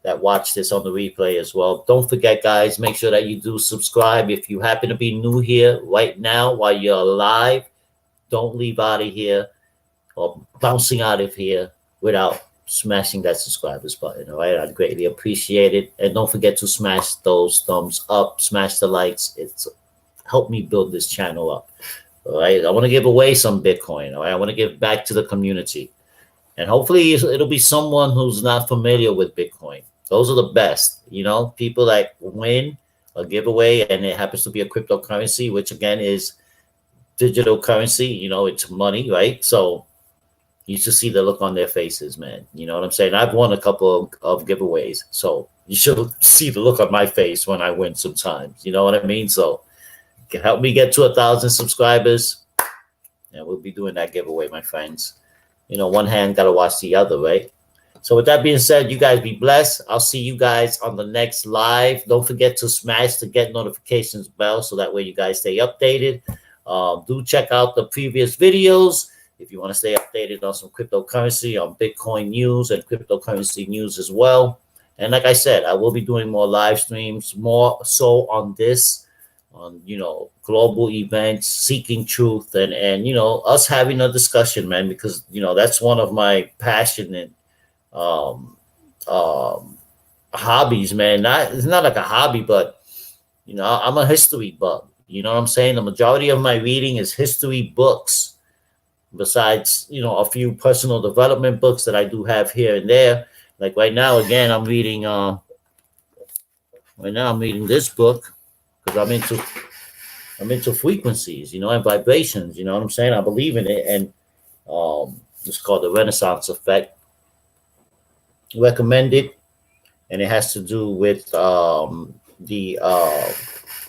that watch this on the replay as well. Don't forget, guys, make sure that you do subscribe. If you happen to be new here right now while you're live, don't leave out of here or bouncing out of here without smashing that subscribers button. All right, I'd greatly appreciate it. And don't forget to smash those thumbs up, smash the likes. It's helped me build this channel up. All right, I want to give away some Bitcoin. All right, I want to give back to the community. And hopefully it'll be someone who's not familiar with Bitcoin. Those are the best, you know, people that win a giveaway and it happens to be a cryptocurrency, which again is digital currency. You know, it's money, right? So you should see the look on their faces, man. You know what I'm saying? I've won a couple of giveaways. So you should see the look on my face when I win sometimes. You know what I mean? So help me get to 1,000 subscribers and we'll be doing that giveaway, my friends. You know, one hand got to watch the other, right? So with that being said, you guys be blessed. I'll see you guys on the next live. Don't forget to smash the get notifications bell so that way you guys stay updated. Do check out the previous videos if you want to stay updated on some cryptocurrency, on Bitcoin news and cryptocurrency news as well. And like I said, I will be doing more live streams, more so on this, on, you know, global events, seeking truth, and you know, us having a discussion, man, because, you know, that's one of my passionate hobbies, man. It's not like a hobby, but, you know, I'm a history buff. You know what I'm saying? The majority of my reading is history books, besides, you know, a few personal development books that I do have here and there. Like right now, again, I'm reading this book because I'm into frequencies, you know, and vibrations. You know what I'm saying? I believe in it, and it's called the Renaissance Effect. Recommended, and it has to do with the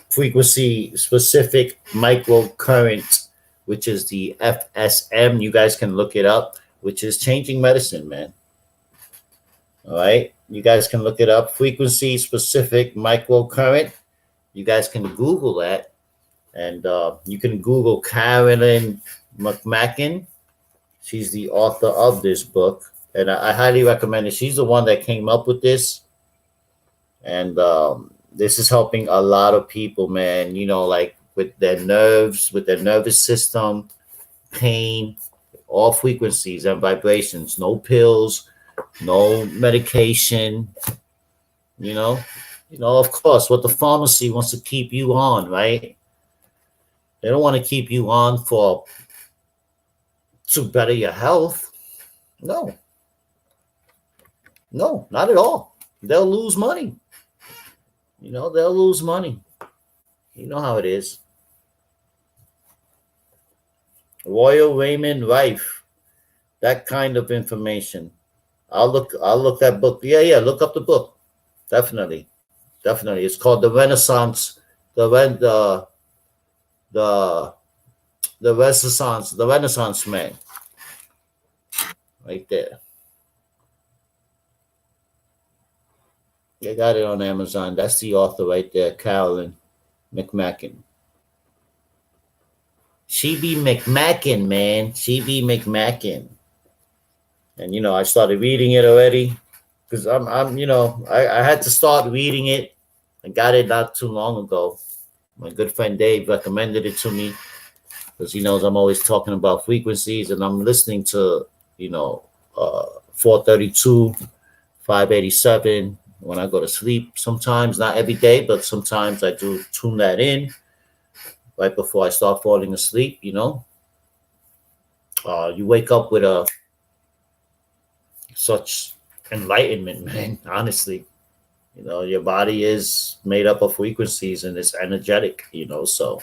frequency specific microcurrent, which is the FSM. You guys can look it up, which is changing medicine, man. All right, you guys can look it up. Frequency specific microcurrent. You guys can Google that, and you can Google Carolyn McMacken, She's the author of this book, and I highly recommend it. She's the one that came up with this, and this is helping a lot of people, man. You know, like with their nerves, with their nervous system, pain, all frequencies and vibrations. No pills, no medication. You know, of course, what the pharmacy wants to keep you on, right? They don't want to keep you on to better your health. No, no, not at all. They'll lose money. They'll lose money. You know how it is. Royal Raymond Rife, that kind of information. I'll look that book. Yeah, look up the book. Definitely. It's called The Renaissance, the Renaissance Man. Right there. They got it on Amazon. That's the author right there, Carolyn McMacken. She be McMacken, man. She be McMacken. And I started reading it already because I had to start reading it. I got it not too long ago. My good friend Dave recommended it to me because he knows I'm always talking about frequencies, and I'm listening to 432, 587 when I go to sleep. Sometimes, not every day, but sometimes I do tune that in right before I start falling asleep. You wake up with such enlightenment, man. Honestly, your body is made up of frequencies and it's energetic. So.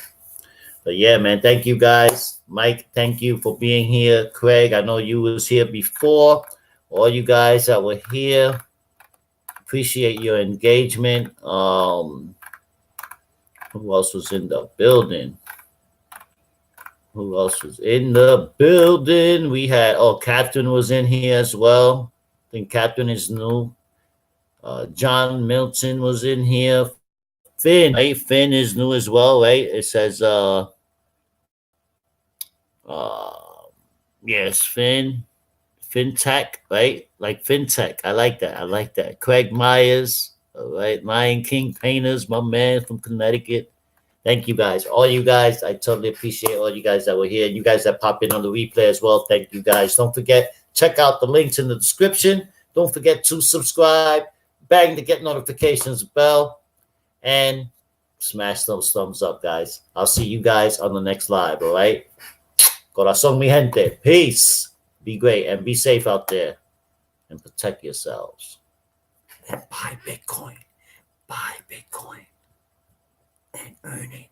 But yeah, man, thank you guys. Mike, thank you for being here. Craig, I know you was here before. All you guys that were here, appreciate your engagement. Who else was in the building? We had, Catherine was in here as well. I think Catherine is new. John Milton was in here. Finn, right? Finn is new as well, right? It says, yes, fintech, right? Like fintech. I like that. Craig Myers, all right. Lion King Painters, my man from Connecticut. Thank you guys. All you guys, I totally appreciate all you guys that were here. You guys that pop in on the replay as well. Thank you guys. Don't forget, check out the links in the description. Don't forget to subscribe, bang to get notifications bell, and smash those thumbs up, guys. I'll see you guys on the next live, all right? Corazón, mi gente. Peace. Be great and be safe out there and protect yourselves. And buy Bitcoin. And earn it.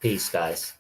Peace, guys.